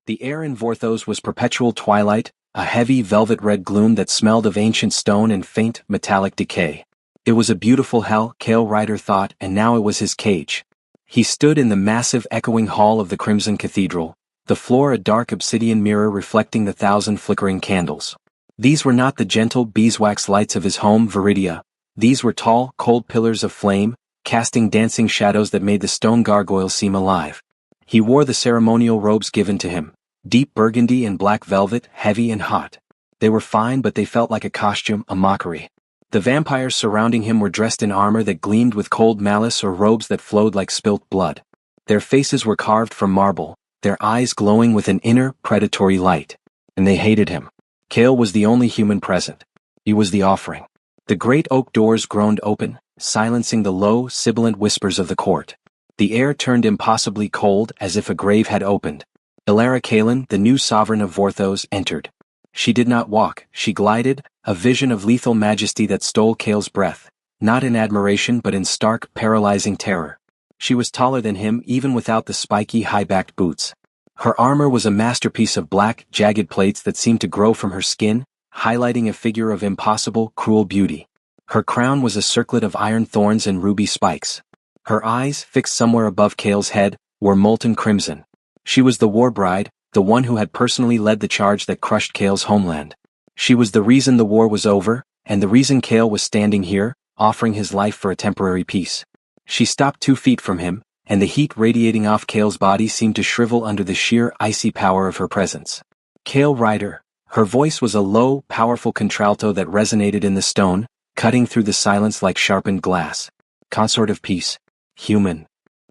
The air in Vorthos was perpetual twilight, a heavy velvet-red gloom that smelled of ancient stone and faint, metallic decay. It was a beautiful hell, Kale Ryder thought, and now it was his cage. He stood in the massive echoing hall of the Crimson Cathedral, the floor a dark obsidian mirror reflecting the 1,000 flickering candles. These were not the gentle beeswax lights of his home Viridia. These were tall, cold pillars of flame, casting dancing shadows that made the stone gargoyles seem alive. He wore the ceremonial robes given to him, deep burgundy and black velvet, heavy and hot. They were fine, but they felt like a costume, a mockery. The vampires surrounding him were dressed in armor that gleamed with cold malice or robes that flowed like spilt blood. Their faces were carved from marble, their eyes glowing with an inner, predatory light. And they hated him. Kale was the only human present. He was the offering. The great oak doors groaned open, silencing the low, sibilant whispers of the court. The air turned impossibly cold as if a grave had opened. Ilara Kalen, the new sovereign of Vorthos, entered. She did not walk, she glided, a vision of lethal majesty that stole Kale's breath, not in admiration but in stark, paralyzing terror. She was taller than him even without the spiky, high-backed boots. Her armor was a masterpiece of black, jagged plates that seemed to grow from her skin, highlighting a figure of impossible, cruel beauty. Her crown was a circlet of iron thorns and ruby spikes. Her eyes, fixed somewhere above Kale's head, were molten crimson. She was the Warbride, the one who had personally led the charge that crushed Kale's homeland. She was the reason the war was over, and the reason Kale was standing here, offering his life for a temporary peace. She stopped 2 feet from him, and the heat radiating off Kale's body seemed to shrivel under the sheer icy power of her presence. Kale Ryder. Her voice was a low, powerful contralto that resonated in the stone, cutting through the silence like sharpened glass. Consort of peace. Human.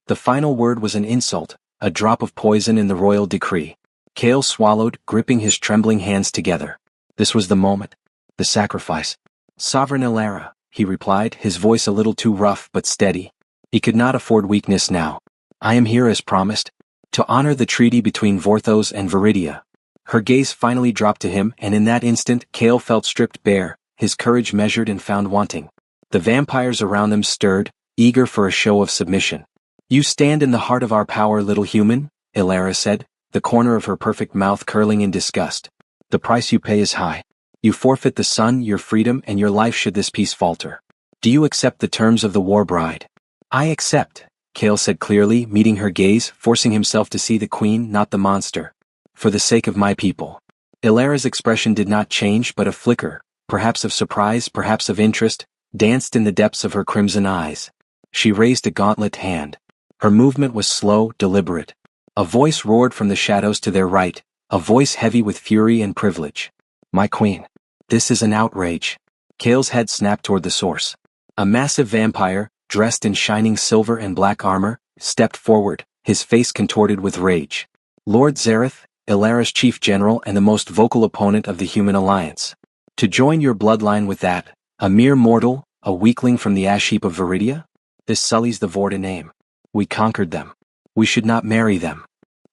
The final word was an insult, a drop of poison in the royal decree. Kale swallowed, gripping his trembling hands together. This was the moment. The sacrifice. Sovereign Ilara, he replied, his voice a little too rough but steady. He could not afford weakness now. I am here as promised, to honor the treaty between Vorthos and Viridia. Her gaze finally dropped to him, and in that instant Kale felt stripped bare, his courage measured and found wanting. The vampires around them stirred, eager for a show of submission. You stand in the heart of our power, little human, Ilara said, the corner of her perfect mouth curling in disgust. The price you pay is high. You forfeit the sun, your freedom, and your life should this peace falter. Do you accept the terms of the Warbride? I accept, Kale said clearly, meeting her gaze, forcing himself to see the queen, not the monster. For the sake of my people. Ilara's expression did not change, but a flicker, perhaps of surprise, perhaps of interest, danced in the depths of her crimson eyes. She raised a gauntlet hand. Her movement was slow, deliberate. A voice roared from the shadows to their right, a voice heavy with fury and privilege. My queen. This is an outrage. Kale's head snapped toward the source. A massive vampire, dressed in shining silver and black armor, stepped forward, his face contorted with rage. Lord Zareth, Ilara's chief general and the most vocal opponent of the human alliance. To join your bloodline with that, a mere mortal, a weakling from the ash heap of Viridia? This sullies the Vorta name. We conquered them. We should not marry them.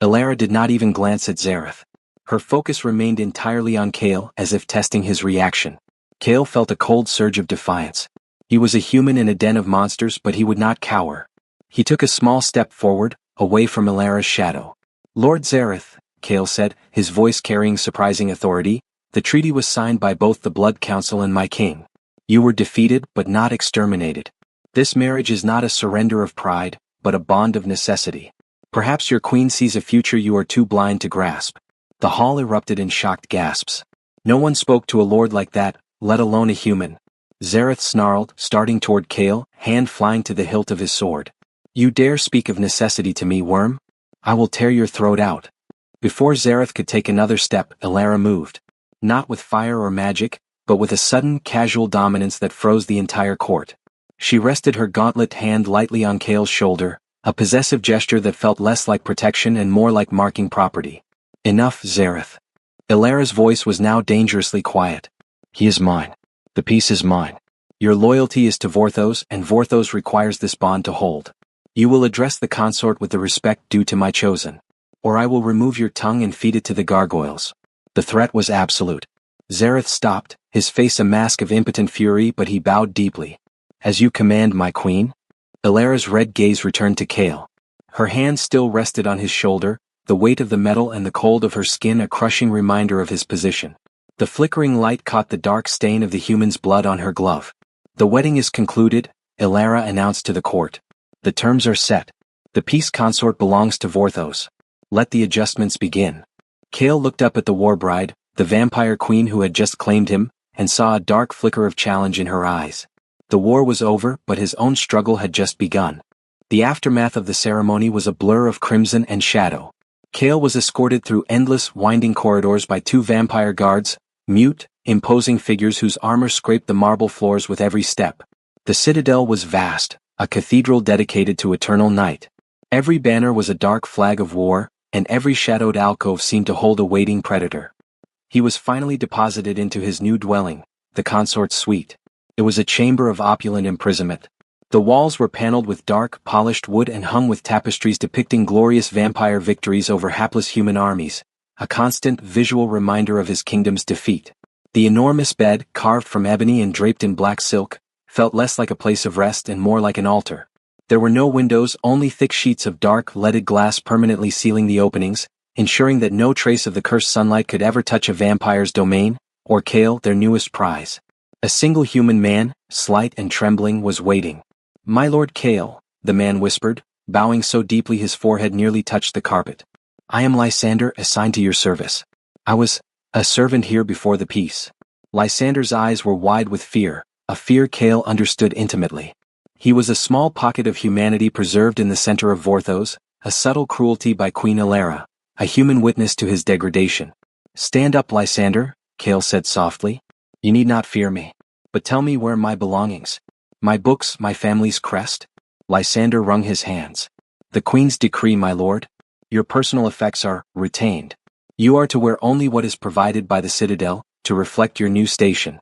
Ilara did not even glance at Zareth. Her focus remained entirely on Kale, as if testing his reaction. Kale felt a cold surge of defiance. He was a human in a den of monsters, but he would not cower. He took a small step forward, away from Ilara's shadow. Lord Zareth, Kale said, his voice carrying surprising authority, the treaty was signed by both the Blood Council and my king. You were defeated, but not exterminated. This marriage is not a surrender of pride, but a bond of necessity. Perhaps your queen sees a future you are too blind to grasp. The hall erupted in shocked gasps. No one spoke to a lord like that, let alone a human. Zareth snarled, starting toward Kale, hand flying to the hilt of his sword. You dare speak of necessity to me, worm? I will tear your throat out. Before Zareth could take another step, Ilara moved. Not with fire or magic, but with a sudden, casual dominance that froze the entire court. She rested her gauntlet hand lightly on Kale's shoulder, a possessive gesture that felt less like protection and more like marking property. Enough, Zareth. Ilara's voice was now dangerously quiet. He is mine. The peace is mine. Your loyalty is to Vorthos, and Vorthos requires this bond to hold. You will address the consort with the respect due to my chosen. Or I will remove your tongue and feed it to the gargoyles. The threat was absolute. Zareth stopped, his face a mask of impotent fury, but he bowed deeply. As you command, my queen. Ilara's red gaze returned to Kale. Her hand still rested on his shoulder, the weight of the metal and the cold of her skin a crushing reminder of his position. The flickering light caught the dark stain of the human's blood on her glove. "The wedding is concluded," Elara announced to the court. "The terms are set. The peace consort belongs to Vorthos. Let the adjustments begin." Kale looked up at the Warbride, the vampire queen who had just claimed him, and saw a dark flicker of challenge in her eyes. The war was over, but his own struggle had just begun. The aftermath of the ceremony was a blur of crimson and shadow. Kale was escorted through endless, winding corridors by two vampire guards, mute, imposing figures whose armor scraped the marble floors with every step. The citadel was vast, a cathedral dedicated to eternal night. Every banner was a dark flag of war, and every shadowed alcove seemed to hold a waiting predator. He was finally deposited into his new dwelling, the consort's suite. It was a chamber of opulent imprisonment. The walls were paneled with dark, polished wood and hung with tapestries depicting glorious vampire victories over hapless human armies, a constant visual reminder of his kingdom's defeat. The enormous bed, carved from ebony and draped in black silk, felt less like a place of rest and more like an altar. There were no windows, only thick sheets of dark, leaded glass permanently sealing the openings, ensuring that no trace of the cursed sunlight could ever touch a vampire's domain, or Kale, their newest prize. A single human man, slight and trembling, was waiting. "My Lord Kale," the man whispered, bowing so deeply his forehead nearly touched the carpet. "I am Lysander, assigned to your service. I was a servant here before the peace." Lysander's eyes were wide with fear, a fear Kale understood intimately. He was a small pocket of humanity preserved in the center of Vorthos, a subtle cruelty by Queen Elara, a human witness to his degradation. "Stand up, Lysander," Kale said softly. "You need not fear me. But tell me where are my belongings? My books, my family's crest?" Lysander wrung his hands. "The Queen's decree, my lord. Your personal effects are retained. You are to wear only what is provided by the citadel, to reflect your new station.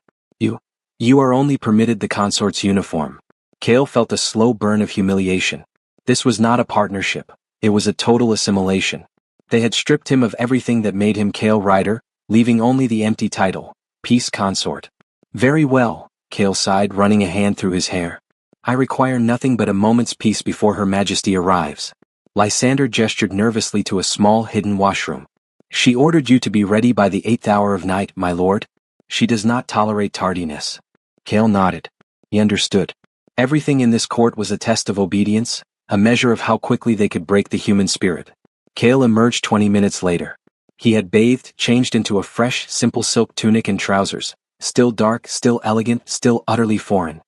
You are only permitted the consort's uniform." Kale felt a slow burn of humiliation. This was not a partnership, it was a total assimilation. They had stripped him of everything that made him Kale Ryder, leaving only the empty title, Peace Consort. "Very well," Kale sighed, running a hand through his hair. "I require nothing but a moment's peace before Her Majesty arrives." Lysander gestured nervously to a small hidden washroom. "She ordered you to be ready by the 8th hour of night, my lord. She does not tolerate tardiness." Kale nodded. He understood. Everything in this court was a test of obedience, a measure of how quickly they could break the human spirit. Kale emerged 20 minutes later. He had bathed, changed into a fresh, simple silk tunic and trousers, still dark, still elegant, still utterly foreign.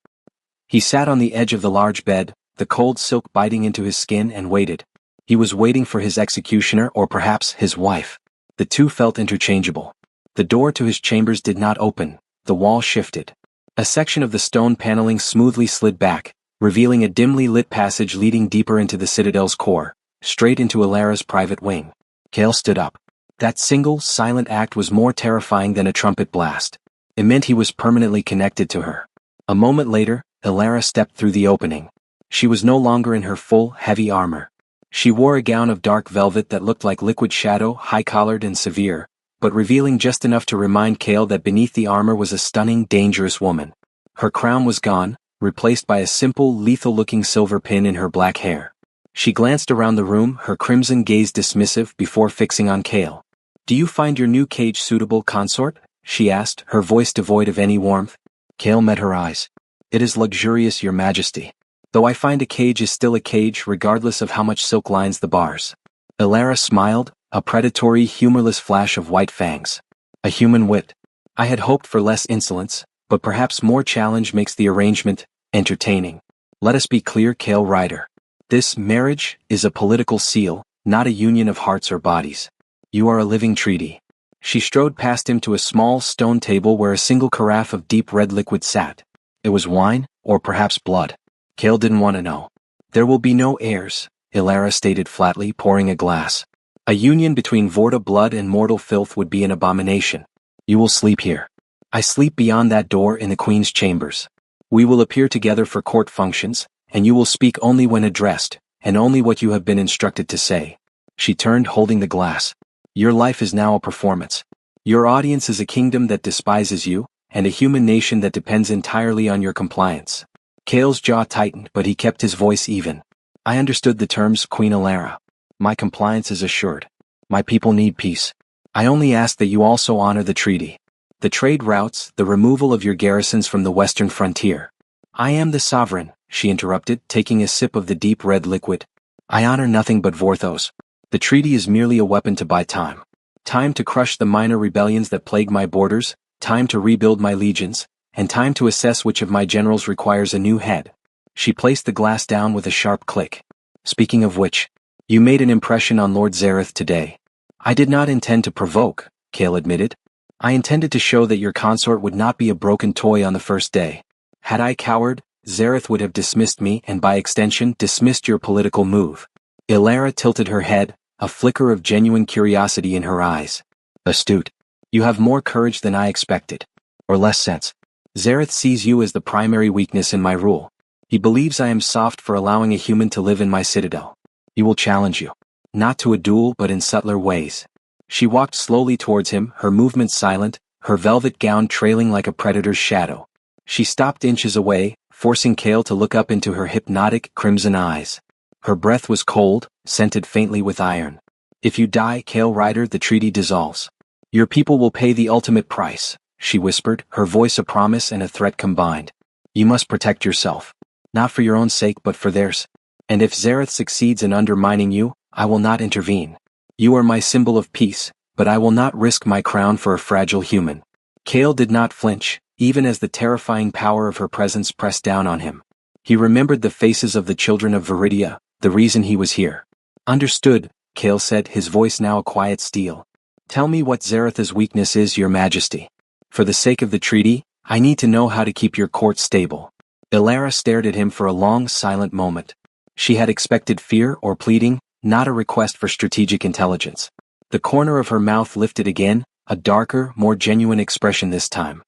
He sat on the edge of the large bed, the cold silk biting into his skin, and waited. He was waiting for his executioner or perhaps his wife. The two felt interchangeable. The door to his chambers did not open, the wall shifted. A section of the stone paneling smoothly slid back, revealing a dimly lit passage leading deeper into the citadel's core, straight into Elara's private wing. Kale stood up. That single, silent act was more terrifying than a trumpet blast. It meant he was permanently connected to her. A moment later, Elara stepped through the opening. She was no longer in her full, heavy armor. She wore a gown of dark velvet that looked like liquid shadow, high-collared and severe, but revealing just enough to remind Kale that beneath the armor was a stunning, dangerous woman. Her crown was gone, replaced by a simple, lethal-looking silver pin in her black hair. She glanced around the room, her crimson gaze dismissive, before fixing on Kale. "Do you find your new cage suitable, consort?" she asked, her voice devoid of any warmth. Kale met her eyes. "It is luxurious, your majesty. Though I find a cage is still a cage regardless of how much silk lines the bars." Elara smiled, a predatory, humorless flash of white fangs. "A human wit. I had hoped for less insolence, but perhaps more challenge makes the arrangement entertaining. Let us be clear, Kale Ryder. This marriage is a political seal, not a union of hearts or bodies. You are a living treaty." She strode past him to a small stone table where a single carafe of deep red liquid sat. It was wine, or perhaps blood. Kale didn't want to know. "There will be no heirs," Elara stated flatly, pouring a glass. "A union between Vorta blood and mortal filth would be an abomination. You will sleep here. I sleep beyond that door in the Queen's chambers. We will appear together for court functions, and you will speak only when addressed, and only what you have been instructed to say." She turned, holding the glass. "Your life is now a performance. Your audience is a kingdom that despises you, and a human nation that depends entirely on your compliance." Kale's jaw tightened, but he kept his voice even. "I understood the terms, Queen Elara. My compliance is assured." My people need peace. I only ask that you also honor the treaty. The trade routes, the removal of your garrisons from the western frontier. I am the sovereign, she interrupted, taking a sip of the deep red liquid. I honor nothing but Vorthos. The treaty is merely a weapon to buy time. Time to crush the minor rebellions that plague my borders, time to rebuild my legions, and time to assess which of my generals requires a new head. She placed the glass down with a sharp click. Speaking of which, you made an impression on Lord Zareth today. I did not intend to provoke, Kale admitted. I intended to show that your consort would not be a broken toy on the first day. Had I cowered, Zareth would have dismissed me and by extension dismissed your political move. Ilara tilted her head, a flicker of genuine curiosity in her eyes. Astute. You have more courage than I expected. Or less sense. Zareth sees you as the primary weakness in my rule. He believes I am soft for allowing a human to live in my citadel. He will challenge you. Not to a duel but in subtler ways. She walked slowly towards him, her movements silent, her velvet gown trailing like a predator's shadow. She stopped inches away, forcing Kale to look up into her hypnotic, crimson eyes. Her breath was cold, scented faintly with iron. If you die, Kale Rider, the treaty dissolves. Your people will pay the ultimate price, she whispered, her voice a promise and a threat combined. You must protect yourself. Not for your own sake but for theirs. And if Zareth succeeds in undermining you, I will not intervene. You are my symbol of peace, but I will not risk my crown for a fragile human. Kale did not flinch, even as the terrifying power of her presence pressed down on him. He remembered the faces of the children of Viridia, the reason he was here. Understood, Kale said, his voice now a quiet steel. Tell me what Zareth's weakness is, your majesty. For the sake of the treaty, I need to know how to keep your court stable. Ilara stared at him for a long, silent moment. She had expected fear or pleading, not a request for strategic intelligence. The corner of her mouth lifted again, a darker, more genuine expression this time.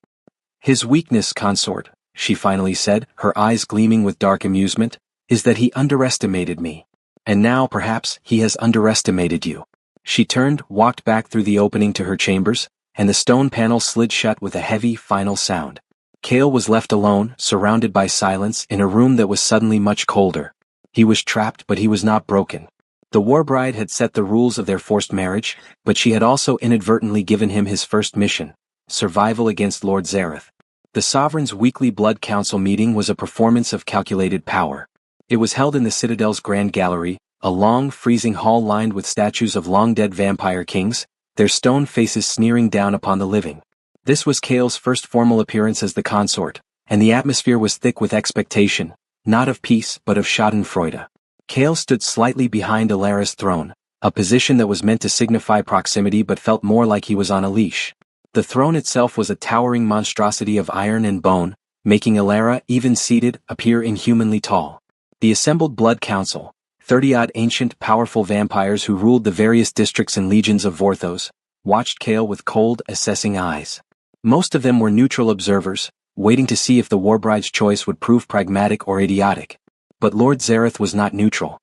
His weakness, consort, she finally said, her eyes gleaming with dark amusement, is that he underestimated me. And now, perhaps, he has underestimated you. She turned, walked back through the opening to her chambers, and the stone panel slid shut with a heavy, final sound. Kale was left alone, surrounded by silence, in a room that was suddenly much colder. He was trapped, but he was not broken. The Warbride had set the rules of their forced marriage, but she had also inadvertently given him his first mission, survival against Lord Zareth. The Sovereign's weekly Blood Council meeting was a performance of calculated power. It was held in the Citadel's Grand Gallery, a long, freezing hall lined with statues of long-dead vampire kings, their stone faces sneering down upon the living. This was Kale's first formal appearance as the consort, and the atmosphere was thick with expectation, not of peace but of schadenfreude. Kale stood slightly behind Ilara's throne, a position that was meant to signify proximity but felt more like he was on a leash. The throne itself was a towering monstrosity of iron and bone, making Ilara, even seated, appear inhumanly tall. The assembled Blood Council, 30-odd ancient, powerful vampires who ruled the various districts and legions of Vorthos, watched Kale with cold, assessing eyes. Most of them were neutral observers, waiting to see if the Warbride's choice would prove pragmatic or idiotic. But Lord Zareth was not neutral.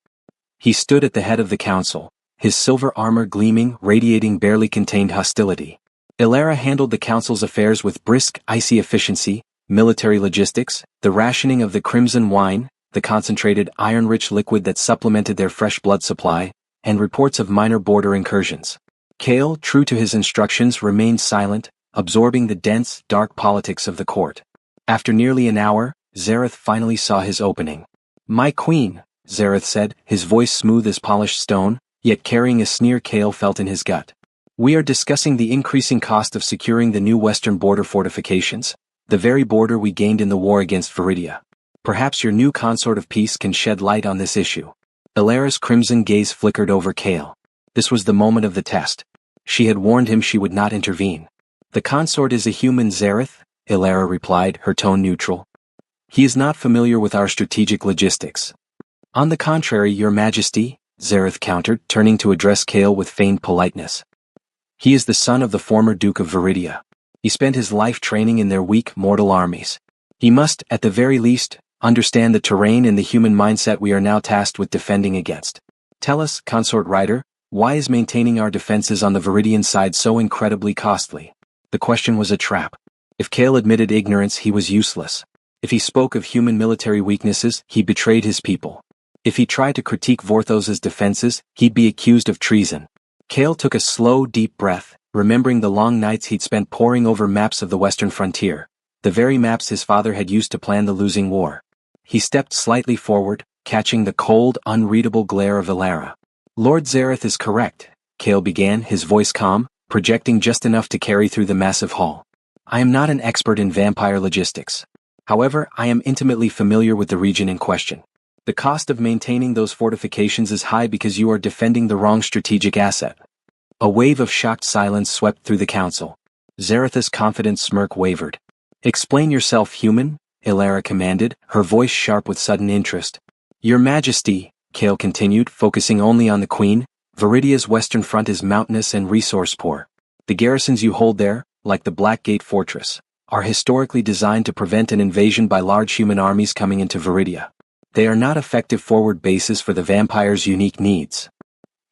He stood at the head of the council, his silver armor gleaming, radiating barely contained hostility. Ilara handled the council's affairs with brisk, icy efficiency, military logistics, the rationing of the crimson wine, the concentrated iron-rich liquid that supplemented their fresh blood supply, and reports of minor border incursions. Kale, true to his instructions, remained silent, absorbing the dense, dark politics of the court. After nearly an hour, Zareth finally saw his opening. "My queen," Zareth said, his voice smooth as polished stone, yet carrying a sneer Kale felt in his gut. "We are discussing the increasing cost of securing the new western border fortifications, the very border we gained in the war against Viridia. Perhaps your new consort of peace can shed light on this issue." Ilara's crimson gaze flickered over Kale. This was the moment of the test. She had warned him she would not intervene. "The consort is a human, Zareth," Ilara replied, her tone neutral. "He is not familiar with our strategic logistics." "On the contrary, your majesty," Zareth countered, turning to address Kale with feigned politeness. "He is the son of the former Duke of Viridia. He spent his life training in their weak, mortal armies. He must, at the very least, understand the terrain and the human mindset we are now tasked with defending against. Tell us, Consort Rider, why is maintaining our defenses on the Viridian side so incredibly costly?" The question was a trap. If Kale admitted ignorance, he was useless. If he spoke of human military weaknesses, he betrayed his people. If he tried to critique Vorthos's defenses, he'd be accused of treason. Kale took a slow, deep breath, remembering the long nights he'd spent poring over maps of the western frontier, the very maps his father had used to plan the losing war. He stepped slightly forward, catching the cold, unreadable glare of Elara. Lord Zareth is correct, Kale began, his voice calm, projecting just enough to carry through the massive hall. I am not an expert in vampire logistics. However, I am intimately familiar with the region in question. The cost of maintaining those fortifications is high because you are defending the wrong strategic asset. A wave of shocked silence swept through the council. Zareth's confident smirk wavered. Explain yourself, human, Elara commanded, her voice sharp with sudden interest. Your Majesty, Kale continued, focusing only on the Queen, Viridia's western front is mountainous and resource-poor. The garrisons you hold there, like the Blackgate Fortress, are historically designed to prevent an invasion by large human armies coming into Viridia. They are not effective forward bases for the vampire's unique needs.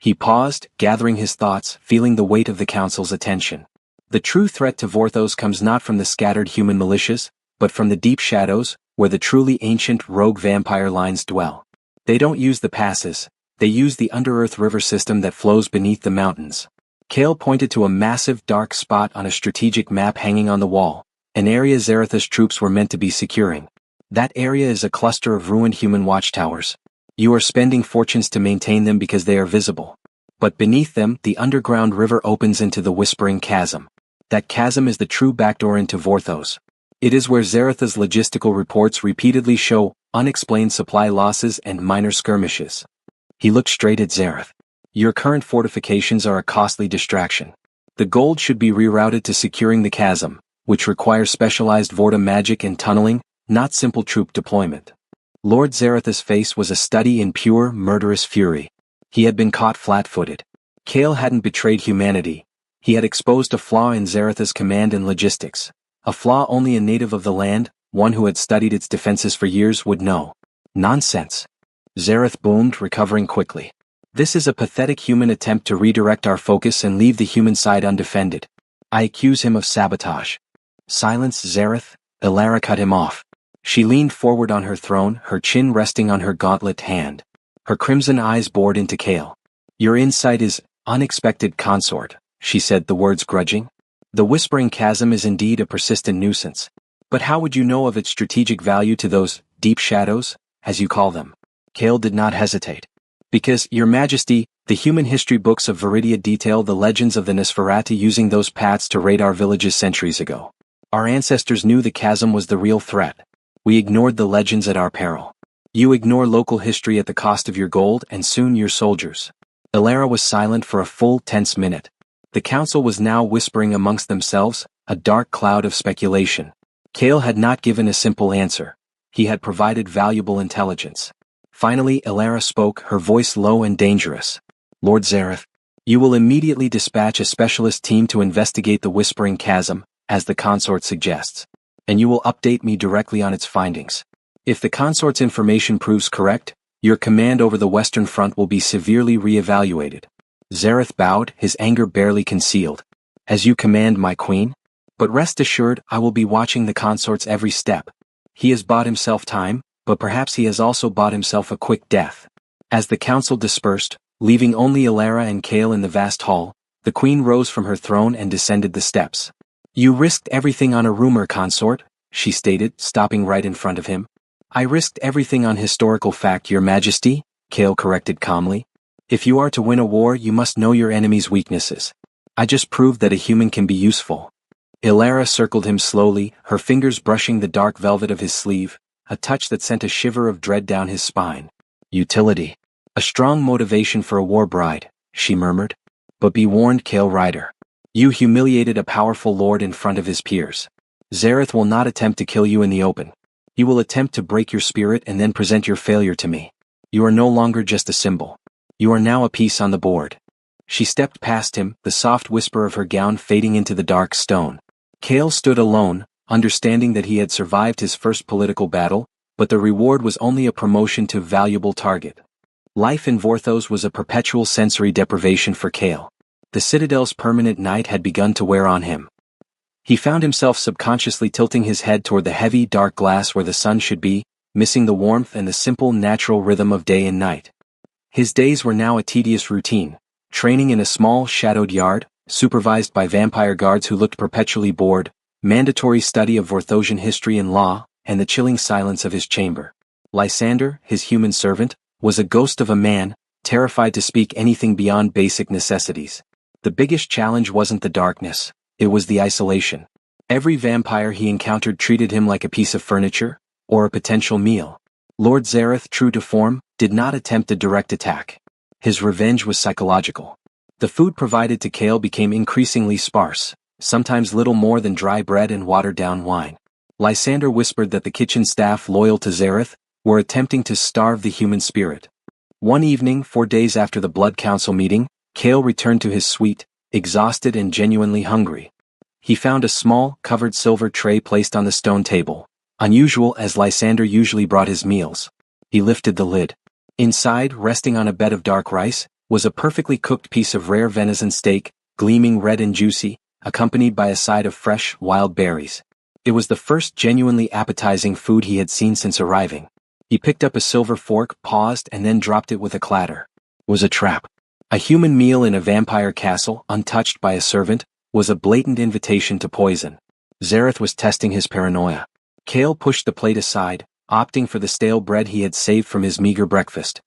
He paused, gathering his thoughts, feeling the weight of the council's attention. The true threat to Vorthos comes not from the scattered human militias, but from the deep shadows, where the truly ancient rogue vampire lines dwell. They don't use the passes, they use the under-earth river system that flows beneath the mountains. Kale pointed to a massive dark spot on a strategic map hanging on the wall, an area Zareth's troops were meant to be securing. That area is a cluster of ruined human watchtowers. You are spending fortunes to maintain them because they are visible. But beneath them, the underground river opens into the Whispering Chasm. That chasm is the true backdoor into Vorthos. It is where Zareth's logistical reports repeatedly show unexplained supply losses and minor skirmishes. He looked straight at Zareth. Your current fortifications are a costly distraction. The gold should be rerouted to securing the chasm, which requires specialized Vorta magic and tunneling, not simple troop deployment. Lord Zareth's face was a study in pure, murderous fury. He had been caught flat-footed. Kale hadn't betrayed humanity. He had exposed a flaw in Zareth's command and logistics. A flaw only a native of the land, one who had studied its defenses for years, would know. Nonsense. Zareth boomed, recovering quickly. This is a pathetic human attempt to redirect our focus and leave the human side undefended. I accuse him of sabotage. Silence, Zareth, Elara cut him off. She leaned forward on her throne, her chin resting on her gauntlet hand. Her crimson eyes bored into Kale. Your insight is unexpected, consort, she said, the words grudging. The Whispering Chasm is indeed a persistent nuisance. But how would you know of its strategic value to those deep shadows, as you call them? Kale did not hesitate. Because, Your Majesty, the human history books of Viridia detail the legends of the Nosferatu using those paths to raid our villages centuries ago. Our ancestors knew the chasm was the real threat. We ignored the legends at our peril. You ignore local history at the cost of your gold and soon your soldiers. Elara was silent for a full tense minute. The council was now whispering amongst themselves, a dark cloud of speculation. Kale had not given a simple answer. He had provided valuable intelligence. Finally, Elara spoke, her voice low and dangerous. Lord Zareth, you will immediately dispatch a specialist team to investigate the Whispering Chasm, as the consort suggests. And you will update me directly on its findings. If the consort's information proves correct, your command over the Western Front will be severely re-evaluated. Zareth bowed, his anger barely concealed. As you command, my queen. But rest assured, I will be watching the consort's every step. He has bought himself time, but perhaps he has also bought himself a quick death. As the council dispersed, leaving only Elara and Kale in the vast hall, the queen rose from her throne and descended the steps. You risked everything on a rumor, consort, she stated, stopping right in front of him. I risked everything on historical fact, Your Majesty, Kale corrected calmly. If you are to win a war, you must know your enemy's weaknesses. I just proved that a human can be useful. Elara circled him slowly, her fingers brushing the dark velvet of his sleeve, a touch that sent a shiver of dread down his spine. Utility. A strong motivation for a Warbride, she murmured. But be warned, Kale Rider. You humiliated a powerful lord in front of his peers. Zareth will not attempt to kill you in the open. He will attempt to break your spirit and then present your failure to me. You are no longer just a symbol. You are now a piece on the board. She stepped past him, the soft whisper of her gown fading into the dark stone. Kale stood alone, understanding that he had survived his first political battle, but the reward was only a promotion to valuable target. Life in Vorthos was a perpetual sensory deprivation for Kale. The Citadel's permanent night had begun to wear on him. He found himself subconsciously tilting his head toward the heavy, dark glass where the sun should be, missing the warmth and the simple, natural rhythm of day and night. His days were now a tedious routine, Training in a small, shadowed yard, supervised by vampire guards who looked perpetually bored, mandatory study of Vorthosian history and law, and the chilling silence of his chamber. Lysander, his human servant, was a ghost of a man, terrified to speak anything beyond basic necessities. The biggest challenge wasn't the darkness, it was the isolation. Every vampire he encountered treated him like a piece of furniture, or a potential meal. Lord Zareth, true to form, did not attempt a direct attack. His revenge was psychological. The food provided to Cale became increasingly sparse, sometimes little more than dry bread and watered-down wine. Lysander whispered that the kitchen staff loyal to Zareth were attempting to starve the human spirit. One evening, 4 days after the Blood Council meeting, Cale returned to his suite, exhausted and genuinely hungry. He found a small, covered silver tray placed on the stone table, unusual as Lysander usually brought his meals. He lifted the lid. Inside, resting on a bed of dark rice, was a perfectly cooked piece of rare venison steak, gleaming red and juicy, accompanied by a side of fresh, wild berries. It was the first genuinely appetizing food he had seen since arriving. He picked up a silver fork, paused, and then dropped it with a clatter. It was a trap. A human meal in a vampire castle, untouched by a servant, was a blatant invitation to poison. Zareth was testing his paranoia. Cale pushed the plate aside, opting for the stale bread he had saved from his meager breakfast.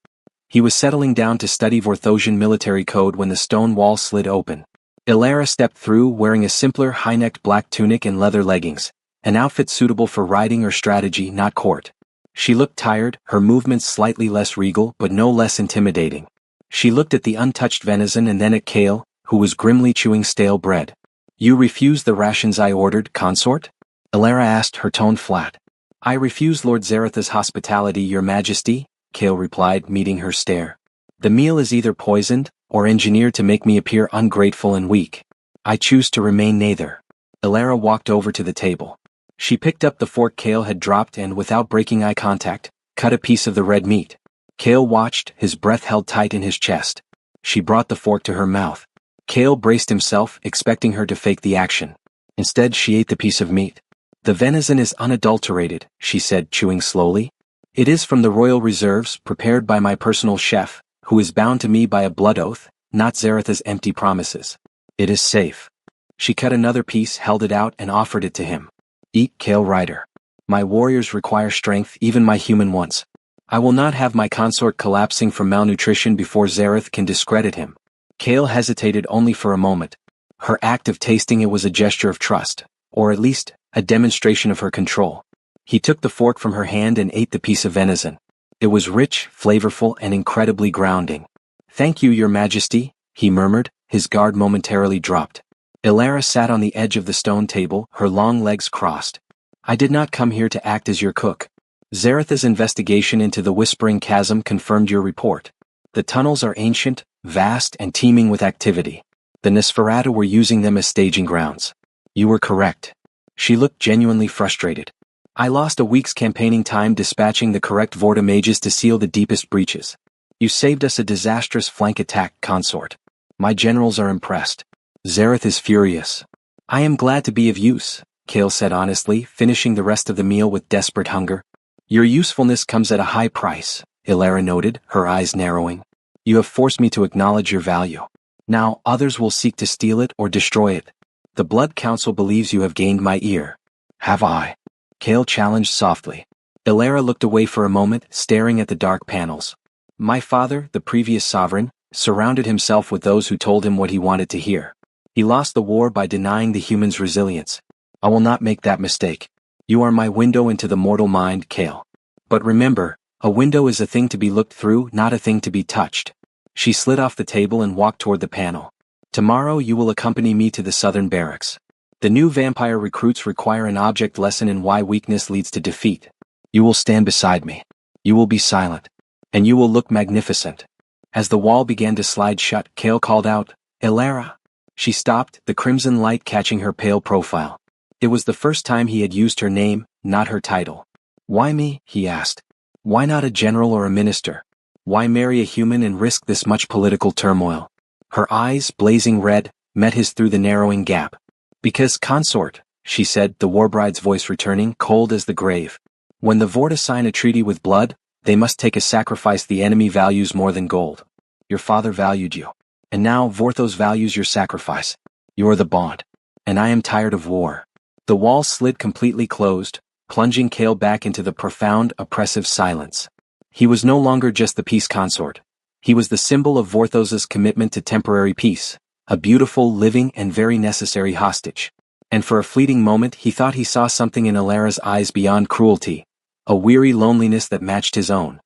He was settling down to study Vorthosian military code when the stone wall slid open. Ilara stepped through wearing a simpler high-necked black tunic and leather leggings, an outfit suitable for riding or strategy, not court. She looked tired, her movements slightly less regal but no less intimidating. She looked at the untouched venison and then at Cale, who was grimly chewing stale bread. "You refuse the rations I ordered, consort?" Ilara asked, her tone flat. "I refuse Lord Zareth's hospitality, your majesty," Cale replied, meeting her stare. "The meal is either poisoned, or engineered to make me appear ungrateful and weak. I choose to remain neither." Ilara walked over to the table. She picked up the fork Cale had dropped and, without breaking eye contact, cut a piece of the red meat. Cale watched, his breath held tight in his chest. She brought the fork to her mouth. Cale braced himself, expecting her to fake the action. Instead, she ate the piece of meat. "The venison is unadulterated," she said, chewing slowly. "It is from the royal reserves, prepared by my personal chef, who is bound to me by a blood oath, not Zareth's empty promises. It is safe." She cut another piece, held it out, and offered it to him. "Eat, Cale Rider. My warriors require strength, even my human ones. I will not have my consort collapsing from malnutrition before Zareth can discredit him." Cale hesitated only for a moment. Her act of tasting it was a gesture of trust, or at least, a demonstration of her control. He took the fork from her hand and ate the piece of venison. It was rich, flavorful, and incredibly grounding. "Thank you, your majesty," he murmured, his guard momentarily dropped. Ilara sat on the edge of the stone table, her long legs crossed. "I did not come here to act as your cook. Zareth's investigation into the Whispering Chasm confirmed your report. The tunnels are ancient, vast, and teeming with activity. The Nosferatu were using them as staging grounds. You were correct." She looked genuinely frustrated. "I lost a week's campaigning time dispatching the correct Vorta mages to seal the deepest breaches. You saved us a disastrous flank attack, consort. My generals are impressed. Zareth is furious." "I am glad to be of use," Cale said honestly, finishing the rest of the meal with desperate hunger. "Your usefulness comes at a high price," Ilara noted, her eyes narrowing. "You have forced me to acknowledge your value. Now, others will seek to steal it or destroy it. The Blood Council believes you have gained my ear." "Have I?" Cale challenged softly. Ilara looked away for a moment, staring at the dark panels. "My father, the previous sovereign, surrounded himself with those who told him what he wanted to hear. He lost the war by denying the humans' resilience. I will not make that mistake. You are my window into the mortal mind, Cale. But remember, a window is a thing to be looked through, not a thing to be touched." She slid off the table and walked toward the panel. "Tomorrow you will accompany me to the southern barracks. The new vampire recruits require an object lesson in why weakness leads to defeat. You will stand beside me. You will be silent. And you will look magnificent." As the wall began to slide shut, Cale called out, "Ilara." She stopped, the crimson light catching her pale profile. It was the first time he had used her name, not her title. "Why me?" he asked. "Why not a general or a minister? Why marry a human and risk this much political turmoil?" Her eyes, blazing red, met his through the narrowing gap. "Because, consort," she said, the Warbride's voice returning, cold as the grave. "When the Vorta sign a treaty with blood, they must take a sacrifice the enemy values more than gold. Your father valued you. And now Vorthos values your sacrifice. You're the bond. And I am tired of war. The wall slid completely closed, plunging Kale back into the profound, oppressive silence. He was no longer just the peace consort. He was the symbol of Vorthos's commitment to temporary peace, a beautiful, living, and very necessary hostage. And for a fleeting moment he thought he saw something in Alara's eyes beyond cruelty, a weary loneliness that matched his own.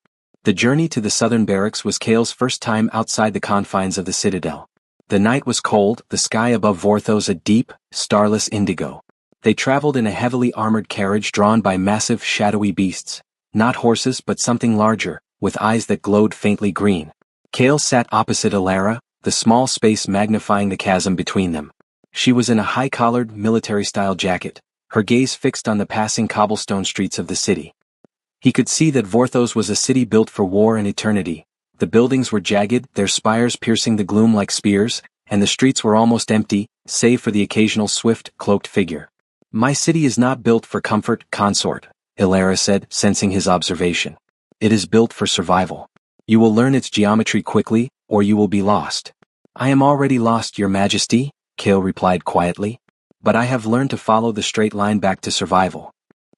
The journey to the southern barracks was Kale's first time outside the confines of the citadel. The night was cold, the sky above Vorthos a deep, starless indigo. They traveled in a heavily armored carriage drawn by massive, shadowy beasts, not horses but something larger, with eyes that glowed faintly green. Kale sat opposite Alara, the small space magnifying the chasm between them. She was in a high-collared, military-style jacket, her gaze fixed on the passing cobblestone streets of the city. He could see that Vorthos was a city built for war and eternity. The buildings were jagged, their spires piercing the gloom like spears, and the streets were almost empty, save for the occasional swift, cloaked figure. "My city is not built for comfort, consort," Alara said, sensing his observation. "It is built for survival. You will learn its geometry quickly, or you will be lost." "I am already lost, your majesty," Kale replied quietly. "But I have learned to follow the straight line back to survival."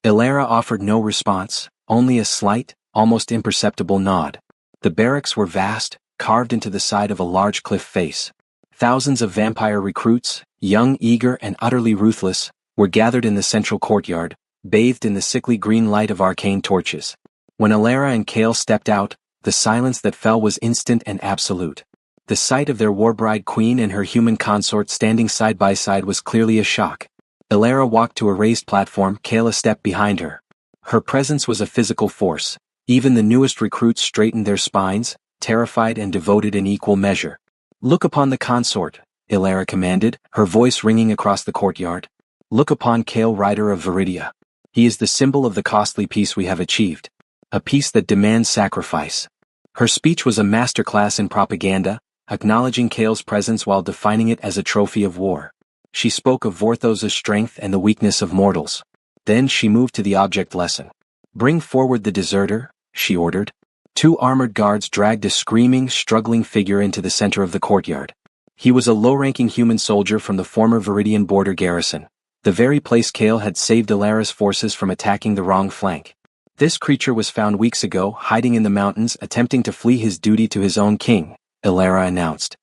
Alara offered no response, only a slight, almost imperceptible nod. The barracks were vast, carved into the side of a large cliff face. Thousands of vampire recruits, young, eager, and utterly ruthless, were gathered in the central courtyard, bathed in the sickly green light of arcane torches. When Alara and Kale stepped out, the silence that fell was instant and absolute. The sight of their Warbride queen and her human consort standing side by side was clearly a shock. Alara walked to a raised platform, Kale a step behind her. Her presence was a physical force. Even the newest recruits straightened their spines, terrified and devoted in equal measure. "Look upon the consort," Alara commanded, her voice ringing across the courtyard. "Look upon Kale, rider of Viridia. He is the symbol of the costly peace we have achieved. A peace that demands sacrifice." Her speech was a masterclass in propaganda, acknowledging Kale's presence while defining it as a trophy of war. She spoke of Vorthos's strength and the weakness of mortals. Then she moved to the object lesson. "Bring forward the deserter," she ordered. Two armored guards dragged a screaming, struggling figure into the center of the courtyard. He was a low-ranking human soldier from the former Viridian border garrison, the very place Kale had saved Alara's forces from attacking the wrong flank. "This creature was found weeks ago, hiding in the mountains, attempting to flee his duty to his own king," Alara announced.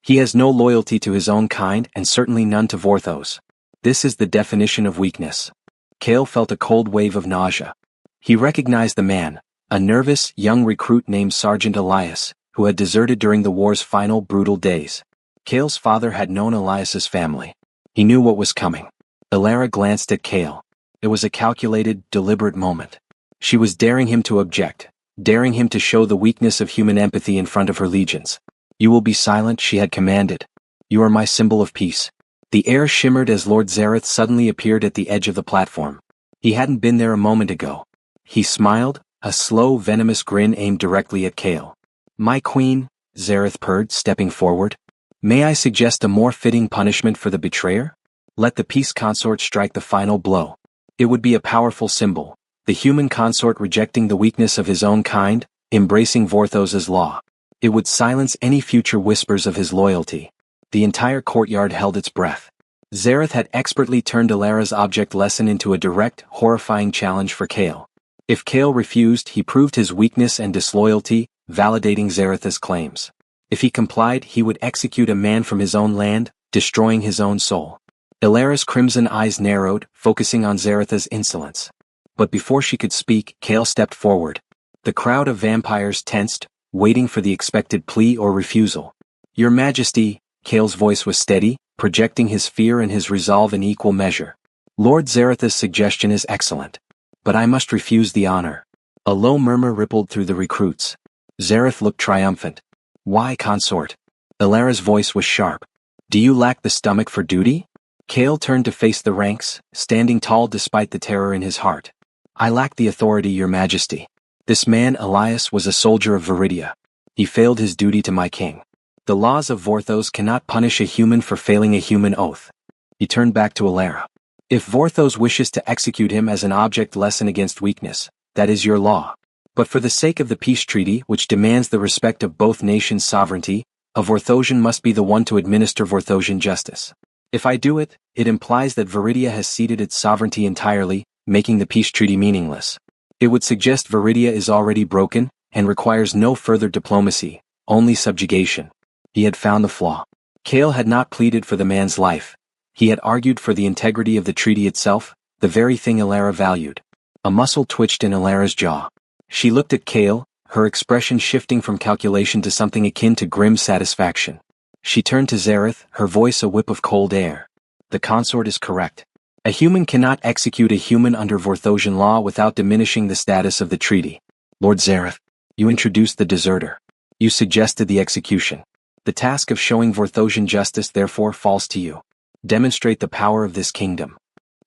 "He has no loyalty to his own kind and certainly none to Vorthos. This is the definition of weakness." Kale felt a cold wave of nausea. He recognized the man, a nervous, young recruit named Sergeant Elias, who had deserted during the war's final brutal days. Kale's father had known Elias's family. He knew what was coming. Alara glanced at Kale. It was a calculated, deliberate moment. She was daring him to object, daring him to show the weakness of human empathy in front of her legions. "You will be silent," she had commanded. "You are my symbol of peace." The air shimmered as Lord Zareth suddenly appeared at the edge of the platform. He hadn't been there a moment ago. He smiled, a slow, venomous grin aimed directly at Kale. "My queen," Zareth purred, stepping forward. "May I suggest a more fitting punishment for the betrayer? Let the peace consort strike the final blow. It would be a powerful symbol, the human consort rejecting the weakness of his own kind, embracing Vorthos's law. It would silence any future whispers of his loyalty." The entire courtyard held its breath. Zareth had expertly turned Alara's object lesson into a direct, horrifying challenge for Kale. If Kale refused, he proved his weakness and disloyalty, validating Zareth's claims. If he complied, he would execute a man from his own land, destroying his own soul. Alara's crimson eyes narrowed, focusing on Zareth's insolence. But before she could speak, Kale stepped forward. The crowd of vampires tensed, waiting for the expected plea or refusal. "Your Majesty," Kale's voice was steady, projecting his fear and his resolve in equal measure. "Lord Zareth's suggestion is excellent. But I must refuse the honor." A low murmur rippled through the recruits. Zareth looked triumphant. "Why, consort?" Alara's voice was sharp. "Do you lack the stomach for duty?" Kale turned to face the ranks, standing tall despite the terror in his heart. "I lack the authority, your majesty. This man, Elias, was a soldier of Viridia. He failed his duty to my king. The laws of Vorthos cannot punish a human for failing a human oath." He turned back to Alara. "If Vorthos wishes to execute him as an object lesson against weakness, that is your law. But for the sake of the peace treaty which demands the respect of both nations' sovereignty, A Vorthosian must be the one to administer Vorthosian justice. If I do it, it implies that Viridia has ceded its sovereignty entirely, making the peace treaty meaningless. It would suggest Viridia is already broken, and requires no further diplomacy, only subjugation. He had found the flaw. Kale had not pleaded for the man's life. He had argued for the integrity of the treaty itself, the very thing Elara valued. A muscle twitched in Elara's jaw. She looked at Kale, her expression shifting from calculation to something akin to grim satisfaction. She turned to Zareth, her voice a whip of cold air. The consort is correct. A human cannot execute a human under Vorthosian law without diminishing the status of the treaty. Lord Zareth, you introduced the deserter. You suggested the execution. The task of showing Vorthosian justice therefore falls to you. Demonstrate the power of this kingdom.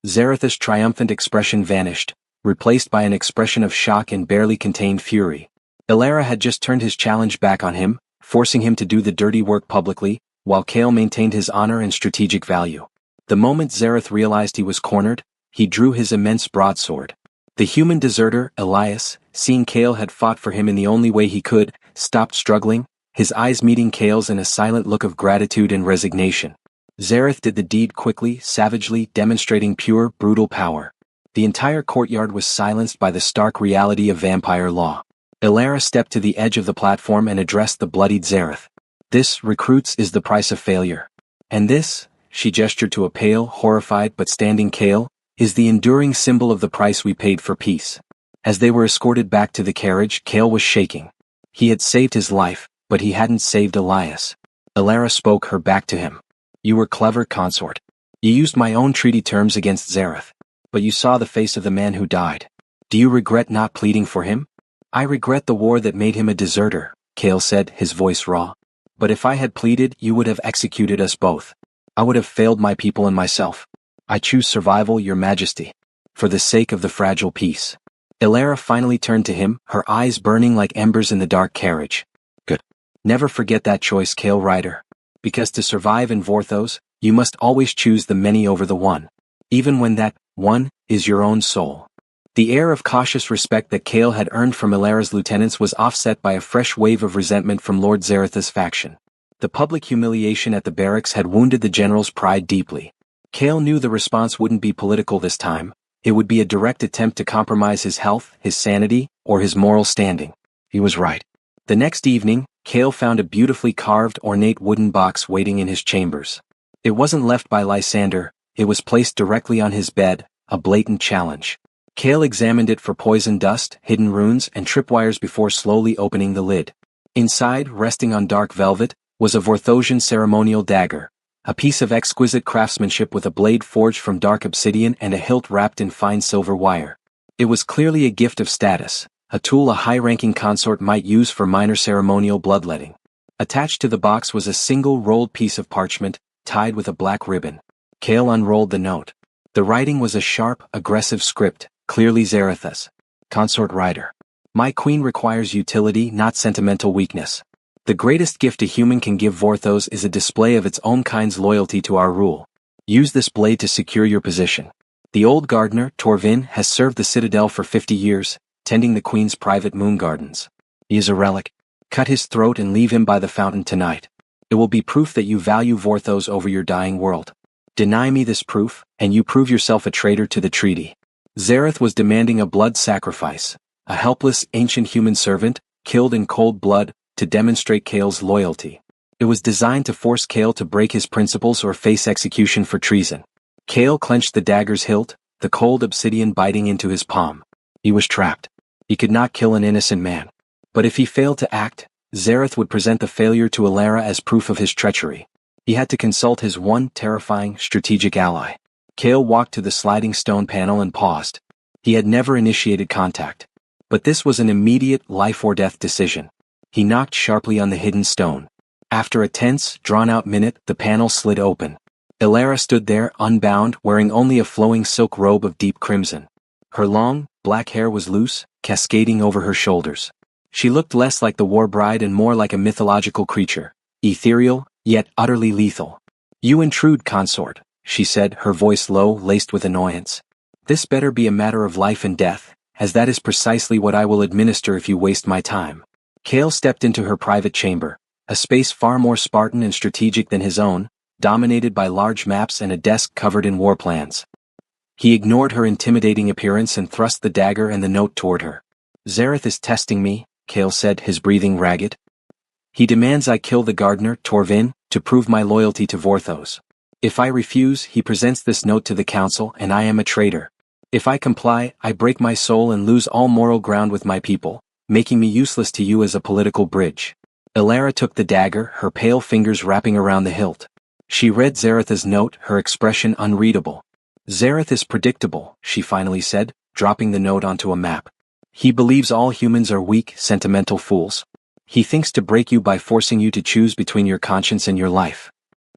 Zareth's triumphant expression vanished, replaced by an expression of shock and barely contained fury. Elara had just turned his challenge back on him, forcing him to do the dirty work publicly, while Kale maintained his honor and strategic value. The moment Zareth realized he was cornered, he drew his immense broadsword. The human deserter, Elias, seeing Kale had fought for him in the only way he could, stopped struggling, his eyes meeting Kale's in a silent look of gratitude and resignation. Zareth did the deed quickly, savagely, demonstrating pure, brutal power. The entire courtyard was silenced by the stark reality of vampire law. Elara stepped to the edge of the platform and addressed the bloodied Zareth. This, recruits, is the price of failure. And this, she gestured to a pale, horrified but standing Kale, is the enduring symbol of the price we paid for peace. As they were escorted back to the carriage, Kale was shaking. He had saved his life, but he hadn't saved Elias. Elara spoke her back to him. You were clever, consort. You used my own treaty terms against Zareth. But you saw the face of the man who died. Do you regret not pleading for him? I regret the war that made him a deserter, Kale said, his voice raw. But if I had pleaded, you would have executed us both. I would have failed my people and myself. I choose survival, your majesty. For the sake of the fragile peace. Elara finally turned to him, her eyes burning like embers in the dark carriage. Good. Never forget that choice, Kale Rider. Because to survive in Vorthos, you must always choose the many over the one. Even when that one is your own soul. The air of cautious respect that Kale had earned from Elara's lieutenants was offset by a fresh wave of resentment from Lord Zareth's faction. The public humiliation at the barracks had wounded the general's pride deeply. Kale knew the response wouldn't be political this time. It would be a direct attempt to compromise his health, his sanity, or his moral standing. He was right. The next evening, Kale found a beautifully carved, ornate wooden box waiting in his chambers. It wasn't left by Lysander, it was placed directly on his bed, a blatant challenge. Kale examined it for poison dust, hidden runes, and tripwires before slowly opening the lid. Inside, resting on dark velvet, was a Vorthosian ceremonial dagger, a piece of exquisite craftsmanship with a blade forged from dark obsidian and a hilt wrapped in fine silver wire. It was clearly a gift of status, a tool a high-ranking consort might use for minor ceremonial bloodletting. Attached to the box was a single rolled piece of parchment, tied with a black ribbon. Kale unrolled the note. The writing was a sharp, aggressive script, clearly Zareth's. Consort Rider. My queen requires utility, not sentimental weakness. The greatest gift a human can give Vorthos is a display of its own kind's loyalty to our rule. Use this blade to secure your position. The old gardener, Torvin, has served the citadel for 50 years, tending the queen's private moon gardens. He is a relic. Cut his throat and leave him by the fountain tonight. It will be proof that you value Vorthos over your dying world. Deny me this proof, and you prove yourself a traitor to the treaty. Zareth was demanding a blood sacrifice, a helpless, ancient human servant, killed in cold blood, to demonstrate Kale's loyalty. It was designed to force Kale to break his principles or face execution for treason. Kale clenched the dagger's hilt, the cold obsidian biting into his palm. He was trapped. He could not kill an innocent man. But if he failed to act, Zareth would present the failure to Elara as proof of his treachery. He had to consult his one terrifying, strategic ally. Kale walked to the sliding stone panel and paused. He had never initiated contact. But this was an immediate life-or-death decision. He knocked sharply on the hidden stone. After a tense, drawn-out minute, the panel slid open. Elara stood there, unbound, wearing only a flowing silk robe of deep crimson. Her long, black hair was loose, cascading over her shoulders. She looked less like the Warbride and more like a mythological creature, ethereal, yet utterly lethal. You intrude, consort, she said, her voice low, laced with annoyance. This better be a matter of life and death, as that is precisely what I will administer if you waste my time. Kale stepped into her private chamber, A space far more Spartan and strategic than his own, dominated by large maps and a desk covered in war plans. He ignored her intimidating appearance and thrust the dagger and the note toward her. Zareth is testing me, Cale said, his breathing ragged. He demands I kill the gardener, Torvin, to prove my loyalty to Vorthos. If I refuse, he presents this note to the council and I am a traitor. If I comply, I break my soul and lose all moral ground with my people, making me useless to you as a political bridge. Elara took the dagger, her pale fingers wrapping around the hilt. She read Zareth's note, her expression unreadable. Zareth is predictable, she finally said, dropping the note onto a map. He believes all humans are weak, sentimental fools. He thinks to break you by forcing you to choose between your conscience and your life.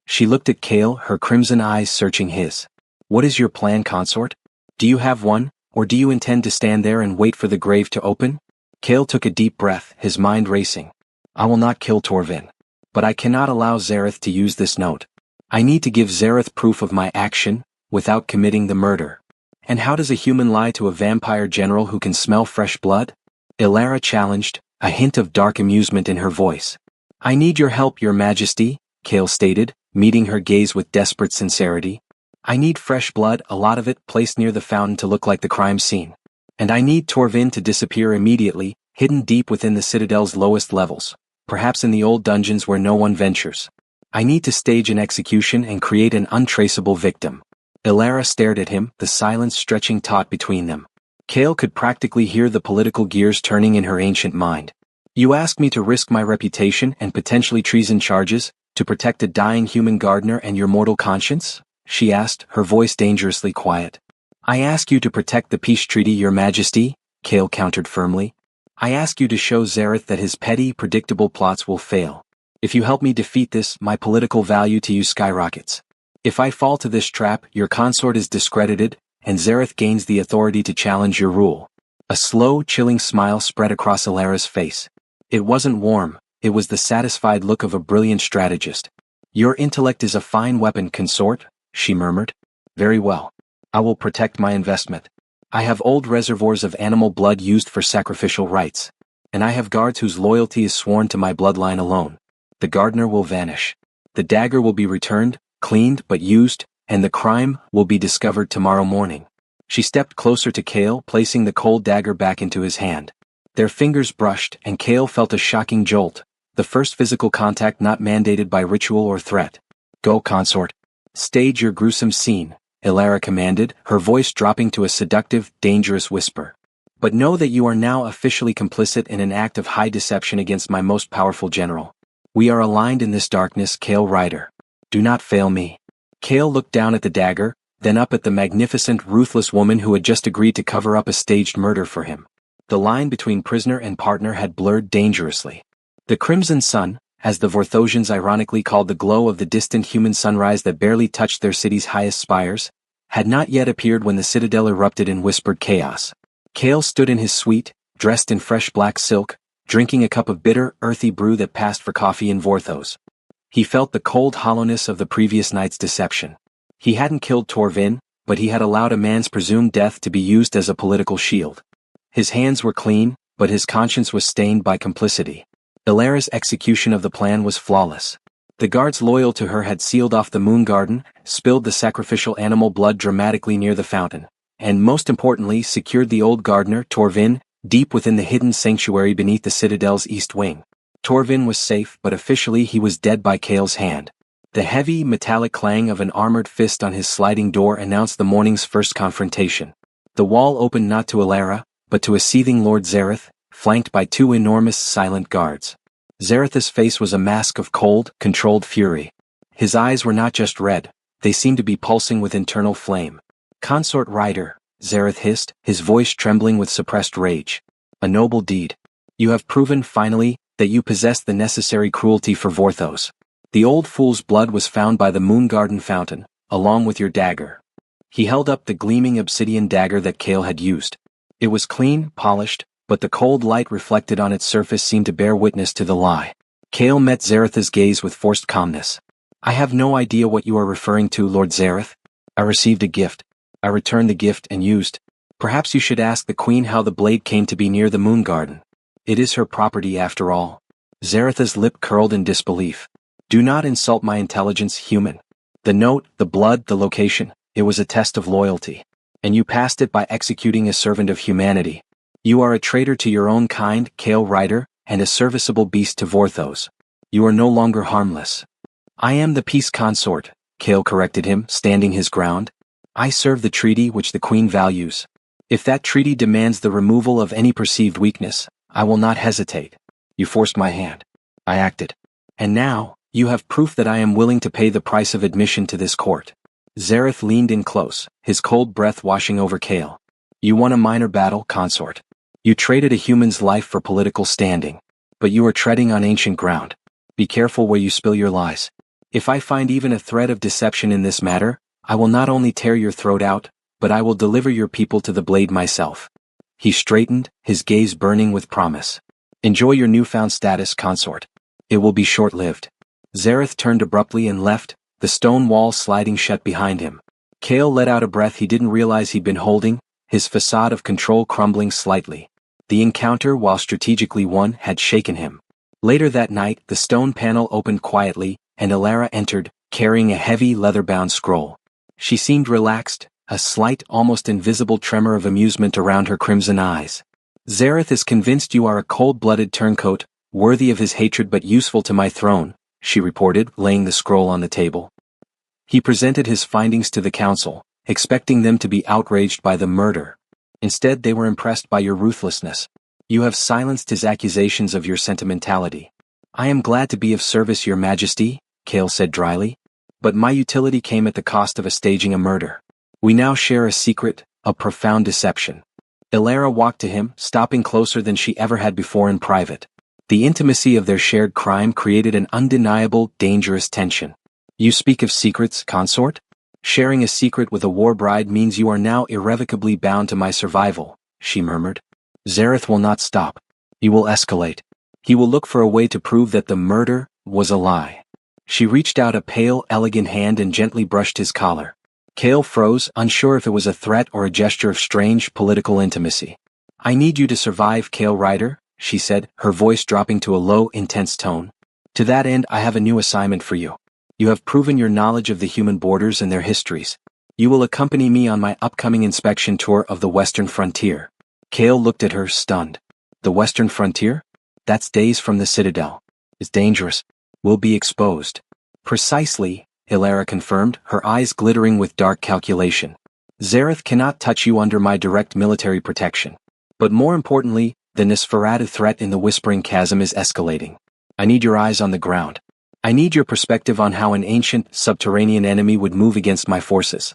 She looked at Cale, her crimson eyes searching his. What is your plan, consort? Do you have one, or do you intend to stand there and wait for the grave to open? Cale took a deep breath, his mind racing. I will not kill Torvin. But I cannot allow Zareth to use this note. I need to give Zareth proof of my action, without committing the murder. And how does a human lie to a vampire general who can smell fresh blood? Elara challenged, a hint of dark amusement in her voice. I need your help, your majesty, Cale stated, meeting her gaze with desperate sincerity. I need fresh blood, a lot of it, placed near the fountain to look like the crime scene. And I need Torvin to disappear immediately, hidden deep within the citadel's lowest levels, perhaps in the old dungeons where no one ventures. I need to stage an execution and create an untraceable victim. Elara stared at him, the silence stretching taut between them. Cale could practically hear the political gears turning in her ancient mind. You ask me to risk my reputation and potentially treason charges, to protect a dying human gardener and your mortal conscience? She asked, her voice dangerously quiet. I ask you to protect the peace treaty, your majesty, Cale countered firmly. I ask you to show Zareth that his petty, predictable plots will fail. If you help me defeat this, my political value to you skyrockets. If I fall to this trap, your consort is discredited, and Zareth gains the authority to challenge your rule. A slow, chilling smile spread across Elara's face. It wasn't warm, it was the satisfied look of a brilliant strategist. Your intellect is a fine weapon, consort, she murmured. Very well. I will protect my investment. I have old reservoirs of animal blood used for sacrificial rites. And I have guards whose loyalty is sworn to my bloodline alone. The gardener will vanish. The dagger will be returned, cleaned but used, and the crime will be discovered tomorrow morning. She stepped closer to Cale, placing the cold dagger back into his hand. Their fingers brushed, and Cale felt a shocking jolt, the first physical contact not mandated by ritual or threat. Go, consort. Stage your gruesome scene, Elara commanded, her voice dropping to a seductive, dangerous whisper. But know that you are now officially complicit in an act of high deception against my most powerful general. We are aligned in this darkness, Cale Ryder. Do not fail me. Cale looked down at the dagger, then up at the magnificent, ruthless woman who had just agreed to cover up a staged murder for him. The line between prisoner and partner had blurred dangerously. The crimson sun, as the Vorthosians ironically called the glow of the distant human sunrise that barely touched their city's highest spires, had not yet appeared when the citadel erupted in whispered chaos. Cale stood in his suite, dressed in fresh black silk, drinking a cup of bitter, earthy brew that passed for coffee in Vorthos. He felt the cold hollowness of the previous night's deception. He hadn't killed Torvin, but he had allowed a man's presumed death to be used as a political shield. His hands were clean, but his conscience was stained by complicity. Elara's execution of the plan was flawless. The guards loyal to her had sealed off the moon garden, spilled the sacrificial animal blood dramatically near the fountain, and most importantly secured the old gardener, Torvin, deep within the hidden sanctuary beneath the citadel's east wing. Torvin was safe, but officially he was dead by Cale's hand. The heavy, metallic clang of an armored fist on his sliding door announced the morning's first confrontation. The wall opened not to Elara, but to a seething Lord Zareth, flanked by two enormous, silent guards. Zareth's face was a mask of cold, controlled fury. His eyes were not just red, they seemed to be pulsing with internal flame. Consort Ryder, Zareth hissed, his voice trembling with suppressed rage. A noble deed. You have proven, finally, that you possess the necessary cruelty for Vorthos. The old fool's blood was found by the moon garden fountain, along with your dagger. He held up the gleaming obsidian dagger that Cale had used. It was clean, polished, but the cold light reflected on its surface seemed to bear witness to the lie. Cale met Zareth's gaze with forced calmness. I have no idea what you are referring to, Lord Zareth. I received a gift. I returned the gift and used. Perhaps you should ask the queen how the blade came to be near the moon garden. It is her property after all. Zaratha's lip curled in disbelief. Do not insult my intelligence, human. The note, the blood, the location, it was a test of loyalty. And you passed it by executing a servant of humanity. You are a traitor to your own kind, Kale Rider, and a serviceable beast to Vorthos. You are no longer harmless. I am the peace consort, Kale corrected him, standing his ground. I serve the treaty which the Queen values. If that treaty demands the removal of any perceived weakness, I will not hesitate. You forced my hand. I acted. And now, you have proof that I am willing to pay the price of admission to this court. Zareth leaned in close, his cold breath washing over Kale. You won a minor battle, consort. You traded a human's life for political standing. But you are treading on ancient ground. Be careful where you spill your lies. If I find even a thread of deception in this matter, I will not only tear your throat out, but I will deliver your people to the blade myself. He straightened, his gaze burning with promise. Enjoy your newfound status, consort. It will be short-lived. Zareth turned abruptly and left, the stone wall sliding shut behind him. Kale let out a breath he didn't realize he'd been holding, his facade of control crumbling slightly. The encounter, while strategically won, had shaken him. Later that night, the stone panel opened quietly, and Elara entered, carrying a heavy leather-bound scroll. She seemed relaxed, a slight, almost invisible tremor of amusement around her crimson eyes. Zareth is convinced you are a cold-blooded turncoat, worthy of his hatred but useful to my throne, she reported, laying the scroll on the table. He presented his findings to the council, expecting them to be outraged by the murder. Instead, they were impressed by your ruthlessness. You have silenced his accusations of your sentimentality. I am glad to be of service, Your Majesty, Kale said dryly. But my utility came at the cost of staging a murder. We now share a secret, a profound deception. Elara walked to him, stopping closer than she ever had before in private. The intimacy of their shared crime created an undeniable, dangerous tension. You speak of secrets, consort? Sharing a secret with a Warbride means you are now irrevocably bound to my survival, she murmured. Zareth will not stop. He will escalate. He will look for a way to prove that the murder was a lie. She reached out a pale, elegant hand and gently brushed his collar. Kale froze, unsure if it was a threat or a gesture of strange, political intimacy. I need you to survive, Kale Rider, she said, her voice dropping to a low, intense tone. To that end, I have a new assignment for you. You have proven your knowledge of the human borders and their histories. You will accompany me on my upcoming inspection tour of the Western Frontier. Kale looked at her, stunned. The Western Frontier? That's days from the Citadel. It's dangerous. We'll be exposed. Precisely, Elara confirmed, her eyes glittering with dark calculation. Zareth cannot touch you under my direct military protection. But more importantly, the Nosferatu threat in the Whispering Chasm is escalating. I need your eyes on the ground. I need your perspective on how an ancient, subterranean enemy would move against my forces.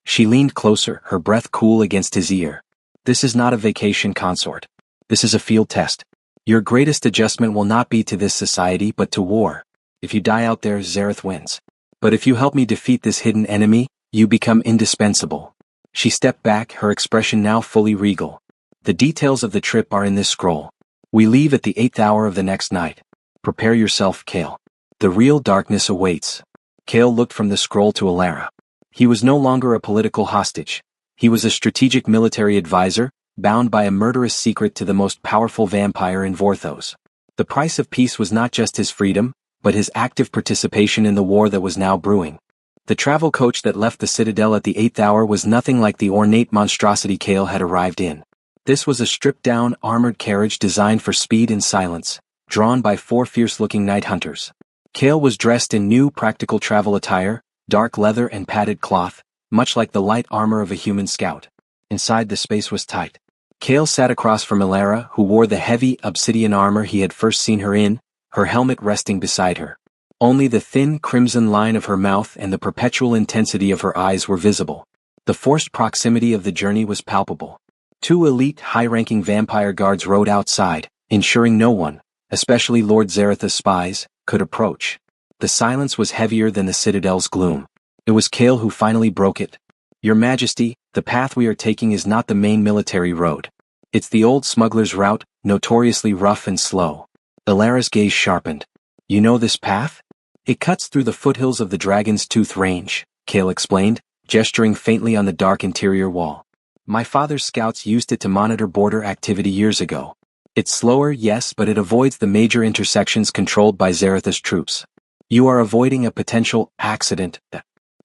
She leaned closer, her breath cool against his ear. This is not a vacation, consort. This is a field test. Your greatest adjustment will not be to this society but to war. If you die out there, Zareth wins. But if you help me defeat this hidden enemy, you become indispensable. She stepped back, her expression now fully regal. The details of the trip are in this scroll. We leave at the 8th hour of the next night. Prepare yourself, Kale. The real darkness awaits. Kale looked from the scroll to Elara. He was no longer a political hostage. He was a strategic military advisor, bound by a murderous secret to the most powerful vampire in Vorthos. The price of peace was not just his freedom, but his active participation in the war that was now brewing. The travel coach that left the Citadel at the 8th hour was nothing like the ornate monstrosity Kale had arrived in. This was a stripped-down, armored carriage designed for speed and silence, drawn by 4 fierce-looking night hunters. Kale was dressed in new, practical travel attire, dark leather and padded cloth, much like the light armor of a human scout. Inside, the space was tight. Kale sat across from Elara, who wore the heavy, obsidian armor he had first seen her in, her helmet resting beside her. Only the thin, crimson line of her mouth and the perpetual intensity of her eyes were visible. The forced proximity of the journey was palpable. 2 elite, high-ranking vampire guards rode outside, ensuring no one, especially Lord Zaratha's spies, could approach. The silence was heavier than the Citadel's gloom. It was Kale who finally broke it. Your Majesty, the path we are taking is not the main military road. It's the old smuggler's route, notoriously rough and slow. Elara's gaze sharpened. You know this path? It cuts through the foothills of the Dragon's Tooth Range, Kale explained, gesturing faintly on the dark interior wall. My father's scouts used it to monitor border activity years ago. It's slower, yes, but it avoids the major intersections controlled by Zaratha's troops. You are avoiding a potential accident.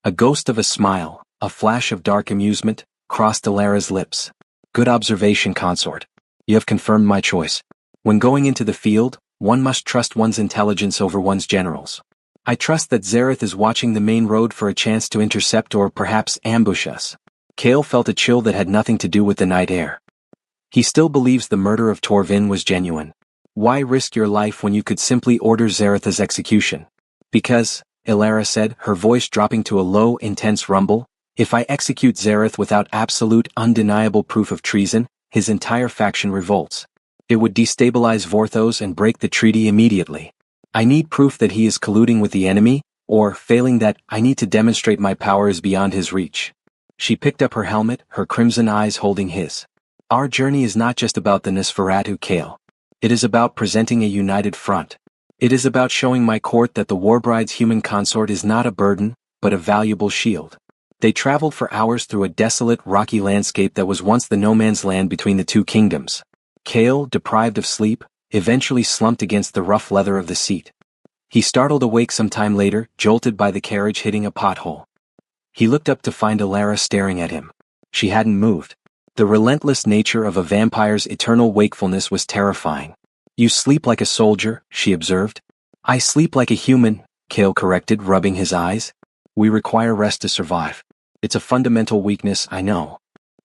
A ghost of a smile, a flash of dark amusement, crossed Alara's lips. Good observation, consort. You have confirmed my choice. When going into the field, one must trust one's intelligence over one's generals. I trust that Zarath is watching the main road for a chance to intercept or perhaps ambush us. Kale felt a chill that had nothing to do with the night air. He still believes the murder of Torvin was genuine. Why risk your life when you could simply order Zaratha's execution? Because, Alara said, her voice dropping to a low, intense rumble, if I execute Zarath without absolute, undeniable proof of treason, his entire faction revolts. It would destabilize Vorthos and break the treaty immediately. I need proof that he is colluding with the enemy, or, failing that, I need to demonstrate my power is beyond his reach. She picked up her helmet, her crimson eyes holding his. Our journey is not just about the Nosferatu, Kale. It is about presenting a united front. It is about showing my court that the Warbride's human consort is not a burden, but a valuable shield. They traveled for hours through a desolate, rocky landscape that was once the no-man's land between the two kingdoms. Kale, deprived of sleep, eventually slumped against the rough leather of the seat. He startled awake some time later, jolted by the carriage hitting a pothole. He looked up to find Alara staring at him. She hadn't moved. The relentless nature of a vampire's eternal wakefulness was terrifying. You sleep like a soldier, she observed. I sleep like a human, Kale corrected, rubbing his eyes. We require rest to survive. It's a fundamental weakness, I know.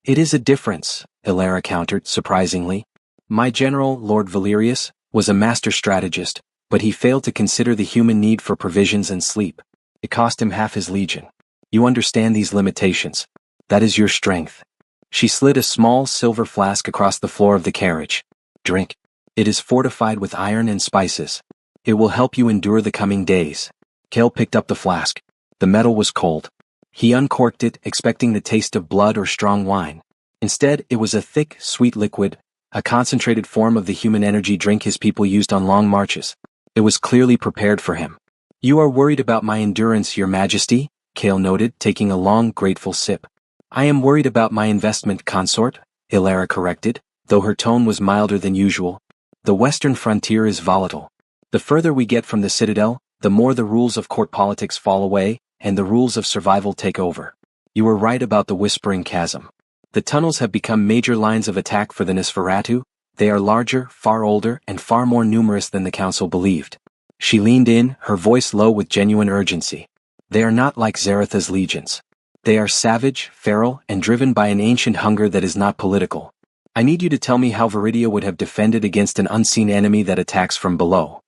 It is a difference, Alara countered, surprisingly. My general, Lord Valerius, was a master strategist, but he failed to consider the human need for provisions and sleep. It cost him half his legion. You understand these limitations. That is your strength. She slid a small silver flask across the floor of the carriage. Drink. It is fortified with iron and spices. It will help you endure the coming days. Kale picked up the flask. The metal was cold. He uncorked it, expecting the taste of blood or strong wine. Instead, it was a thick, sweet liquid, a concentrated form of the human energy drink his people used on long marches. It was clearly prepared for him. You are worried about my endurance, Your Majesty, Kale noted, taking a long, grateful sip. I am worried about my investment, consort, Alara corrected, though her tone was milder than usual. The western frontier is volatile. The further we get from the citadel, the more the rules of court politics fall away, and the rules of survival take over. You were right about the Whispering Chasm. The tunnels have become major lines of attack for the Nosferatu. They are larger, far older, and far more numerous than the council believed. She leaned in, her voice low with genuine urgency. They are not like Zaratha's legions. They are savage, feral, and driven by an ancient hunger that is not political. I need you to tell me how Viridia would have defended against an unseen enemy that attacks from below.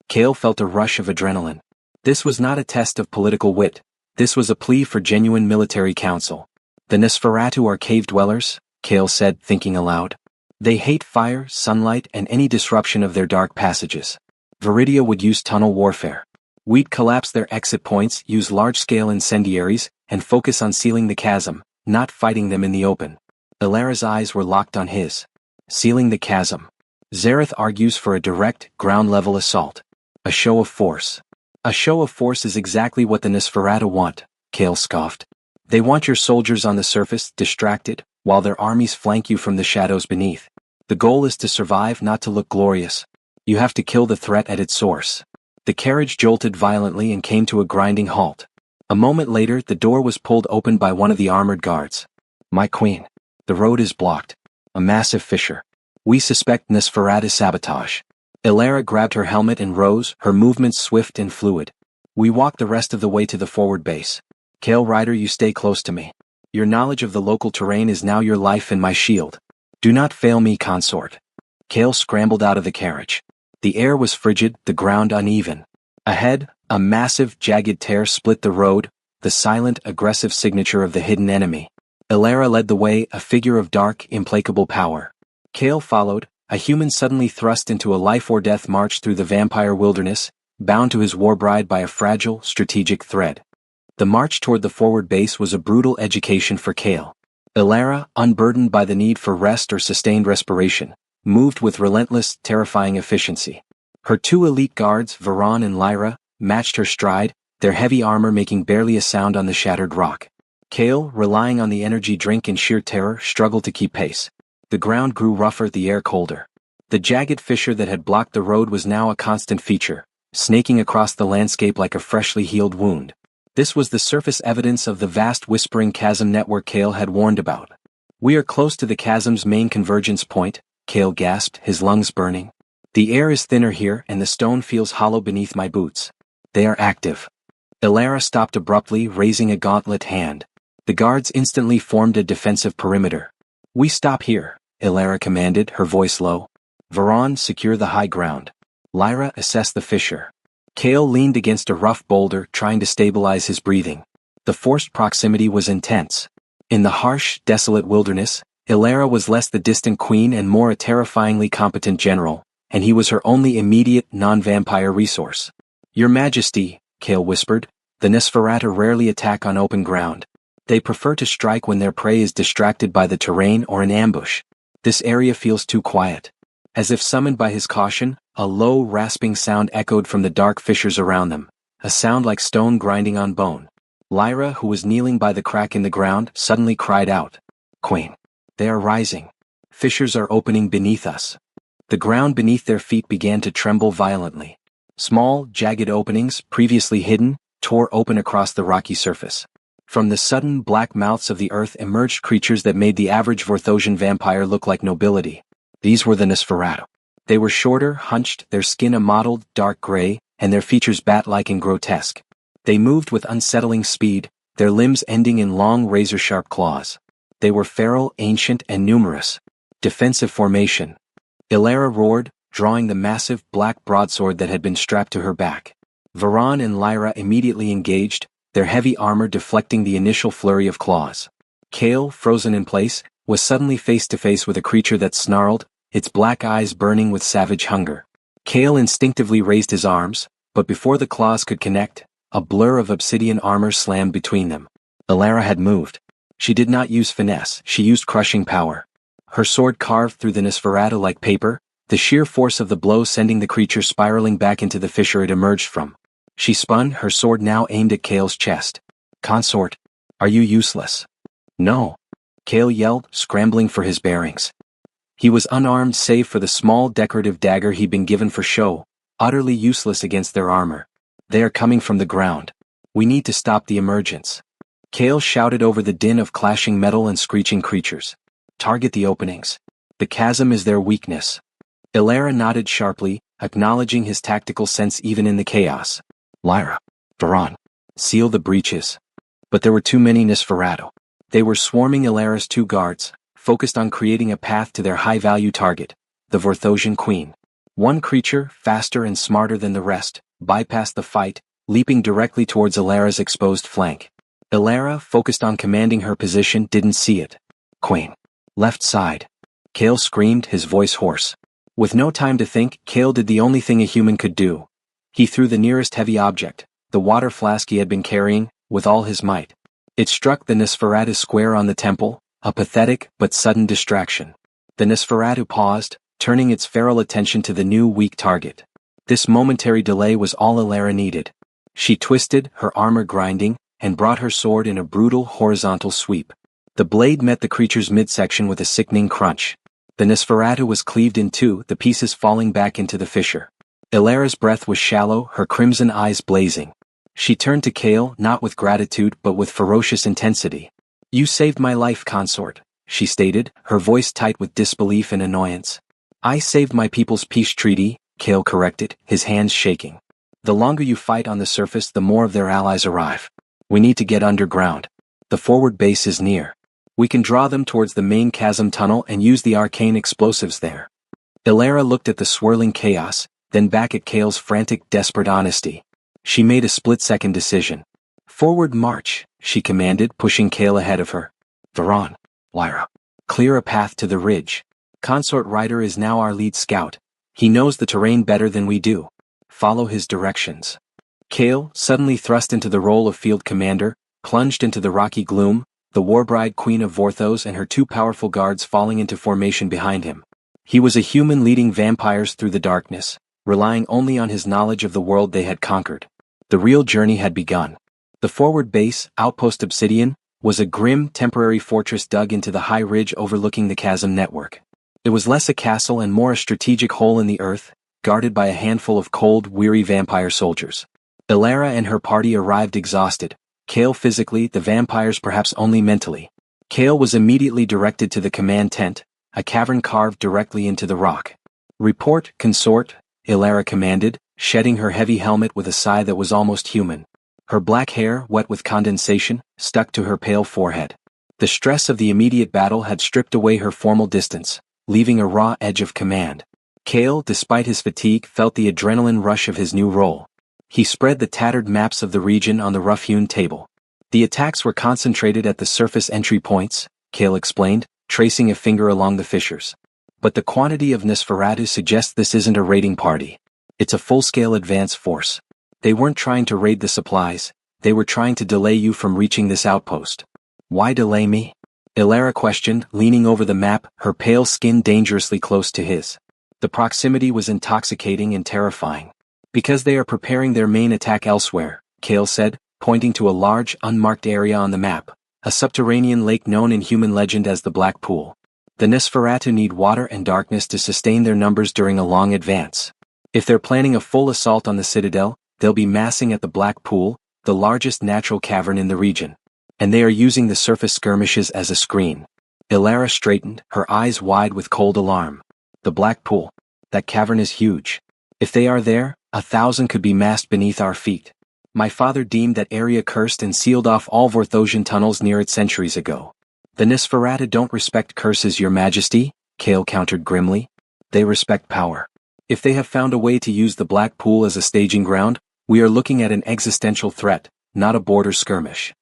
Kale felt a rush of adrenaline. This was not a test of political wit. This was a plea for genuine military counsel. The Nosferatu are cave dwellers, Kale said, thinking aloud. They hate fire, sunlight, and any disruption of their dark passages. Viridia would use tunnel warfare. We'd collapse their exit points, use large-scale incendiaries, and focus on sealing the chasm, not fighting them in the open. Alara's eyes were locked on his. Sealing the chasm. Zarath argues for a direct, ground-level assault. A show of force. A show of force is exactly what the Nosferatu want, Kale scoffed. They want your soldiers on the surface, distracted, while their armies flank you from the shadows beneath. The goal is to survive, not to look glorious. You have to kill the threat at its source. The carriage jolted violently and came to a grinding halt. A moment later, the door was pulled open by one of the armored guards. My queen. The road is blocked. A massive fissure. We suspect Nosferatu sabotage. Alara grabbed her helmet and rose, her movements swift and fluid. We walk the rest of the way to the forward base. Kale Rider, you stay close to me. Your knowledge of the local terrain is now your life and my shield. Do not fail me, consort. Kale scrambled out of the carriage. The air was frigid, the ground uneven. Ahead, a massive, jagged tear split the road, the silent, aggressive signature of the hidden enemy. Alara led the way, a figure of dark, implacable power. Kale followed, a human suddenly thrust into a life-or-death march through the vampire wilderness, bound to his Warbride by a fragile, strategic thread. The march toward the forward base was a brutal education for Kale. Alara, unburdened by the need for rest or sustained respiration, moved with relentless, terrifying efficiency. Her two elite guards, Varan and Lyra, matched her stride, their heavy armor making barely a sound on the shattered rock. Kale, relying on the energy drink in sheer terror, struggled to keep pace. The ground grew rougher, the air colder. The jagged fissure that had blocked the road was now a constant feature, snaking across the landscape like a freshly healed wound. This was the surface evidence of the vast whispering chasm network Kale had warned about. "We are close to the chasm's main convergence point," Kale gasped, his lungs burning. "The air is thinner here and the stone feels hollow beneath my boots. They are active." Elara stopped abruptly, raising a gauntlet hand. The guards instantly formed a defensive perimeter. "We stop here," Elara commanded, her voice low. "Varan, secure the high ground. Lyra, assess the fissure." Kale leaned against a rough boulder, trying to stabilize his breathing. The forced proximity was intense. In the harsh, desolate wilderness, Elara was less the distant queen and more a terrifyingly competent general, and he was her only immediate, non-vampire resource. "Your Majesty," Kale whispered, "the Nosferatu rarely attack on open ground. They prefer to strike when their prey is distracted by the terrain or an ambush. This area feels too quiet." As if summoned by his caution, a low, rasping sound echoed from the dark fissures around them, a sound like stone grinding on bone. Lyra, who was kneeling by the crack in the ground, suddenly cried out, "Queen! They are rising. Fissures are opening beneath us." The ground beneath their feet began to tremble violently. Small, jagged openings, previously hidden, tore open across the rocky surface. From the sudden black mouths of the earth emerged creatures that made the average Vorthosian vampire look like nobility. These were the Nosferatu. They were shorter, hunched, their skin a mottled, dark gray, and their features bat-like and grotesque. They moved with unsettling speed, their limbs ending in long razor-sharp claws. They were feral, ancient, and numerous. Defensive formation. Elara roared, drawing the massive, black broadsword that had been strapped to her back. Varan and Lyra immediately engaged, their heavy armor deflecting the initial flurry of claws. Kale, frozen in place, was suddenly face-to-face with a creature that snarled, its black eyes burning with savage hunger. Kale instinctively raised his arms, but before the claws could connect, a blur of obsidian armor slammed between them. Elara had moved. She did not use finesse, she used crushing power. Her sword carved through the Nosferatu like paper, the sheer force of the blow sending the creature spiraling back into the fissure it emerged from. She spun, her sword now aimed at Kale's chest. "Consort, are you useless?" "No," Kale yelled, scrambling for his bearings. He was unarmed save for the small decorative dagger he'd been given for show, utterly useless against their armor. "They are coming from the ground. We need to stop the emergence." Kale shouted over the din of clashing metal and screeching creatures. "Target the openings. The chasm is their weakness." Elara nodded sharply, acknowledging his tactical sense even in the chaos. "Lyra, Varan, seal the breaches." But there were too many Nosferatu. They were swarming Elara's two guards, focused on creating a path to their high-value target, the Vorthosian queen. One creature, faster and smarter than the rest, bypassed the fight, leaping directly towards Elara's exposed flank. Elara, focused on commanding her position, didn't see it. "Queen. Left side." Kale screamed, his voice hoarse. With no time to think, Kale did the only thing a human could do. He threw the nearest heavy object, the water flask he had been carrying, with all his might. It struck the Nosferatu square on the temple, a pathetic but sudden distraction. The Nosferatu paused, turning its feral attention to the new weak target. This momentary delay was all Elara needed. She twisted, her armor grinding, and brought her sword in a brutal horizontal sweep. The blade met the creature's midsection with a sickening crunch. The Nosferatu was cleaved in two, the pieces falling back into the fissure. Elara's breath was shallow, her crimson eyes blazing. She turned to Kale, not with gratitude but with ferocious intensity. "You saved my life, consort," she stated, her voice tight with disbelief and annoyance. "I saved my people's peace treaty," Kale corrected, his hands shaking. "The longer you fight on the surface, the more of their allies arrive. We need to get underground. The forward base is near. We can draw them towards the main chasm tunnel and use the arcane explosives there." Elara looked at the swirling chaos, then back at Kale's frantic, desperate honesty. She made a split-second decision. "Forward march," she commanded, pushing Kale ahead of her. "Varan, Lyra, clear a path to the ridge. Consort Ryder is now our lead scout. He knows the terrain better than we do. Follow his directions." Kale, suddenly thrust into the role of field commander, plunged into the rocky gloom, the Warbride Queen of Vorthos and her two powerful guards falling into formation behind him. He was a human leading vampires through the darkness, relying only on his knowledge of the world they had conquered. The real journey had begun. The forward base, Outpost Obsidian, was a grim, temporary fortress dug into the high ridge overlooking the chasm network. It was less a castle and more a strategic hole in the earth, guarded by a handful of cold, weary vampire soldiers. Ilara and her party arrived exhausted, Kale physically, the vampires perhaps only mentally. Kale was immediately directed to the command tent, a cavern carved directly into the rock. "Report, consort," Ilara commanded, shedding her heavy helmet with a sigh that was almost human. Her black hair, wet with condensation, stuck to her pale forehead. The stress of the immediate battle had stripped away her formal distance, leaving a raw edge of command. Kale, despite his fatigue, felt the adrenaline rush of his new role. He spread the tattered maps of the region on the rough-hewn table. "The attacks were concentrated at the surface entry points," Kale explained, tracing a finger along the fissures. "But the quantity of Nosferatu suggests this isn't a raiding party. It's a full-scale advance force. They weren't trying to raid the supplies, they were trying to delay you from reaching this outpost." "Why delay me?" Ilara questioned, leaning over the map, her pale skin dangerously close to his. The proximity was intoxicating and terrifying. "Because they are preparing their main attack elsewhere," Kale said, pointing to a large, unmarked area on the map, a subterranean lake known in human legend as the Black Pool. "The Nosferatu need water and darkness to sustain their numbers during a long advance. If they're planning a full assault on the citadel, they'll be massing at the Black Pool, the largest natural cavern in the region. And they are using the surface skirmishes as a screen." Ilara straightened, her eyes wide with cold alarm. "The Black Pool. That cavern is huge. If they are there, 1,000 could be massed beneath our feet. My father deemed that area cursed and sealed off all Vorthosian tunnels near it centuries ago." "The Nosferatu don't respect curses, Your Majesty," Kale countered grimly. "They respect power. If they have found a way to use the Black Pool as a staging ground, we are looking at an existential threat, not a border skirmish."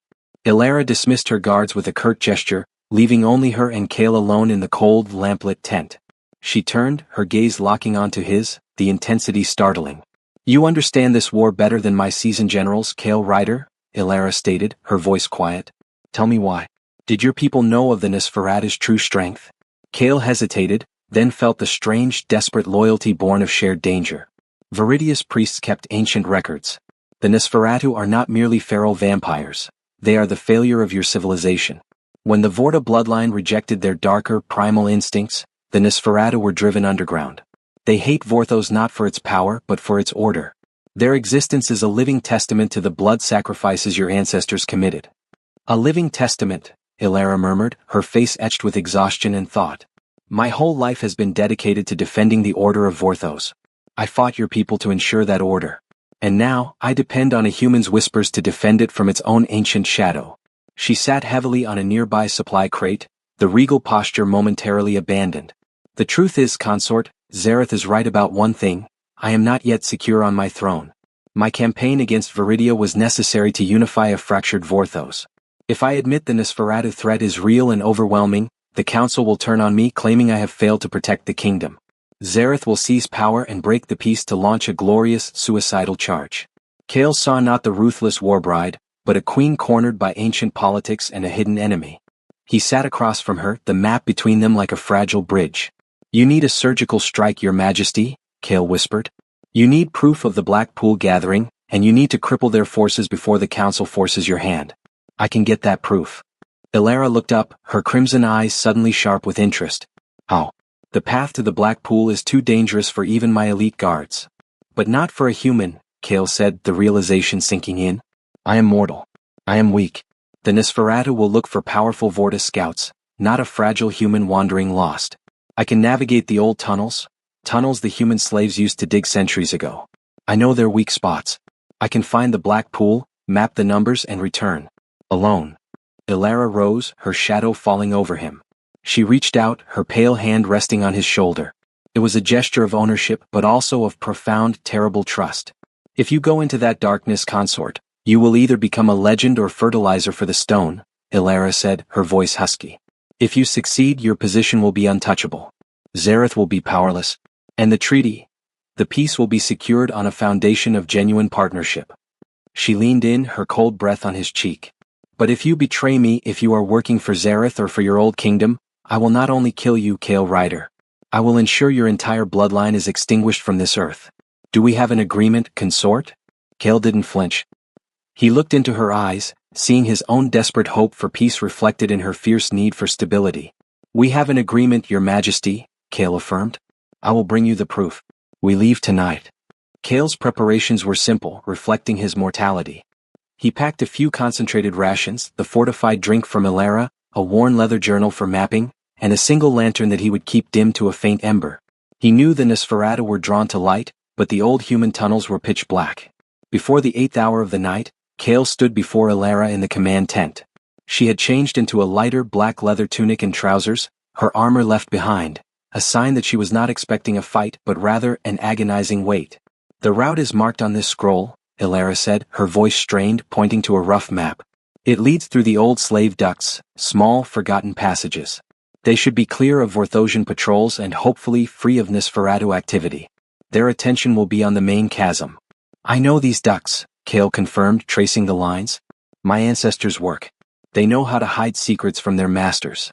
Ilara dismissed her guards with a curt gesture, leaving only her and Kale alone in the cold, lamplit tent. She turned, her gaze locking onto his, the intensity startling. "You understand this war better than my seasoned generals, Kale Ryder," Ilara stated, her voice quiet. "Tell me why. Did your people know of the Nosferatu's true strength?" Kale hesitated, then felt the strange, desperate loyalty born of shared danger. Viridia's priests kept ancient records. The Nosferatu are not merely feral vampires. They are the failure of your civilization. When the Vorta bloodline rejected their darker, primal instincts, the Nosferatu were driven underground. They hate Vorthos not for its power but for its order. Their existence is a living testament to the blood sacrifices your ancestors committed. "A living testament," Ilara murmured, her face etched with exhaustion and thought. "My whole life has been dedicated to defending the order of Vorthos. I fought your people to ensure that order. And now, I depend on a human's whispers to defend it from its own ancient shadow." She sat heavily on a nearby supply crate, the regal posture momentarily abandoned. "The truth is, consort, Zareth is right about one thing: I am not yet secure on my throne. My campaign against Viridia was necessary to unify a fractured Vorthos. If I admit the Nosferatu threat is real and overwhelming, the Council will turn on me, claiming I have failed to protect the kingdom. Zareth will seize power and break the peace to launch a glorious, suicidal charge." Kale saw not the ruthless Warbride, but a queen cornered by ancient politics and a hidden enemy. He sat across from her, the map between them like a fragile bridge. "You need a surgical strike, Your Majesty," Kale whispered. "You need proof of the Black Pool gathering, and you need to cripple their forces before the Council forces your hand. I can get that proof." Ilara looked up, her crimson eyes suddenly sharp with interest. "How?" "The path to the Black Pool is too dangerous for even my elite guards." "But not for a human," Kale said, the realization sinking in. "I am mortal. I am weak. The Nosferatu will look for powerful Vorta scouts, not a fragile human wandering lost. I can navigate the old tunnels the human slaves used to dig centuries ago. I know their weak spots. I can find the Black Pool, map the numbers and return. Alone." Ilara rose, her shadow falling over him. She reached out, her pale hand resting on his shoulder. It was a gesture of ownership but also of profound, terrible trust. "If you go into that darkness, consort, you will either become a legend or fertilizer for the stone," Ilara said, her voice husky. "If you succeed, your position will be untouchable. Zareth will be powerless. And the treaty, the peace will be secured on a foundation of genuine partnership." She leaned in, her cold breath on his cheek. "But if you betray me, if you are working for Zareth or for your old kingdom, I will not only kill you, Kale Ryder. I will ensure your entire bloodline is extinguished from this earth. Do we have an agreement, consort?" Kale didn't flinch. He looked into her eyes, seeing his own desperate hope for peace reflected in her fierce need for stability. "We have an agreement, Your Majesty," Kale affirmed. I will bring you the proof. We leave tonight. Kale's preparations were simple, reflecting his mortality. He packed a few concentrated rations, the fortified drink from Ilera, a worn leather journal for mapping, and a single lantern that he would keep dim to a faint ember. He knew the Nosferatu were drawn to light, but the old human tunnels were pitch black. Before the 8th hour of the night, Kale stood before Ilera in the command tent. She had changed into a lighter black leather tunic and trousers, her armor left behind, a sign that she was not expecting a fight but rather an agonizing wait. The route is marked on this scroll, Ilera said, her voice strained, pointing to a rough map. It leads through the old slave ducts, small, forgotten passages. They should be clear of Vorthosian patrols and hopefully free of Nosferatu activity. Their attention will be on the main chasm. I know these ducts, Kale confirmed, tracing the lines. My ancestors' work. They know how to hide secrets from their masters.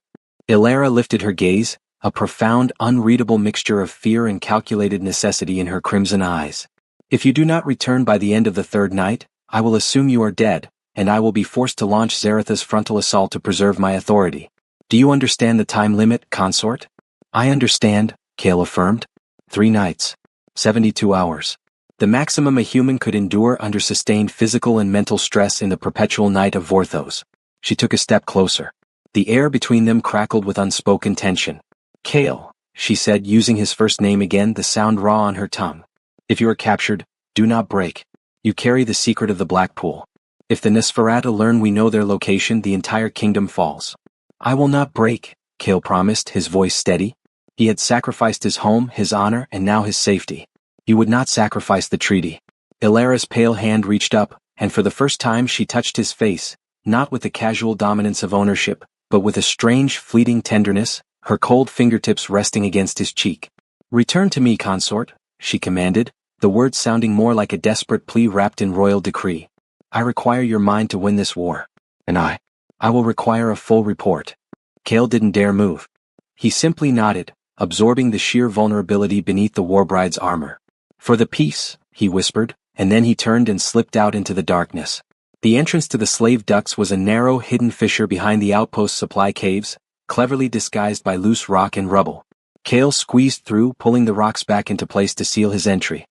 Ilera lifted her gaze, a profound, unreadable mixture of fear and calculated necessity in her crimson eyes. If you do not return by the end of the 3rd night, I will assume you are dead, and I will be forced to launch Zaratha's frontal assault to preserve my authority. Do you understand the time limit, consort? I understand, Kale affirmed. 3 nights. 72 hours. The maximum a human could endure under sustained physical and mental stress in the perpetual night of Vorthos. She took a step closer. The air between them crackled with unspoken tension. Kale, she said, using his first name again, the sound raw on her tongue. If you are captured, do not break. You carry the secret of the Black Pool. If the Nosferatu learn we know their location, the entire kingdom falls. I will not break, Kale promised, his voice steady. He had sacrificed his home, his honor, and now his safety. You would not sacrifice the treaty. Ilera's pale hand reached up, and for the first time she touched his face, not with the casual dominance of ownership, but with a strange, fleeting tenderness, her cold fingertips resting against his cheek. Return to me, consort, she commanded, the words sounding more like a desperate plea wrapped in royal decree. I require your mind to win this war. And I will require a full report. Kale didn't dare move. He simply nodded, absorbing the sheer vulnerability beneath the Warbride's armor. For the peace, he whispered, and then he turned and slipped out into the darkness. The entrance to the slave ducts was a narrow, hidden fissure behind the outpost supply caves, cleverly disguised by loose rock and rubble. Kale squeezed through, pulling the rocks back into place to seal his entry.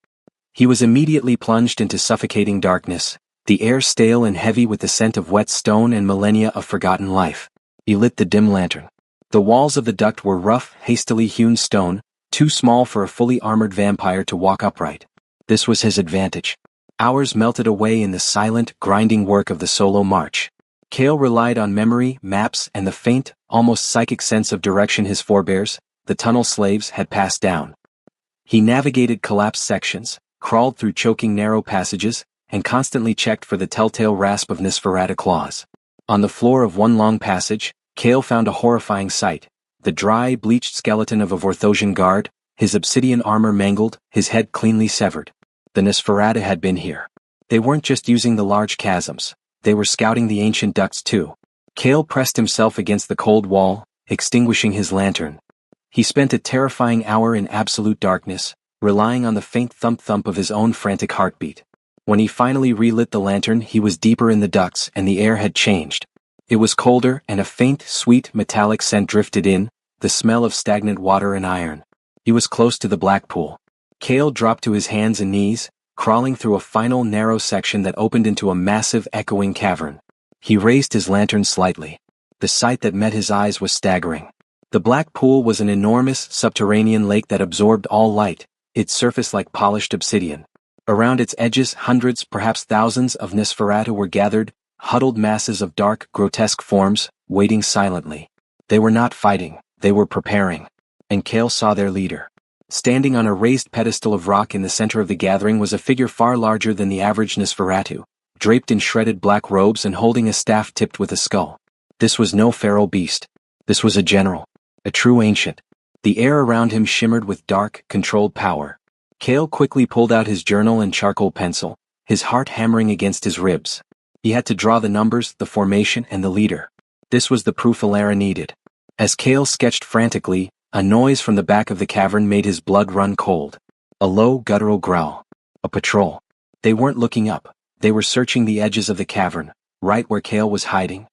He was immediately plunged into suffocating darkness, the air stale and heavy with the scent of wet stone and millennia of forgotten life. He lit the dim lantern. The walls of the duct were rough, hastily hewn stone, too small for a fully armored vampire to walk upright. This was his advantage. Hours melted away in the silent, grinding work of the solo march. Kale relied on memory, maps, and the faint, almost psychic sense of direction his forebears, the tunnel slaves, had passed down. He navigated collapsed sections, crawled through choking narrow passages, and constantly checked for the telltale rasp of Nosferatu claws. On the floor of one long passage, Kale found a horrifying sight, the dry, bleached skeleton of a Vorthosian guard, his obsidian armor mangled, his head cleanly severed. The Nosferatu had been here. They weren't just using the large chasms, they were scouting the ancient ducts too. Kale pressed himself against the cold wall, extinguishing his lantern. He spent a terrifying hour in absolute darkness, relying on the faint thump-thump of his own frantic heartbeat. When he finally relit the lantern, he was deeper in the ducts and the air had changed. It was colder and a faint, sweet, metallic scent drifted in, the smell of stagnant water and iron. He was close to the Black Pool. Kale dropped to his hands and knees, crawling through a final narrow section that opened into a massive echoing cavern. He raised his lantern slightly. The sight that met his eyes was staggering. The Black Pool was an enormous, subterranean lake that absorbed all light, its surface like polished obsidian. Around its edges, hundreds, perhaps thousands of Nosferatu were gathered, huddled masses of dark, grotesque forms, waiting silently. They were not fighting, they were preparing. And Kale saw their leader. Standing on a raised pedestal of rock in the center of the gathering was a figure far larger than the average Nosferatu, draped in shredded black robes and holding a staff tipped with a skull. This was no feral beast. This was a general. A true ancient. The air around him shimmered with dark, controlled power. Kale quickly pulled out his journal and charcoal pencil, his heart hammering against his ribs. He had to draw the numbers, the formation, and the leader. This was the proof Ilera needed. As Kale sketched frantically, a noise from the back of the cavern made his blood run cold. A low, guttural growl. A patrol. They weren't looking up. They were searching the edges of the cavern, right where Kale was hiding.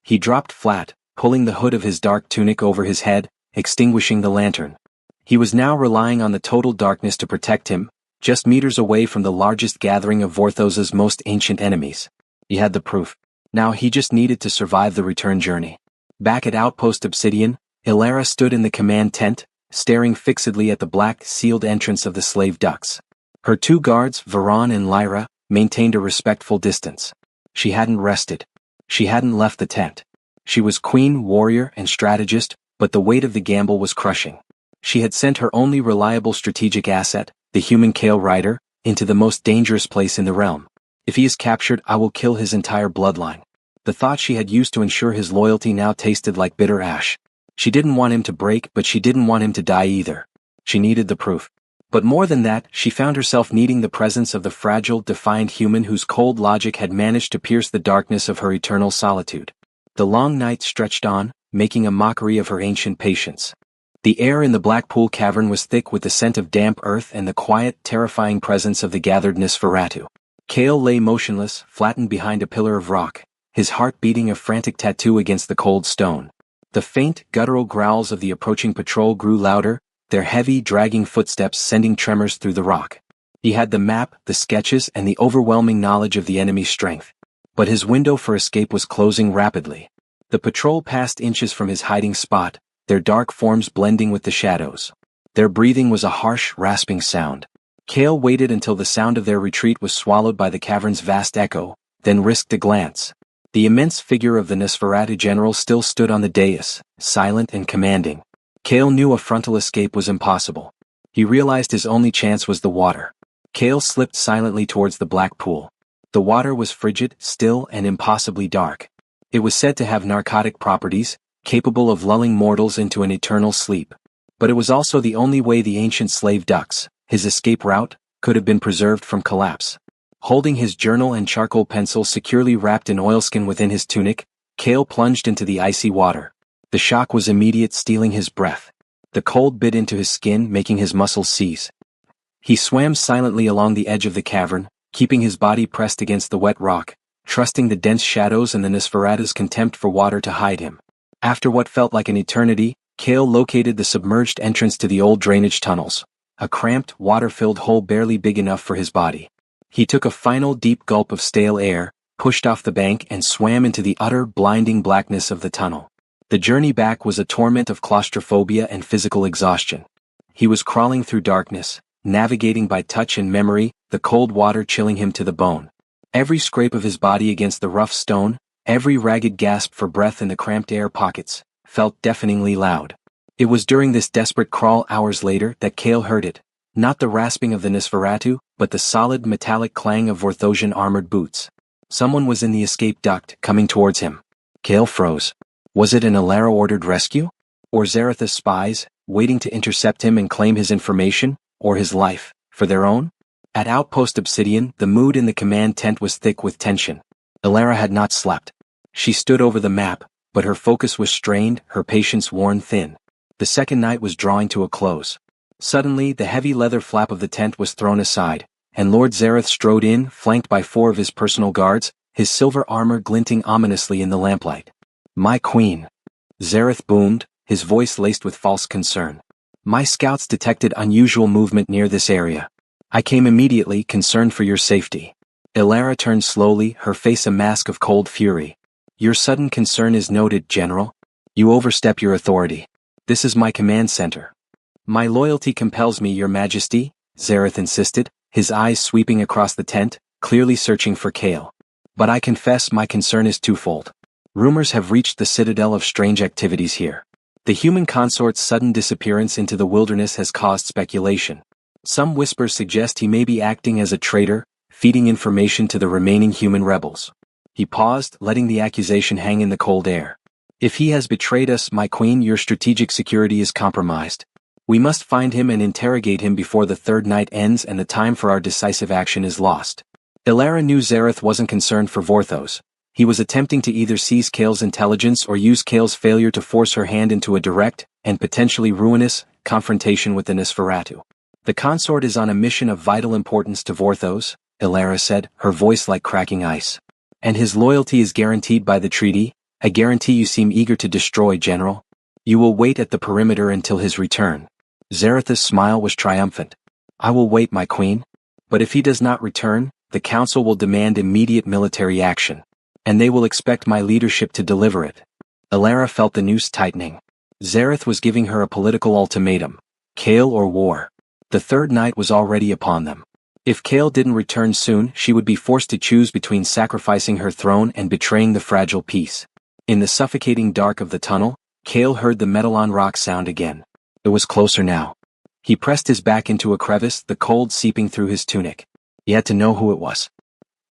He dropped flat, pulling the hood of his dark tunic over his head, extinguishing the lantern. He was now relying on the total darkness to protect him, just meters away from the largest gathering of Vorthos's most ancient enemies. He had the proof. Now he just needed to survive the return journey. Back at Outpost Obsidian, Ilara stood in the command tent, staring fixedly at the black, sealed entrance of the slave ducts. Her two guards, Varan and Lyra, maintained a respectful distance. She hadn't rested. She hadn't left the tent. She was queen, warrior, and strategist, but the weight of the gamble was crushing. She had sent her only reliable strategic asset, the human Kale Rider, into the most dangerous place in the realm. If he is captured, I will kill his entire bloodline. The thought she had used to ensure his loyalty now tasted like bitter ash. She didn't want him to break, but she didn't want him to die either. She needed the proof. But more than that, she found herself needing the presence of the fragile, defiant human whose cold logic had managed to pierce the darkness of her eternal solitude. The long night stretched on, making a mockery of her ancient patience. The air in the Blackpool cavern was thick with the scent of damp earth and the quiet, terrifying presence of the gathered Nosferatu. Kale lay motionless, flattened behind a pillar of rock, his heart beating a frantic tattoo against the cold stone. The faint, guttural growls of the approaching patrol grew louder, their heavy, dragging footsteps sending tremors through the rock. He had the map, the sketches, and the overwhelming knowledge of the enemy's strength. But his window for escape was closing rapidly. The patrol passed inches from his hiding spot, their dark forms blending with the shadows. Their breathing was a harsh, rasping sound. Kale waited until the sound of their retreat was swallowed by the cavern's vast echo, then risked a glance. The immense figure of the Nosferatu general still stood on the dais, silent and commanding. Kale knew a frontal escape was impossible. He realized his only chance was the water. Kale slipped silently towards the black pool. The water was frigid, still, and impossibly dark. It was said to have narcotic properties, capable of lulling mortals into an eternal sleep. But it was also the only way the ancient slave ducts, his escape route, could have been preserved from collapse. Holding his journal and charcoal pencil securely wrapped in oilskin within his tunic, Kale plunged into the icy water. The shock was immediate, stealing his breath. The cold bit into his skin, making his muscles seize. He swam silently along the edge of the cavern, keeping his body pressed against the wet rock, trusting the dense shadows and the Nosferatu's contempt for water to hide him. After what felt like an eternity, Kale located the submerged entrance to the old drainage tunnels, a cramped, water-filled hole barely big enough for his body. He took a final deep gulp of stale air, pushed off the bank and swam into the utter, blinding blackness of the tunnel. The journey back was a torment of claustrophobia and physical exhaustion. He was crawling through darkness, navigating by touch and memory, the cold water chilling him to the bone. Every scrape of his body against the rough stone, every ragged gasp for breath in the cramped air pockets, felt deafeningly loud. It was during this desperate crawl hours later that Kale heard it. Not the rasping of the Nosferatu, but the solid metallic clang of Vorthosian armored boots. Someone was in the escape duct, coming towards him. Kale froze. Was it an Ilara-ordered rescue? Or Zarath's spies, waiting to intercept him and claim his information, or his life, for their own? At Outpost Obsidian, the mood in the command tent was thick with tension. Ilara had not slept. She stood over the map, but her focus was strained, her patience worn thin. The second night was drawing to a close. Suddenly, the heavy leather flap of the tent was thrown aside, and Lord Zarath strode in, flanked by 4 of his personal guards, his silver armor glinting ominously in the lamplight. "My queen," Zarath boomed, his voice laced with false concern. "My scouts detected unusual movement near this area. I came immediately, concerned for your safety." Ilara turned slowly, her face a mask of cold fury. "Your sudden concern is noted, General. You overstep your authority. This is my command center." "My loyalty compels me, Your Majesty," Zarath insisted, his eyes sweeping across the tent, clearly searching for Kale. "But I confess my concern is twofold. Rumors have reached the Citadel of strange activities here. The human consort's sudden disappearance into the wilderness has caused speculation. Some whispers suggest he may be acting as a traitor, feeding information to the remaining human rebels." He paused, letting the accusation hang in the cold air. "If he has betrayed us, my queen, your strategic security is compromised. We must find him and interrogate him before the third night ends and the time for our decisive action is lost." Ilara knew Zarath wasn't concerned for Vorthos. He was attempting to either seize Kale's intelligence or use Kale's failure to force her hand into a direct, and potentially ruinous, confrontation with the Nosferatu. "The consort is on a mission of vital importance to Vorthos," Ilara said, her voice like cracking ice. "And his loyalty is guaranteed by the treaty, a guarantee you seem eager to destroy, General. You will wait at the perimeter until his return." Zaratha's smile was triumphant. I will wait, my queen. But if he does not return, the council will demand immediate military action. And they will expect my leadership to deliver it. Elara felt the noose tightening. Zarath was giving her a political ultimatum. Kale or war. The third night was already upon them. If Kale didn't return soon, she would be forced to choose between sacrificing her throne and betraying the fragile peace. In the suffocating dark of the tunnel, Kale heard the metal on rock sound again. It was closer now. He pressed his back into a crevice, the cold seeping through his tunic. He had to know who it was.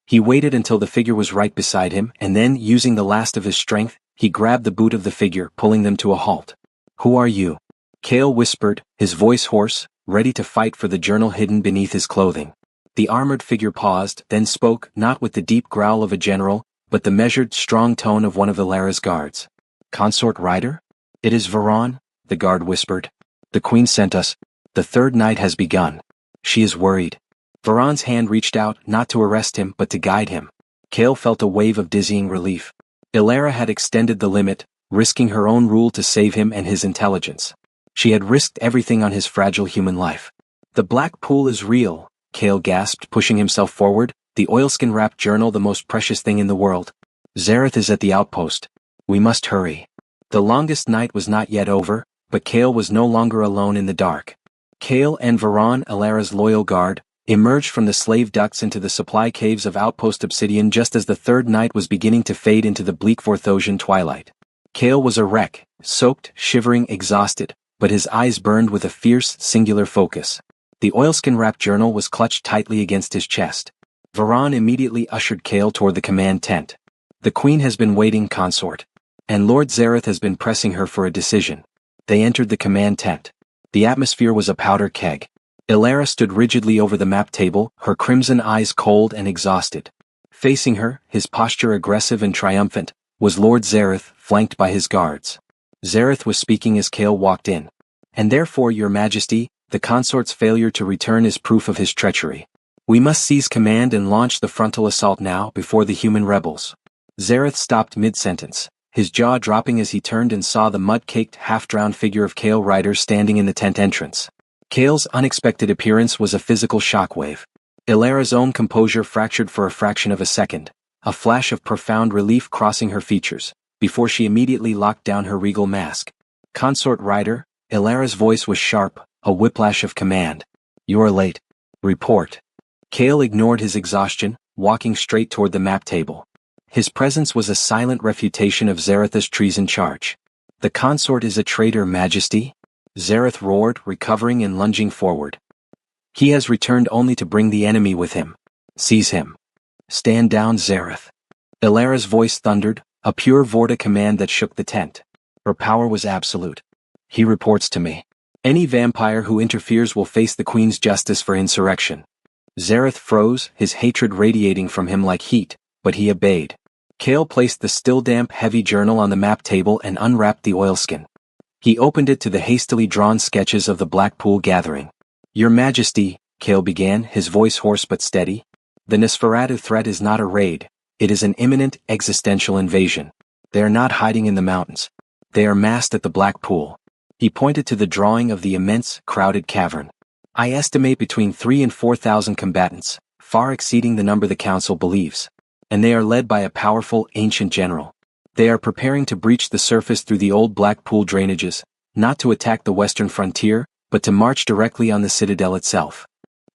He waited until the figure was right beside him, and then, using the last of his strength, he grabbed the boot of the figure, pulling them to a halt. Who are you? Kale whispered, his voice hoarse, ready to fight for the journal hidden beneath his clothing. The armored figure paused, then spoke, not with the deep growl of a general, but the measured, strong tone of one of Elara's guards. Consort Rider? It is Varan, the guard whispered. The queen sent us. The third night has begun. She is worried. Varan's hand reached out, not to arrest him, but to guide him. Kale felt a wave of dizzying relief. Elara had extended the limit, risking her own rule to save him and his intelligence. She had risked everything on his fragile human life. The black pool is real, Kale gasped, pushing himself forward, the oilskin-wrapped journal the most precious thing in the world. Zarath is at the outpost. We must hurry. The longest night was not yet over, but Kale was no longer alone in the dark. Kale and Varan, Elara's loyal guard, emerged from the slave ducts into the supply caves of Outpost Obsidian just as the third night was beginning to fade into the bleak Vorthosian twilight. Kale was a wreck, soaked, shivering, exhausted, but his eyes burned with a fierce, singular focus. The oilskin-wrapped journal was clutched tightly against his chest. Varan immediately ushered Kale toward the command tent. The queen has been waiting, consort. And Lord Zarath has been pressing her for a decision. They entered the command tent. The atmosphere was a powder keg. Elara stood rigidly over the map table, her crimson eyes cold and exhausted. Facing her, his posture aggressive and triumphant, was Lord Zarath, flanked by his guards. Zarath was speaking as Kale walked in. And therefore, Your Majesty, the consort's failure to return is proof of his treachery. We must seize command and launch the frontal assault now before the human rebels. Zarath stopped mid-sentence, his jaw dropping as he turned and saw the mud-caked, half-drowned figure of Kale Ryder standing in the tent entrance. Kale's unexpected appearance was a physical shockwave. Elara's own composure fractured for a fraction of a second, a flash of profound relief crossing her features, before she immediately locked down her regal mask. Consort Ryder, Elara's voice was sharp, a whiplash of command. You are late. Report. Kale ignored his exhaustion, walking straight toward the map table. His presence was a silent refutation of Zarath's treason charge. The consort is a traitor, Majesty? Zarath roared, recovering and lunging forward. He has returned only to bring the enemy with him. Seize him. Stand down, Zarath. Elara's voice thundered, a pure Vorta command that shook the tent. Her power was absolute. He reports to me. Any vampire who interferes will face the Queen's justice for insurrection. Zarath froze, his hatred radiating from him like heat, but he obeyed. Kale placed the still damp, heavy journal on the map table and unwrapped the oilskin. He opened it to the hastily drawn sketches of the Blackpool gathering. Your Majesty, Kale began, his voice hoarse but steady. The Nosferatu threat is not a raid, it is an imminent, existential invasion. They are not hiding in the mountains. They are massed at the Blackpool. He pointed to the drawing of the immense, crowded cavern. I estimate between 3,000 and 4,000 combatants, far exceeding the number the Council believes. And they are led by a powerful, ancient general. They are preparing to breach the surface through the old Blackpool drainages, not to attack the western frontier, but to march directly on the citadel itself.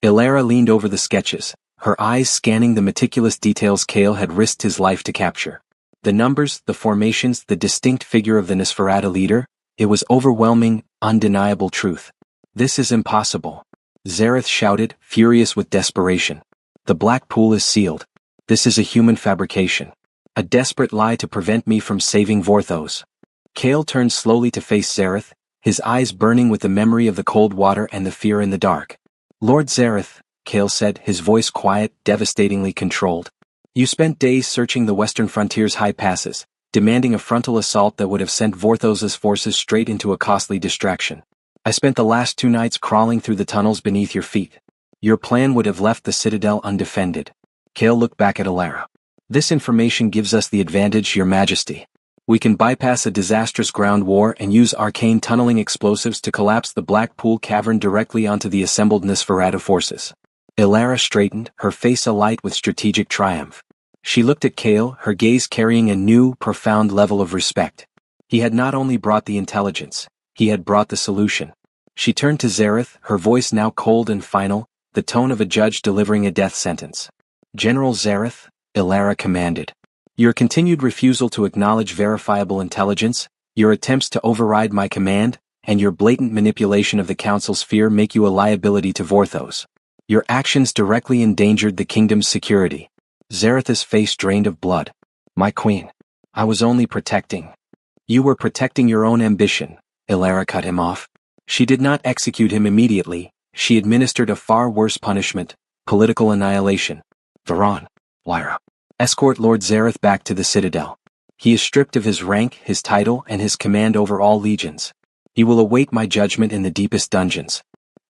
Elara leaned over the sketches, her eyes scanning the meticulous details Kale had risked his life to capture. The numbers, the formations, the distinct figure of the Nosferatu leader, it was overwhelming, undeniable truth. This is impossible. Zarath shouted, furious with desperation. The Blackpool is sealed. This is a human fabrication. A desperate lie to prevent me from saving Vorthos. Kale turned slowly to face Zarath, his eyes burning with the memory of the cold water and the fear in the dark. Lord Zarath, Kale said, his voice quiet, devastatingly controlled. You spent days searching the western frontier's high passes, demanding a frontal assault that would have sent Vorthos's forces straight into a costly distraction. I spent the last 2 nights crawling through the tunnels beneath your feet. Your plan would have left the citadel undefended. Kale looked back at Elara. This information gives us the advantage, Your Majesty. We can bypass a disastrous ground war and use arcane tunneling explosives to collapse the Black Pool cavern directly onto the assembled Nosferatu forces. Ilara straightened, her face alight with strategic triumph. She looked at Kale, her gaze carrying a new, profound level of respect. He had not only brought the intelligence, he had brought the solution. She turned to Zareth, her voice now cold and final, the tone of a judge delivering a death sentence. General Zareth, Ilara commanded. Your continued refusal to acknowledge verifiable intelligence, your attempts to override my command, and your blatant manipulation of the Council's fear make you a liability to Vorthos. Your actions directly endangered the kingdom's security. Zareth's face drained of blood. My queen. I was only protecting. You were protecting your own ambition, Ilara cut him off. She did not execute him immediately, she administered a far worse punishment, political annihilation. Varon, Lyra. Escort Lord Zareth back to the Citadel. He is stripped of his rank, his title, and his command over all legions. He will await my judgment in the deepest dungeons.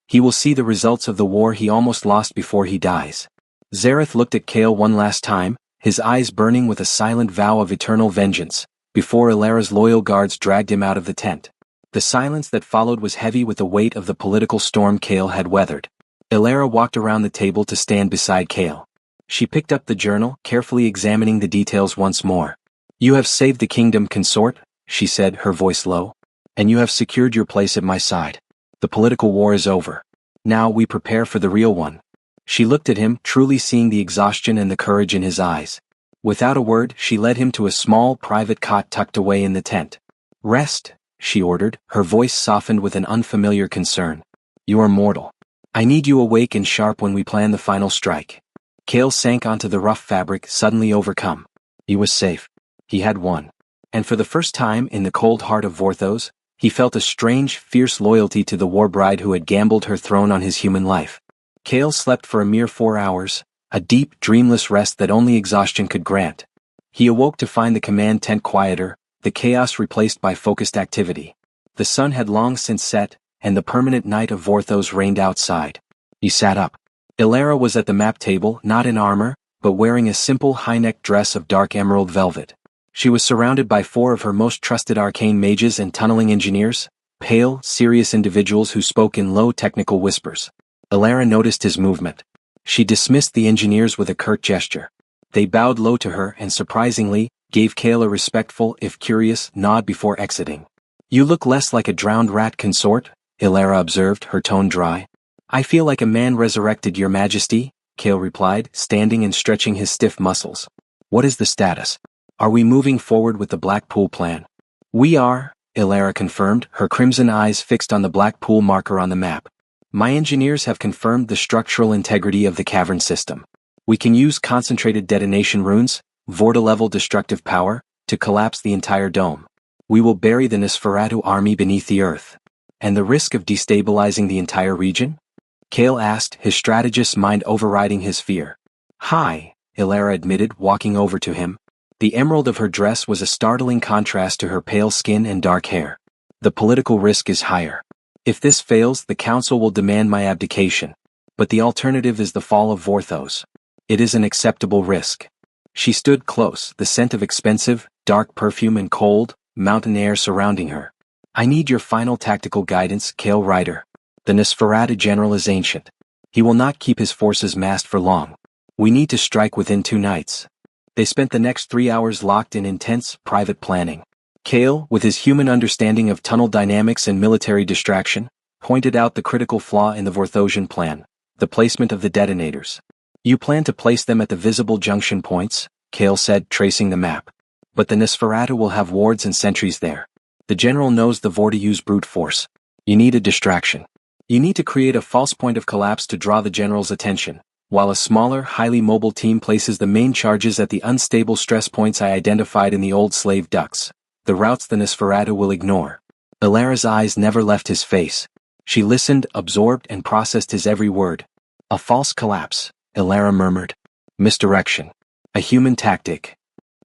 He will see the results of the war he almost lost before he dies. Zareth looked at Kale one last time, his eyes burning with a silent vow of eternal vengeance, before Ilara's loyal guards dragged him out of the tent. The silence that followed was heavy with the weight of the political storm Kale had weathered. Ilara walked around the table to stand beside Kale. She picked up the journal, carefully examining the details once more. You have saved the kingdom, consort, she said, her voice low. And you have secured your place at my side. The political war is over. Now we prepare for the real one. She looked at him, truly seeing the exhaustion and the courage in his eyes. Without a word, she led him to a small, private cot tucked away in the tent. Rest, she ordered, her voice softened with an unfamiliar concern. You are mortal. I need you awake and sharp when we plan the final strike. Kale sank onto the rough fabric, suddenly overcome. He was safe. He had won. And for the first time in the cold heart of Vorthos, he felt a strange, fierce loyalty to the Warbride who had gambled her throne on his human life. Kale slept for a mere 4 hours, a deep, dreamless rest that only exhaustion could grant. He awoke to find the command tent quieter, the chaos replaced by focused activity. The sun had long since set, and the permanent night of Vorthos reigned outside. He sat up. Ilara was at the map table, not in armor, but wearing a simple high-necked dress of dark emerald velvet. She was surrounded by 4 of her most trusted arcane mages and tunneling engineers, pale, serious individuals who spoke in low technical whispers. Ilara noticed his movement. She dismissed the engineers with a curt gesture. They bowed low to her and surprisingly, gave Kale a respectful, if curious, nod before exiting. You look less like a drowned rat, consort, Ilara observed, her tone dry. I feel like a man resurrected, your majesty, Kale replied, standing and stretching his stiff muscles. What is the status? Are we moving forward with the Black Pool plan? We are, Ilara confirmed, her crimson eyes fixed on the Black Pool marker on the map. My engineers have confirmed the structural integrity of the cavern system. We can use concentrated detonation runes, Vorta-level destructive power, to collapse the entire dome. We will bury the Nosferatu army beneath the earth. And the risk of destabilizing the entire region? Kale asked, his strategist's mind overriding his fear. Hi, Ilara admitted, walking over to him. The emerald of her dress was a startling contrast to her pale skin and dark hair. The political risk is higher. If this fails, the council will demand my abdication. But the alternative is the fall of Vorthos. It is an acceptable risk. She stood close, the scent of expensive, dark perfume and cold, mountain air surrounding her. I need your final tactical guidance, Kale Ryder. The Nosferatu general is ancient. He will not keep his forces massed for long. We need to strike within 2 nights. They spent the next 3 hours locked in intense, private planning. Kale, with his human understanding of tunnel dynamics and military distraction, pointed out the critical flaw in the Vorthosian plan, the placement of the detonators. You plan to place them at the visible junction points, Kale said, tracing the map. But the Nosferatu will have wards and sentries there. The general knows the Vorta use brute force. You need a distraction. You need to create a false point of collapse to draw the general's attention, while a smaller, highly mobile team places the main charges at the unstable stress points I identified in the old slave ducts, the routes the Nosferatu will ignore. Ilara's eyes never left his face. She listened, absorbed, and processed his every word. A false collapse, Ilara murmured. Misdirection. A human tactic.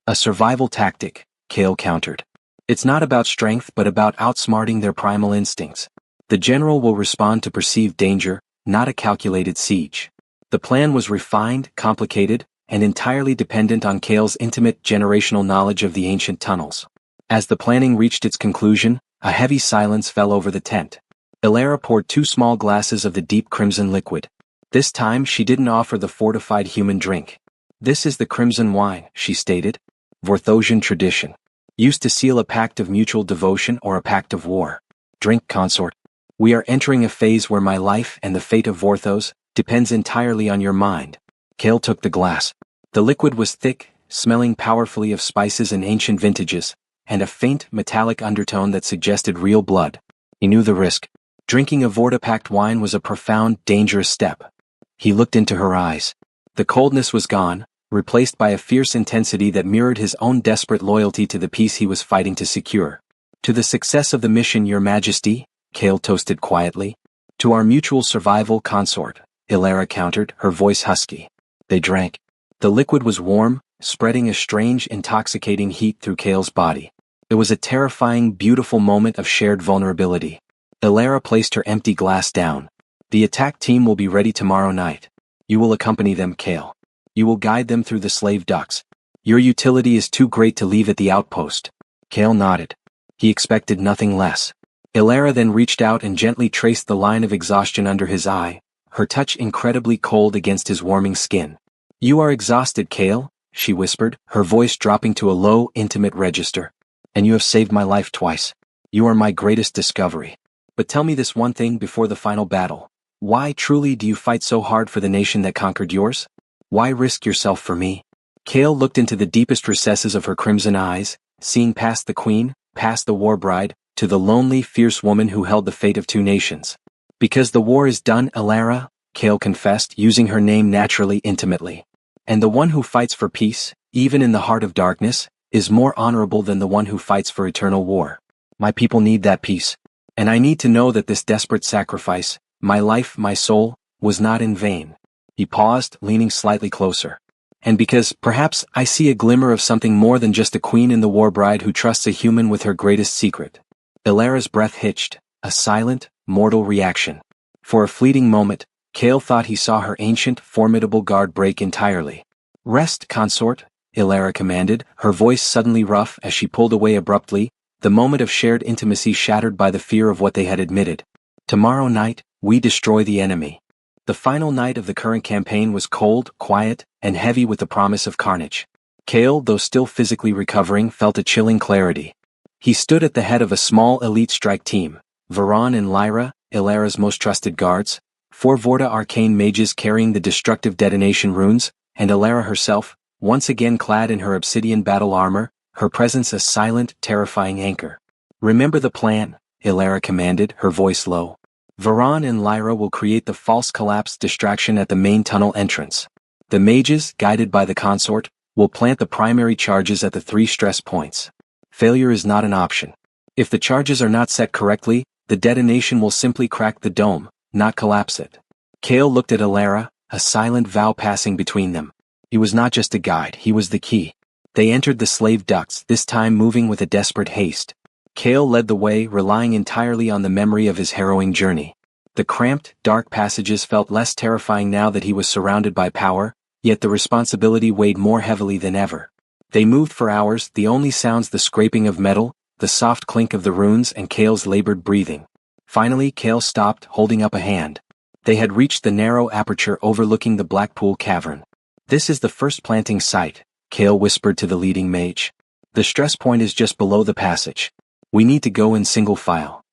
A survival tactic, Kale countered. It's not about strength but about outsmarting their primal instincts. The general will respond to perceived danger, not a calculated siege. The plan was refined, complicated, and entirely dependent on Kale's intimate generational knowledge of the ancient tunnels. As the planning reached its conclusion, a heavy silence fell over the tent. Elara poured 2 small glasses of the deep crimson liquid. This time she didn't offer the fortified human drink. "This is the crimson wine," she stated. "Vorthosian tradition. Used to seal a pact of mutual devotion or a pact of war. Drink, consort. We are entering a phase where my life and the fate of Vorthos depends entirely on your mind." Kale took the glass. The liquid was thick, smelling powerfully of spices and ancient vintages, and a faint metallic undertone that suggested real blood. He knew the risk. Drinking a Vorta-packed wine was a profound, dangerous step. He looked into her eyes. The coldness was gone, replaced by a fierce intensity that mirrored his own desperate loyalty to the peace he was fighting to secure. "To the success of the mission, Your Majesty," Kale toasted quietly. "To our mutual survival, consort," Elara countered, her voice husky. They drank. The liquid was warm, spreading a strange, intoxicating heat through Kale's body. It was a terrifying, beautiful moment of shared vulnerability. Elara placed her empty glass down. "The attack team will be ready tomorrow night. You will accompany them, Kale. You will guide them through the slave docks. Your utility is too great to leave at the outpost." Kale nodded. He expected nothing less. Elara then reached out and gently traced the line of exhaustion under his eye, her touch incredibly cold against his warming skin. "You are exhausted, Kale," she whispered, her voice dropping to a low, intimate register. "And you have saved my life twice. You are my greatest discovery. But tell me this one thing before the final battle. Why truly do you fight so hard for the nation that conquered yours? Why risk yourself for me?" Kale looked into the deepest recesses of her crimson eyes, seeing past the queen, past the Warbride, to the lonely, fierce woman who held the fate of 2 nations. "Because the war is done, Elara," Kale confessed, using her name naturally intimately. "And the one who fights for peace, even in the heart of darkness, is more honorable than the one who fights for eternal war. My people need that peace. And I need to know that this desperate sacrifice, my life, my soul, was not in vain." He paused, leaning slightly closer. "And because, perhaps, I see a glimmer of something more than just a queen in the Warbride who trusts a human with her greatest secret." Elara's breath hitched, a silent, mortal reaction. For a fleeting moment, Kale thought he saw her ancient, formidable guard break entirely. "Rest, consort," Elara commanded, her voice suddenly rough as she pulled away abruptly, the moment of shared intimacy shattered by the fear of what they had admitted. "Tomorrow night, we destroy the enemy." The final night of the current campaign was cold, quiet, and heavy with the promise of carnage. Kale, though still physically recovering, felt a chilling clarity. He stood at the head of a small elite strike team, Varan and Lyra, Elara's most trusted guards, 4 Vorta arcane mages carrying the destructive detonation runes, and Elara herself, once again clad in her obsidian battle armor, her presence a silent, terrifying anchor. "Remember the plan," Elara commanded, her voice low. "Varan and Lyra will create the false collapse distraction at the main tunnel entrance. The mages, guided by the consort, will plant the primary charges at the 3 stress points. Failure is not an option. If the charges are not set correctly, the detonation will simply crack the dome, not collapse it." Kale looked at Elara, a silent vow passing between them. He was not just a guide, he was the key. They entered the slave ducts, this time moving with a desperate haste. Kale led the way, relying entirely on the memory of his harrowing journey. The cramped, dark passages felt less terrifying now that he was surrounded by power, yet the responsibility weighed more heavily than ever. They moved for hours, the only sounds the scraping of metal, the soft clink of the runes, and Kale's labored breathing. Finally, Kale stopped, holding up a hand. They had reached the narrow aperture overlooking the Blackpool cavern. "This is the first planting site," Kale whispered to the leading mage. "The stress point is just below the passage. We need to go in single file."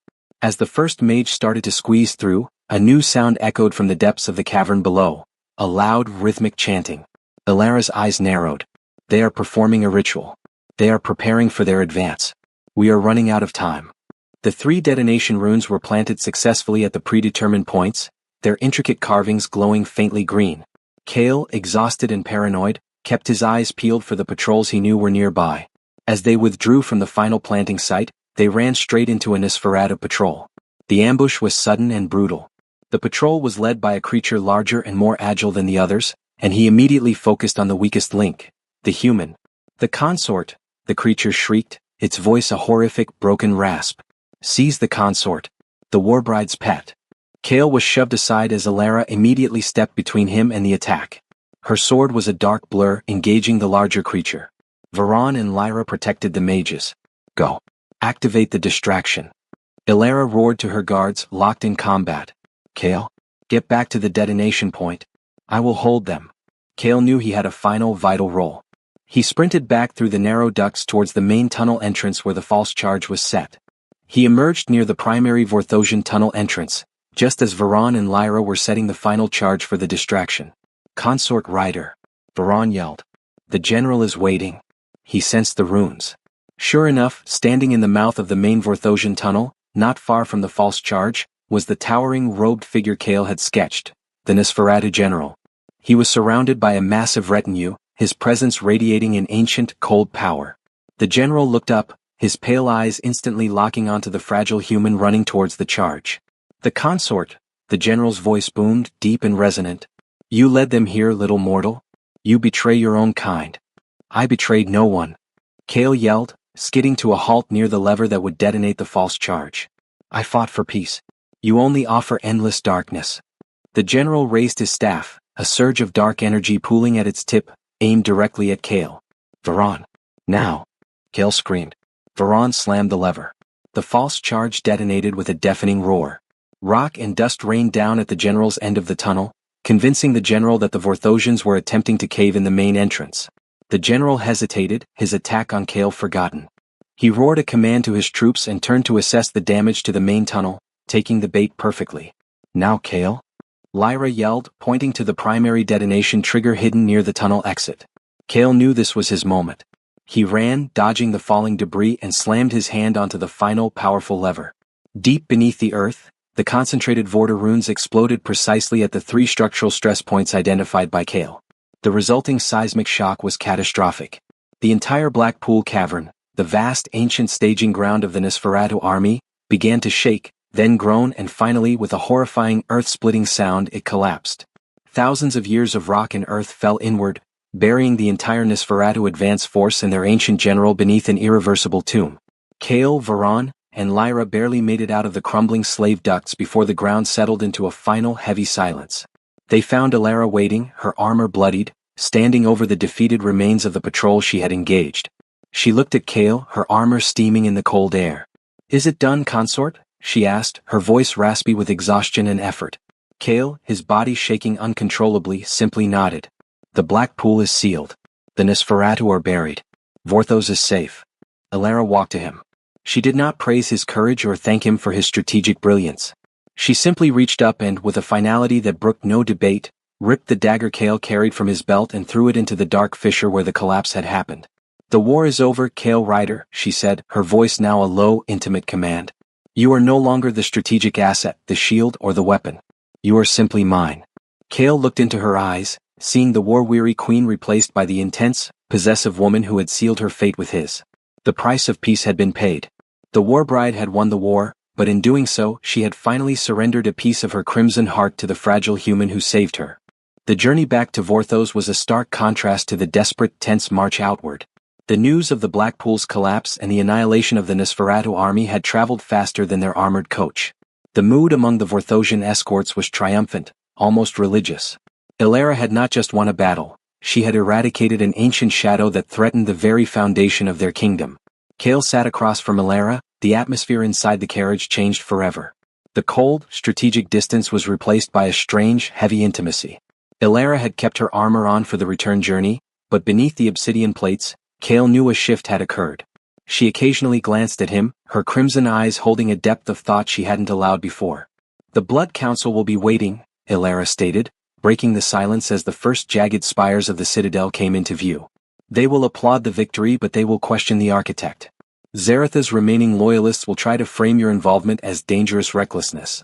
As the first mage started to squeeze through, a new sound echoed from the depths of the cavern below, a loud, rhythmic chanting. Elara's eyes narrowed. They are performing a ritual. They are preparing for their advance. We are running out of time. The 3 detonation runes were planted successfully at the predetermined points, their intricate carvings glowing faintly green. Kale, exhausted and paranoid, kept his eyes peeled for the patrols he knew were nearby. As they withdrew from the final planting site, they ran straight into a Nosferatu patrol. The ambush was sudden and brutal. The patrol was led by a creature larger and more agile than the others, and he immediately focused on the weakest link, the human. "The consort," the creature shrieked, its voice a horrific, broken rasp. "Seize the consort. The Warbride's pet." Kale was shoved aside as Elara immediately stepped between him and the attack. Her sword was a dark blur, engaging the larger creature. Varan and Lyra protected the mages. Go. Activate the distraction. Ilara roared to her guards, locked in combat. Kale, get back to the detonation point. I will hold them. Kale knew he had a final vital role. He sprinted back through the narrow ducts towards the main tunnel entrance where the false charge was set. He emerged near the primary Vorthosian tunnel entrance, just as Varan and Lyra were setting the final charge for the distraction. Consort Rider. Varan yelled. The general is waiting. He sensed the runes. Sure enough, standing in the mouth of the main Vorthosian tunnel, not far from the false charge, was the towering robed figure Kale had sketched, the Nosferatu general. He was surrounded by a massive retinue, his presence radiating in ancient, cold power. The general looked up, his pale eyes instantly locking onto the fragile human running towards the charge. The consort, the general's voice boomed, deep and resonant. You led them here, little mortal. You betray your own kind. I betrayed no one. Kale yelled, skidding to a halt near the lever that would detonate the false charge. I fought for peace. You only offer endless darkness. The general raised his staff, a surge of dark energy pooling at its tip, aimed directly at Kale. Varan. Now. Kale screamed. Varan slammed the lever. The false charge detonated with a deafening roar. Rock and dust rained down at the general's end of the tunnel, convincing the general that the Vorthosians were attempting to cave in the main entrance. The general hesitated, his attack on Kale forgotten. He roared a command to his troops and turned to assess the damage to the main tunnel, taking the bait perfectly. Now, Kale? Lyra yelled, pointing to the primary detonation trigger hidden near the tunnel exit. Kale knew this was his moment. He ran, dodging the falling debris, and slammed his hand onto the final powerful lever. Deep beneath the earth, the concentrated Vorta runes exploded precisely at the 3 structural stress points identified by Kale. The resulting seismic shock was catastrophic. The entire Black Pool cavern, the vast ancient staging ground of the Nosferatu army, began to shake, then groan, and finally, with a horrifying earth-splitting sound, it collapsed. Thousands of years of rock and earth fell inward, burying the entire Nosferatu advance force and their ancient general beneath an irreversible tomb. Kale, Varan, and Lyra barely made it out of the crumbling slave ducts before the ground settled into a final heavy silence. They found Ilara waiting, her armor bloodied, standing over the defeated remains of the patrol she had engaged. She looked at Kale, her armor steaming in the cold air. Is it done, consort? She asked, her voice raspy with exhaustion and effort. Kale, his body shaking uncontrollably, simply nodded. The Black Pool is sealed. The Nosferatu are buried. Vorthos is safe. Ilara walked to him. She did not praise his courage or thank him for his strategic brilliance. She simply reached up and, with a finality that brooked no debate, ripped the dagger Kale carried from his belt and threw it into the dark fissure where the collapse had happened. The war is over, Kale Rider, she said, her voice now a low, intimate command. You are no longer the strategic asset, the shield, or the weapon. You are simply mine. Kale looked into her eyes, seeing the war-weary queen replaced by the intense, possessive woman who had sealed her fate with his. The price of peace had been paid. The Warbride had won the war, but in doing so, she had finally surrendered a piece of her crimson heart to the fragile human who saved her. The journey back to Vorthos was a stark contrast to the desperate, tense march outward. The news of the Black Pool's collapse and the annihilation of the Nosferatu army had traveled faster than their armored coach. The mood among the Vorthosian escorts was triumphant, almost religious. Ilara had not just won a battle, she had eradicated an ancient shadow that threatened the very foundation of their kingdom. Kale sat across from Ilara, the atmosphere inside the carriage changed forever. The cold, strategic distance was replaced by a strange, heavy intimacy. Ilara had kept her armor on for the return journey, but beneath the obsidian plates, Kale knew a shift had occurred. She occasionally glanced at him, her crimson eyes holding a depth of thought she hadn't allowed before. The Blood Council will be waiting, Ilara stated, breaking the silence as the first jagged spires of the citadel came into view. They will applaud the victory, but they will question the architect. Zaratha's remaining loyalists will try to frame your involvement as dangerous recklessness.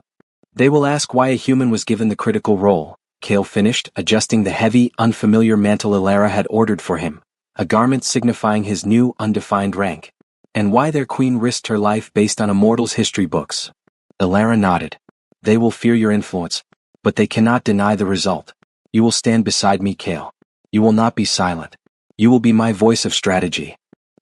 They will ask why a human was given the critical role, Kale finished, adjusting the heavy, unfamiliar mantle Ilara had ordered for him, a garment signifying his new, undefined rank. And why their queen risked her life based on a mortal's history books. Ilara nodded. They will fear your influence, but they cannot deny the result. You will stand beside me, Kale. You will not be silent. You will be my voice of strategy.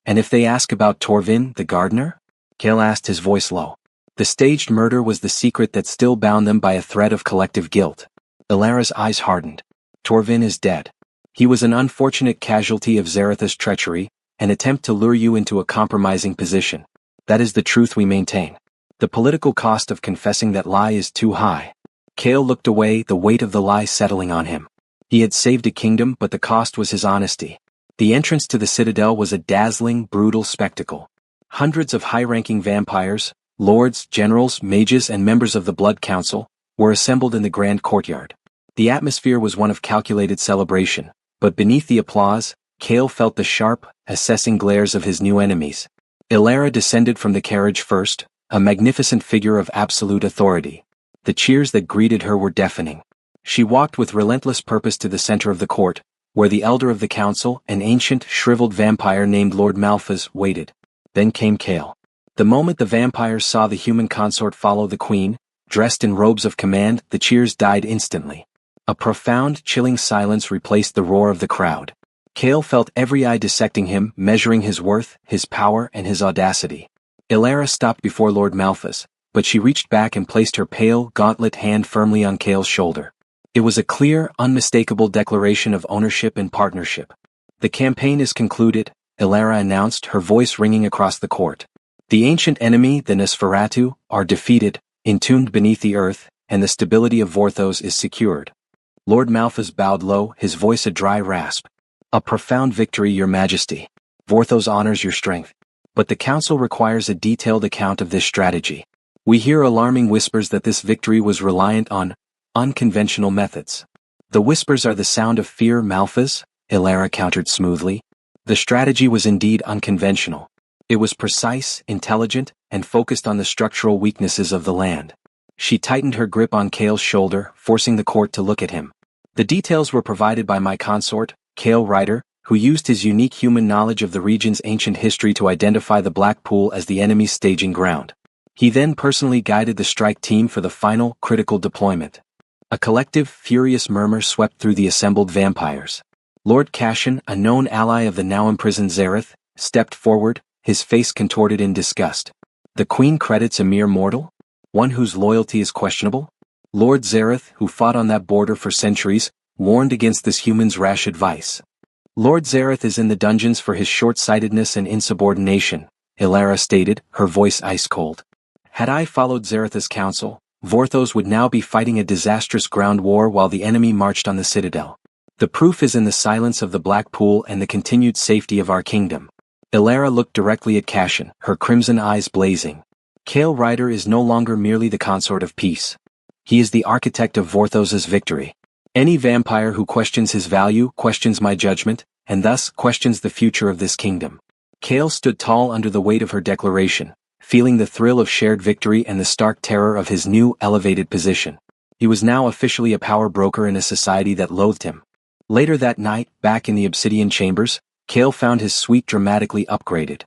And if they ask about Torvin, the gardener? Kale asked, his voice low. The staged murder was the secret that still bound them by a thread of collective guilt. Ilara's eyes hardened. Torvin is dead. He was an unfortunate casualty of Zaratha's treachery, an attempt to lure you into a compromising position. That is the truth we maintain. The political cost of confessing that lie is too high. Kale looked away, the weight of the lie settling on him. He had saved a kingdom, but the cost was his honesty. The entrance to the citadel was a dazzling, brutal spectacle. Hundreds of high-ranking vampires, lords, generals, mages, and members of the Blood Council were assembled in the grand courtyard. The atmosphere was one of calculated celebration, but beneath the applause, Kale felt the sharp, assessing glares of his new enemies. Ilara descended from the carriage first, a magnificent figure of absolute authority. The cheers that greeted her were deafening. She walked with relentless purpose to the center of the court, where the elder of the council, an ancient, shriveled vampire named Lord Malphas, waited. Then came Kale. The moment the vampires saw the human consort follow the queen, dressed in robes of command, the cheers died instantly. A profound, chilling silence replaced the roar of the crowd. Kale felt every eye dissecting him, measuring his worth, his power, and his audacity. Ilara stopped before Lord Malphas, but she reached back and placed her pale, gauntlet hand firmly on Kale's shoulder. It was a clear, unmistakable declaration of ownership and partnership. "The campaign is concluded," Ilara announced, her voice ringing across the court. "The ancient enemy, the Nosferatu, are defeated, entombed beneath the earth, and the stability of Vorthos is secured." Lord Malphas bowed low, his voice a dry rasp. "A profound victory, Your Majesty. Vorthos honors your strength. But the Council requires a detailed account of this strategy. We hear alarming whispers that this victory was reliant on unconventional methods." "The whispers are the sound of fear, Malphas," Ilara countered smoothly. "The strategy was indeed unconventional. It was precise, intelligent, and focused on the structural weaknesses of the land." She tightened her grip on Kale's shoulder, forcing the court to look at him. "The details were provided by my consort, Kale Ryder, who used his unique human knowledge of the region's ancient history to identify the Black Pool as the enemy's staging ground. He then personally guided the strike team for the final, critical deployment." A collective, furious murmur swept through the assembled vampires. Lord Cashin, a known ally of the now-imprisoned Zareth, stepped forward, his face contorted in disgust. "The Queen credits a mere mortal? One whose loyalty is questionable?" Lord Zareth, who fought on that border for centuries, warned against this human's rash advice. "Lord Zareth is in the dungeons for his short-sightedness and insubordination," Ilara stated, her voice ice-cold. "Had I followed Zareth's counsel, Vorthos would now be fighting a disastrous ground war while the enemy marched on the citadel. The proof is in the silence of the Black Pool and the continued safety of our kingdom." Ilara looked directly at Cashin, her crimson eyes blazing. "Kale Ryder is no longer merely the consort of peace. He is the architect of Vorthos's victory. Any vampire who questions his value questions my judgment, and thus questions the future of this kingdom." Kale stood tall under the weight of her declaration, feeling the thrill of shared victory and the stark terror of his new, elevated position. He was now officially a power broker in a society that loathed him. Later that night, back in the Obsidian Chambers, Kale found his suite dramatically upgraded.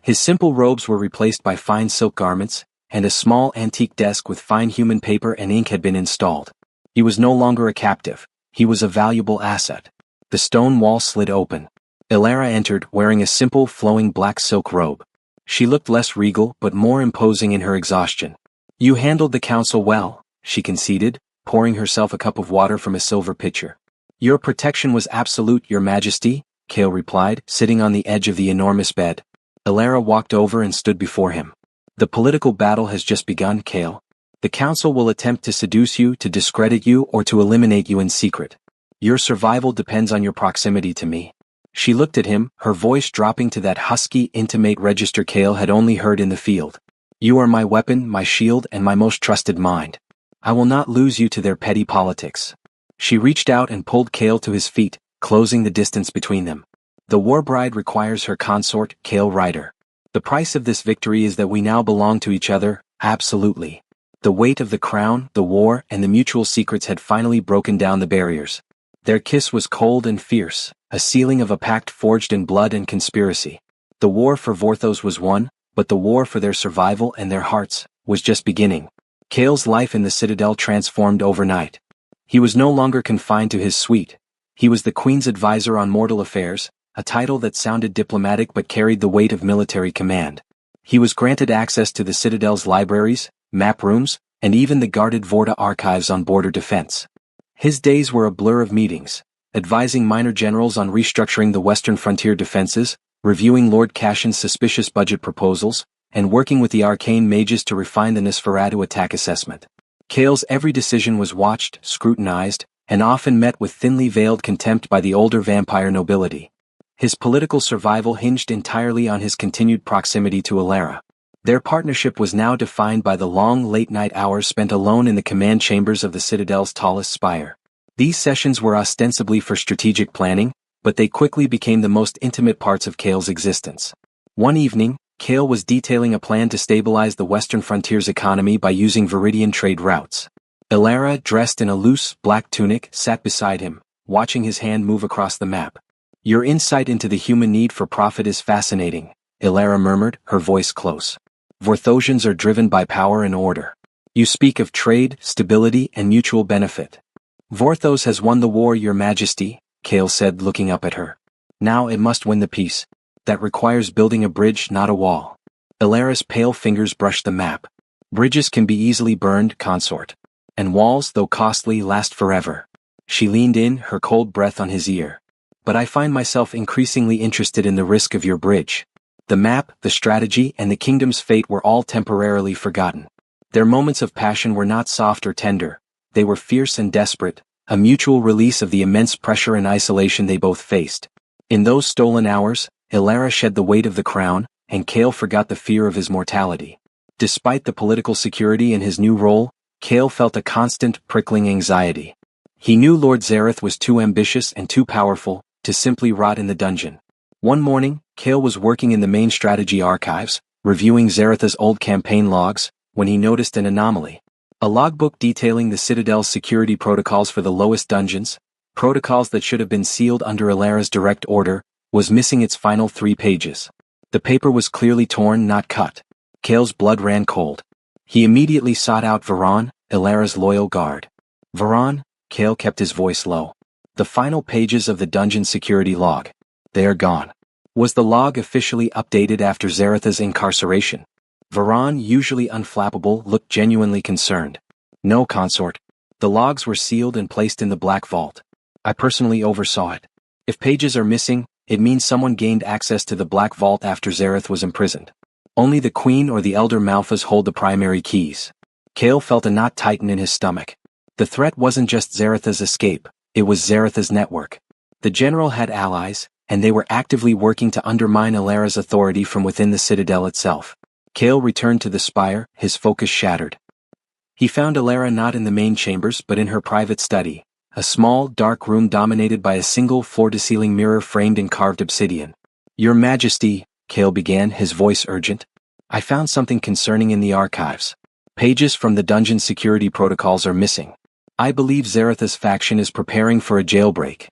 His simple robes were replaced by fine silk garments, and a small antique desk with fine human paper and ink had been installed. He was no longer a captive, he was a valuable asset. The stone wall slid open. Ilara entered, wearing a simple, flowing black silk robe. She looked less regal but more imposing in her exhaustion. "You handled the council well," she conceded, pouring herself a cup of water from a silver pitcher. "Your protection was absolute, Your Majesty," Kale replied, sitting on the edge of the enormous bed. Ilara walked over and stood before him. "The political battle has just begun, Kale. The council will attempt to seduce you, to discredit you, or to eliminate you in secret. Your survival depends on your proximity to me." She looked at him, her voice dropping to that husky, intimate register Kale had only heard in the field. "You are my weapon, my shield, and my most trusted mind. I will not lose you to their petty politics." She reached out and pulled Kale to his feet, closing the distance between them. "The Warbride requires her consort, Kale Ryder. The price of this victory is that we now belong to each other, absolutely." The weight of the crown, the war, and the mutual secrets had finally broken down the barriers. Their kiss was cold and fierce, a sealing of a pact forged in blood and conspiracy. The war for Vorthos was won, but the war for their survival and their hearts was just beginning. Kale's life in the Citadel transformed overnight. He was no longer confined to his suite. He was the Queen's advisor on mortal affairs, a title that sounded diplomatic but carried the weight of military command. He was granted access to the Citadel's libraries, map rooms, and even the guarded Vorta archives on border defense. His days were a blur of meetings, advising minor generals on restructuring the western frontier defenses, reviewing Lord Cashin's suspicious budget proposals, and working with the arcane mages to refine the Nosferatu attack assessment. Cale's every decision was watched, scrutinized, and often met with thinly veiled contempt by the older vampire nobility. His political survival hinged entirely on his continued proximity to Alara. Their partnership was now defined by the long late-night hours spent alone in the command chambers of the Citadel's tallest spire. These sessions were ostensibly for strategic planning, but they quickly became the most intimate parts of Cale's existence. One evening, Cale was detailing a plan to stabilize the western frontier's economy by using Viridian trade routes. Alara, dressed in a loose, black tunic, sat beside him, watching his hand move across the map. "Your insight into the human need for profit is fascinating," Alara murmured, her voice close. "Vorthosians are driven by power and order. You speak of trade, stability, and mutual benefit." "Vorthos has won the war, Your Majesty," Cale said, looking up at her. "Now it must win the peace. That requires building a bridge, not a wall." Alara's pale fingers brushed the map. "Bridges can be easily burned, consort. And walls, though costly, last forever." She leaned in, her cold breath on his ear. "But I find myself increasingly interested in the risk of your bridge." The map, the strategy, and the kingdom's fate were all temporarily forgotten. Their moments of passion were not soft or tender, they were fierce and desperate, a mutual release of the immense pressure and isolation they both faced. In those stolen hours, Alara shed the weight of the crown, and Cale forgot the fear of his mortality. Despite the political security in his new role, Cale felt a constant, prickling anxiety. He knew Lord Zareth was too ambitious and too powerful to simply rot in the dungeon. One morning, Cale was working in the main strategy archives, reviewing Zareth's old campaign logs, when he noticed an anomaly. A logbook detailing the Citadel's security protocols for the lowest dungeons, protocols that should have been sealed under Alara's direct order, was missing its final 3 pages. The paper was clearly torn, not cut. Cale's blood ran cold. He immediately sought out Varan, Alara's loyal guard. "Varan," Cale kept his voice low. "The final pages of the dungeon security log. They are gone." Was the log officially updated after Zareth's incarceration? Varan, usually unflappable, looked genuinely concerned. "No, consort. The logs were sealed and placed in the Black Vault. I personally oversaw it. If pages are missing, it means someone gained access to the Black Vault after Zareth was imprisoned. Only the Queen or the Elder Malphas hold the primary keys." Cale felt a knot tighten in his stomach. The threat wasn't just Zareth's escape, it was Zareth's network. The general had allies, and they were actively working to undermine Alara's authority from within the Citadel itself. Cale returned to the spire, his focus shattered. He found Alara not in the main chambers but in her private study, a small, dark room dominated by a single floor-to-ceiling mirror framed in carved obsidian. "Your Majesty," Cale began, his voice urgent. "I found something concerning in the archives. Pages from the dungeon security protocols are missing. I believe Zareth's faction is preparing for a jailbreak."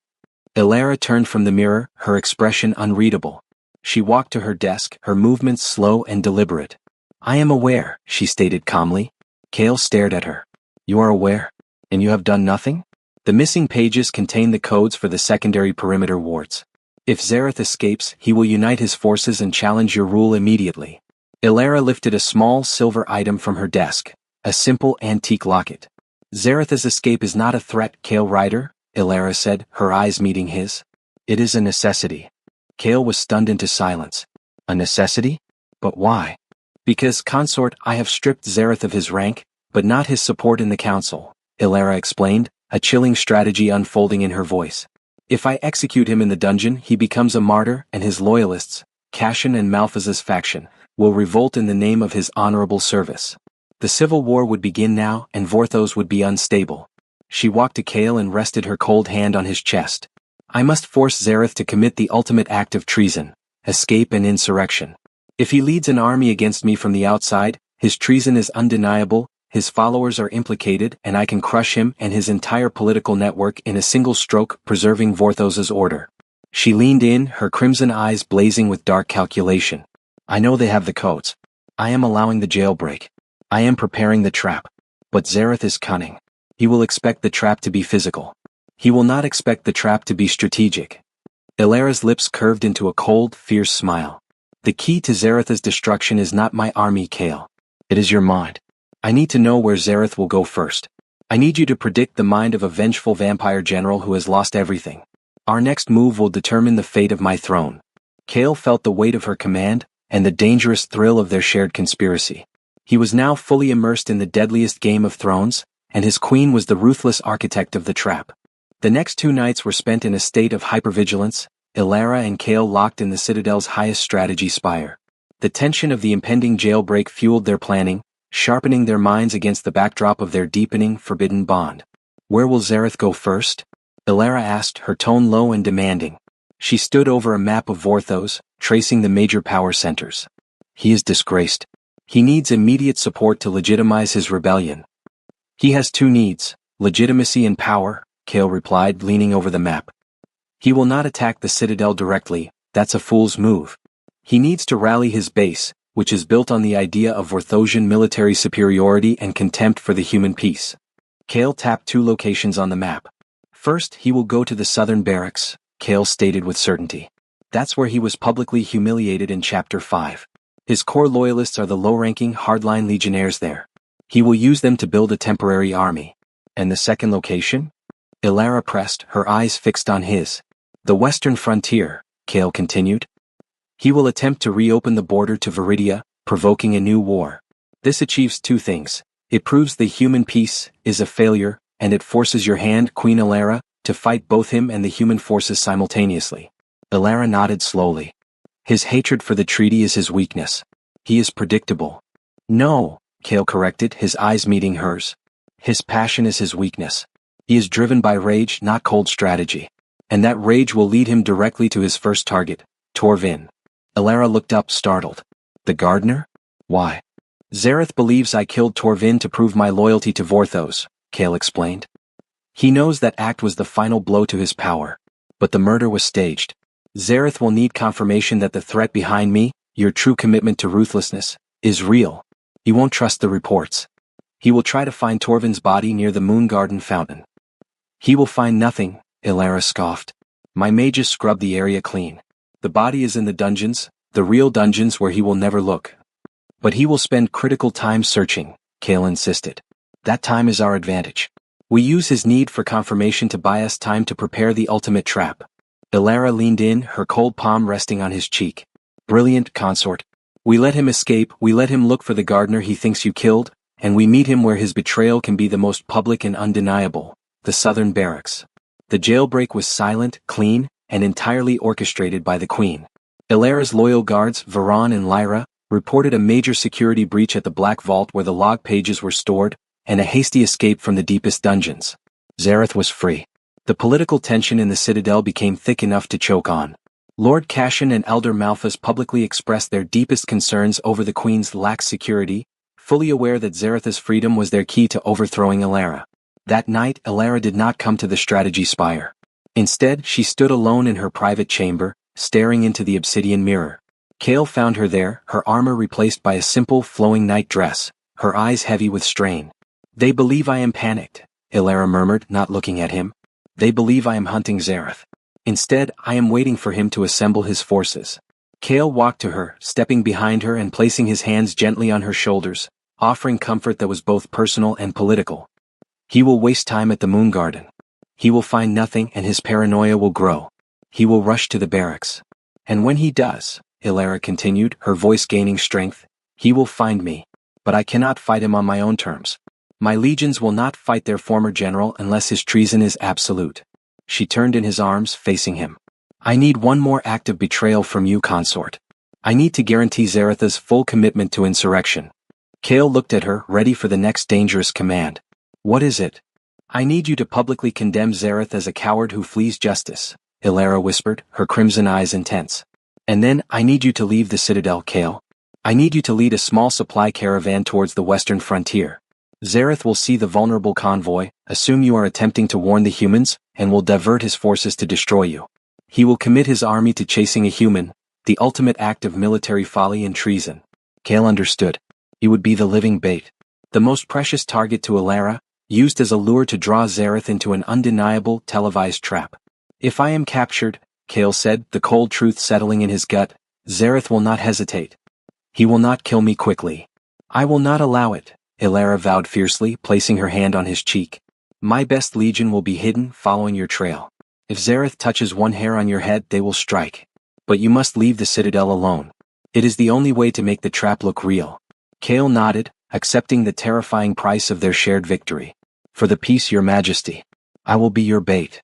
Alara turned from the mirror, her expression unreadable. She walked to her desk, her movements slow and deliberate. "I am aware," she stated calmly. Cale stared at her. "You are aware? And you have done nothing?" "The missing pages contain the codes for the secondary perimeter wards. If Zareth escapes, he will unite his forces and challenge your rule immediately." Alara lifted a small silver item from her desk, a simple antique locket. "Zareth's escape is not a threat, Cale Ryder," Alara said, her eyes meeting his. "It is a necessity." Cale was stunned into silence. "A necessity? But why?" "Because, consort, I have stripped Zareth of his rank, but not his support in the council," Alara explained, a chilling strategy unfolding in her voice. "If I execute him in the dungeon, he becomes a martyr, and his loyalists, Cashin and Malphas's faction, will revolt in the name of his honorable service. The civil war would begin now, and Vorthos would be unstable." She walked to Cale and rested her cold hand on his chest. "I must force Zareth to commit the ultimate act of treason, escape and insurrection. If he leads an army against me from the outside, his treason is undeniable, his followers are implicated, and I can crush him and his entire political network in a single stroke, preserving Vorthos's order." She leaned in, her crimson eyes blazing with dark calculation. "I know they have the codes. I am allowing the jailbreak. I am preparing the trap. But Zareth is cunning. He will expect the trap to be physical. He will not expect the trap to be strategic." Alara's lips curved into a cold, fierce smile. "The key to Zareth's destruction is not my army, Cale. It is your mind. I need to know where Zareth will go first. I need you to predict the mind of a vengeful vampire general who has lost everything. Our next move will determine the fate of my throne." Kale felt the weight of her command, and the dangerous thrill of their shared conspiracy. He was now fully immersed in the deadliest Game of Thrones, and his queen was the ruthless architect of the trap. The next 2 nights were spent in a state of hypervigilance, Elara and Kale locked in the Citadel's highest strategy spire. The tension of the impending jailbreak fueled their planning, sharpening their minds against the backdrop of their deepening, forbidden bond. "Where will Zareth go first?" Elara asked, her tone low and demanding. She stood over a map of Vorthos, tracing the major power centers. "He is disgraced. He needs immediate support to legitimize his rebellion." "He has 2 needs, legitimacy and power," Kale replied, leaning over the map. "He will not attack the Citadel directly, that's a fool's move. He needs to rally his base, which is built on the idea of Vorthosian military superiority and contempt for the human peace." Kale tapped 2 locations on the map. "First, he will go to the southern barracks," Kale stated with certainty. "That's where he was publicly humiliated in Chapter 5. His core loyalists are the low-ranking hardline legionnaires there. He will use them to build a temporary army." "And the second location?" Elara pressed, her eyes fixed on his. "The western frontier," Kale continued. "He will attempt to reopen the border to Viridia, provoking a new war. This achieves 2 things. It proves the human peace is a failure, and it forces your hand, Queen Elara, to fight both him and the human forces simultaneously." Elara nodded slowly. "His hatred for the treaty is his weakness. He is predictable." "No," Kale corrected, his eyes meeting hers. "His passion is his weakness. He is driven by rage, not cold strategy. And that rage will lead him directly to his first target, Torvin." Elara looked up, startled. "The gardener? Why?" "Zareth believes I killed Torvin to prove my loyalty to Vorthos," Kale explained. "He knows that act was the final blow to his power. But the murder was staged. Zareth will need confirmation that the threat behind me, your true commitment to ruthlessness, is real. He won't trust the reports. He will try to find Torvin's body near the Moon Garden fountain." "He will find nothing," Elara scoffed. "My mages scrubbed the area clean. The body is in the dungeons, the real dungeons where he will never look." "But he will spend critical time searching," Kale insisted. "That time is our advantage. We use his need for confirmation to buy us time to prepare the ultimate trap." Elara leaned in, her cold palm resting on his cheek. "Brilliant, consort. We let him escape, we let him look for the gardener he thinks you killed, and we meet him where his betrayal can be the most public and undeniable, the southern barracks." The jailbreak was silent, clean, and entirely orchestrated by the Queen. Elara's loyal guards, Varan and Lyra, reported a major security breach at the Black Vault where the log pages were stored, and a hasty escape from the deepest dungeons. Zareth was free. The political tension in the Citadel became thick enough to choke on. Lord Cashin and Elder Malthus publicly expressed their deepest concerns over the Queen's lax security, fully aware that Zareth's freedom was their key to overthrowing Elara. That night, Elara did not come to the strategy spire. Instead, she stood alone in her private chamber, staring into the obsidian mirror. Kale found her there, her armor replaced by a simple, flowing night dress, her eyes heavy with strain. "They believe I am panicked," Elara murmured, not looking at him. "They believe I am hunting Zareth. Instead, I am waiting for him to assemble his forces." Kale walked to her, stepping behind her and placing his hands gently on her shoulders, offering comfort that was both personal and political. "He will waste time at the Moon Garden. He will find nothing and his paranoia will grow. He will rush to the barracks. And when he does," Elara continued, her voice gaining strength, "he will find me. But I cannot fight him on my own terms. My legions will not fight their former general unless his treason is absolute." She turned in his arms, facing him. "I need one more act of betrayal from you, consort. I need to guarantee Zareth's full commitment to insurrection." Kale looked at her, ready for the next dangerous command. "What is it?" "I need you to publicly condemn Zareth as a coward who flees justice," Elara whispered, her crimson eyes intense. "And then, I need you to leave the Citadel, Kale. I need you to lead a small supply caravan towards the western frontier. Zareth will see the vulnerable convoy, assume you are attempting to warn the humans, and will divert his forces to destroy you. He will commit his army to chasing a human, the ultimate act of military folly and treason." Kale understood. He would be the living bait. The most precious target to Elara, used as a lure to draw Zareth into an undeniable, televised trap. "If I am captured," Kale said, the cold truth settling in his gut, "Zareth will not hesitate. He will not kill me quickly. I will not allow it," Elara vowed fiercely, placing her hand on his cheek. "My best legion will be hidden, following your trail. If Zareth touches one hair on your head, they will strike. But you must leave the citadel alone. It is the only way to make the trap look real. Kale nodded, accepting the terrifying price of their shared victory. For the peace, your majesty. I will be your bait.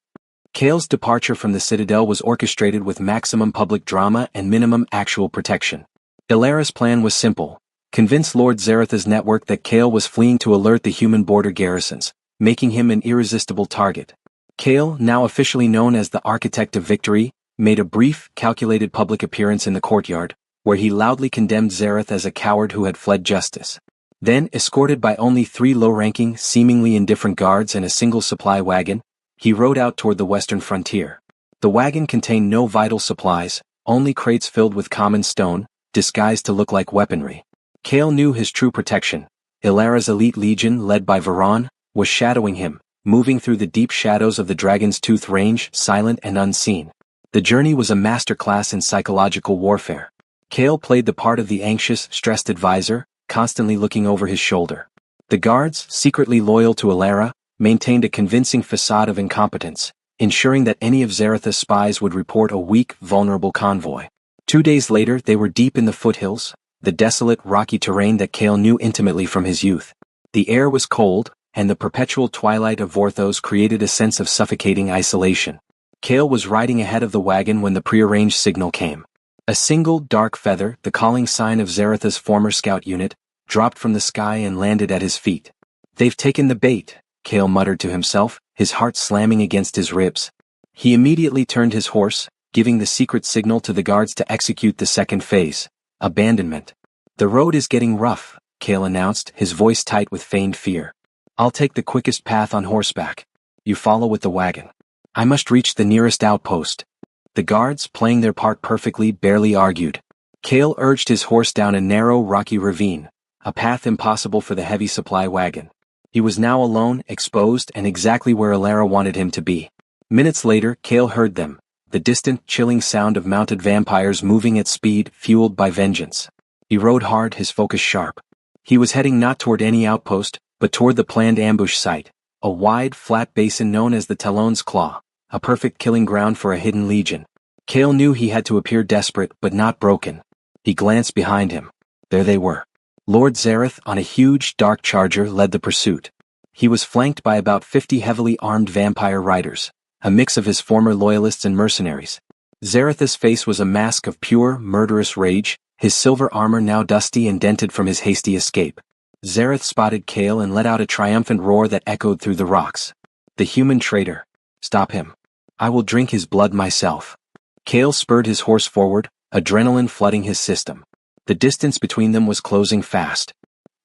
Kale's departure from the citadel was orchestrated with maximum public drama and minimum actual protection. Ilara's plan was simple. Convince Lord Zaratha's network that Kale was fleeing to alert the human border garrisons, making him an irresistible target. Kale, now officially known as the Architect of Victory, made a brief, calculated public appearance in the courtyard, where he loudly condemned Zarath as a coward who had fled justice. Then, escorted by only 3 low-ranking, seemingly indifferent guards and a single supply wagon, he rode out toward the western frontier. The wagon contained no vital supplies, only crates filled with common stone, disguised to look like weaponry. Kale knew his true protection. Ilara's elite legion, led by Varan, was shadowing him, moving through the deep shadows of the Dragon's Tooth range, silent and unseen. The journey was a masterclass in psychological warfare. Kale played the part of the anxious, stressed advisor, constantly looking over his shoulder. The guards, secretly loyal to Ilara, maintained a convincing facade of incompetence, ensuring that any of Zaratha's spies would report a weak, vulnerable convoy. 2 days later, they were deep in the foothills, the desolate, rocky terrain that Kale knew intimately from his youth. The air was cold, and the perpetual twilight of Vorthos created a sense of suffocating isolation. Kale was riding ahead of the wagon when the prearranged signal came. A single, dark feather, the calling sign of Zaratha's former scout unit, dropped from the sky and landed at his feet. "They've taken the bait," Kale muttered to himself, his heart slamming against his ribs. He immediately turned his horse, giving the secret signal to the guards to execute the second phase. Abandonment. "The road is getting rough," Kale announced, his voice tight with feigned fear. "I'll take the quickest path on horseback. You follow with the wagon. I must reach the nearest outpost." The guards, playing their part perfectly, barely argued. Kale urged his horse down a narrow, rocky ravine, a path impossible for the heavy supply wagon. He was now alone, exposed, and exactly where Ilara wanted him to be. Minutes later, Kale heard them, the distant, chilling sound of mounted vampires moving at speed, fueled by vengeance. He rode hard, his focus sharp. He was heading not toward any outpost, but toward the planned ambush site, a wide, flat basin known as the Talon's Claw, a perfect killing ground for a hidden legion. Kale knew he had to appear desperate but not broken. He glanced behind him. There they were. Lord Zarath, on a huge, dark charger, led the pursuit. He was flanked by about 50 heavily armed vampire riders, a mix of his former loyalists and mercenaries. Zarath's face was a mask of pure, murderous rage, his silver armor now dusty and dented from his hasty escape. Zarath spotted Kale and let out a triumphant roar that echoed through the rocks. "The human traitor. Stop him. I will drink his blood myself." Kale spurred his horse forward, adrenaline flooding his system. The distance between them was closing fast.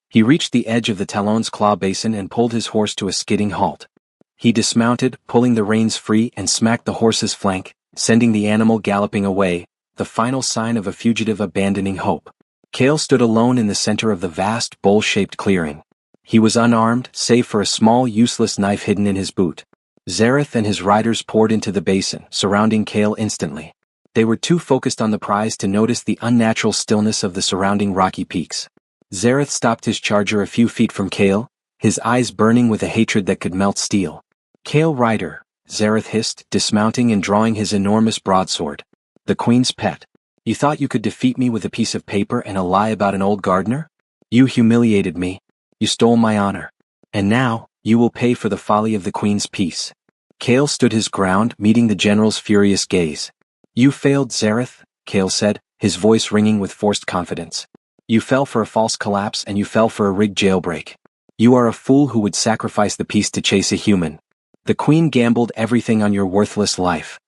He reached the edge of the Talon's Claw basin and pulled his horse to a skidding halt. He dismounted, pulling the reins free, and smacked the horse's flank, sending the animal galloping away, the final sign of a fugitive abandoning hope. Kale stood alone in the center of the vast, bowl-shaped clearing. He was unarmed, save for a small, useless knife hidden in his boot. Zarath and his riders poured into the basin, surrounding Kale instantly. They were too focused on the prize to notice the unnatural stillness of the surrounding rocky peaks. Zarath stopped his charger a few feet from Kale, his eyes burning with a hatred that could melt steel. "Kale Rider," Zarath hissed, dismounting and drawing his enormous broadsword. "The Queen's pet. You thought you could defeat me with a piece of paper and a lie about an old gardener? You humiliated me. You stole my honor. And now, you will pay for the folly of the Queen's peace." Kale stood his ground, meeting the general's furious gaze. "You failed, Zarath," Kale said, his voice ringing with forced confidence. "You fell for a false collapse and you fell for a rigged jailbreak. You are a fool who would sacrifice the peace to chase a human. The Queen gambled everything on your worthless life."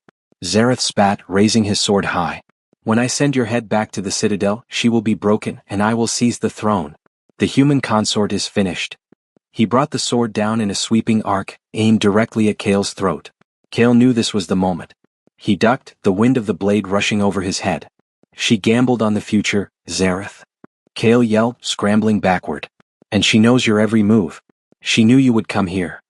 Zarath spat, raising his sword high. "When I send your head back to the citadel, she will be broken and I will seize the throne. The human consort is finished." He brought the sword down in a sweeping arc, aimed directly at Kale's throat. Kale knew this was the moment. He ducked, the wind of the blade rushing over his head. "She gambled on the future, Zarath." Kale yelled, scrambling backward. "And she knows your every move. She knew you would come here."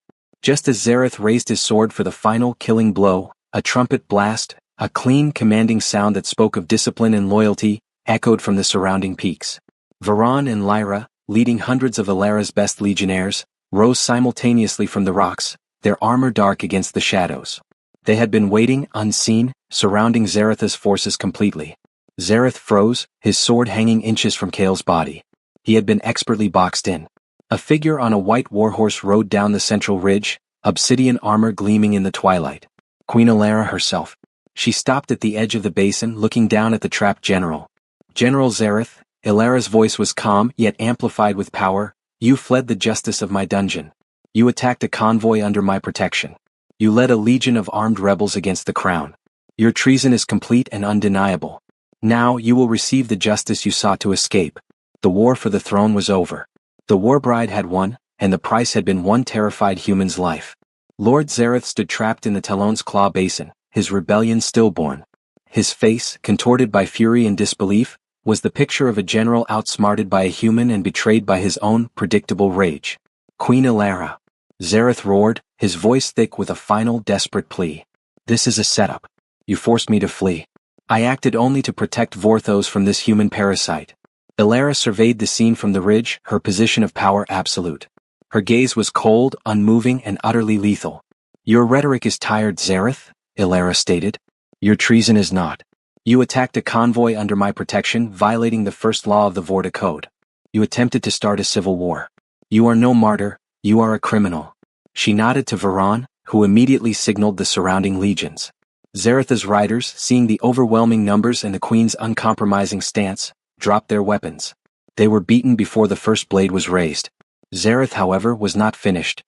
Just as Zarath raised his sword for the final killing blow, a trumpet blast, a clean, commanding sound that spoke of discipline and loyalty, echoed from the surrounding peaks. Varan and Lyra, leading hundreds of Ilara's best legionnaires, rose simultaneously from the rocks, their armor dark against the shadows. They had been waiting, unseen, surrounding Zaretha's forces completely. Zareth froze, his sword hanging inches from Kale's body. He had been expertly boxed in. A figure on a white warhorse rode down the central ridge, obsidian armor gleaming in the twilight. Queen Elara herself. She stopped at the edge of the basin, looking down at the trapped general. General Zareth, Elara's voice was calm yet amplified with power. You fled the justice of my dungeon. You attacked a convoy under my protection. You led a legion of armed rebels against the crown. Your treason is complete and undeniable. Now you will receive the justice you sought to escape. The war for the throne was over. The Warbride had won, and the price had been one terrified human's life. Lord Zareth stood trapped in the Talon's Claw Basin, his rebellion stillborn. His face, contorted by fury and disbelief, was the picture of a general outsmarted by a human and betrayed by his own predictable rage. Queen Elara. Zareth roared, his voice thick with a final desperate plea. This is a setup. You forced me to flee. I acted only to protect Vorthos from this human parasite. Elara surveyed the scene from the ridge, her position of power absolute. Her gaze was cold, unmoving, and utterly lethal. Your rhetoric is tired, Zareth, Elara stated. Your treason is not. You attacked a convoy under my protection, violating the first law of the Vorta Code. You attempted to start a civil war. You are no martyr, you are a criminal. She nodded to Varan, who immediately signaled the surrounding legions. Zaretha's riders, seeing the overwhelming numbers and the queen's uncompromising stance, dropped their weapons. They were beaten before the first blade was raised. Zareth, however, was not finished.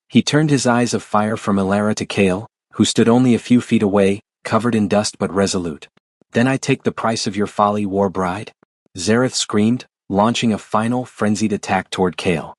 He turned his eyes of fire from Elara to Kale, who stood only a few feet away, covered in dust but resolute. Then I take the price of your folly, Warbride? Zareth screamed, launching a final, frenzied attack toward Kale.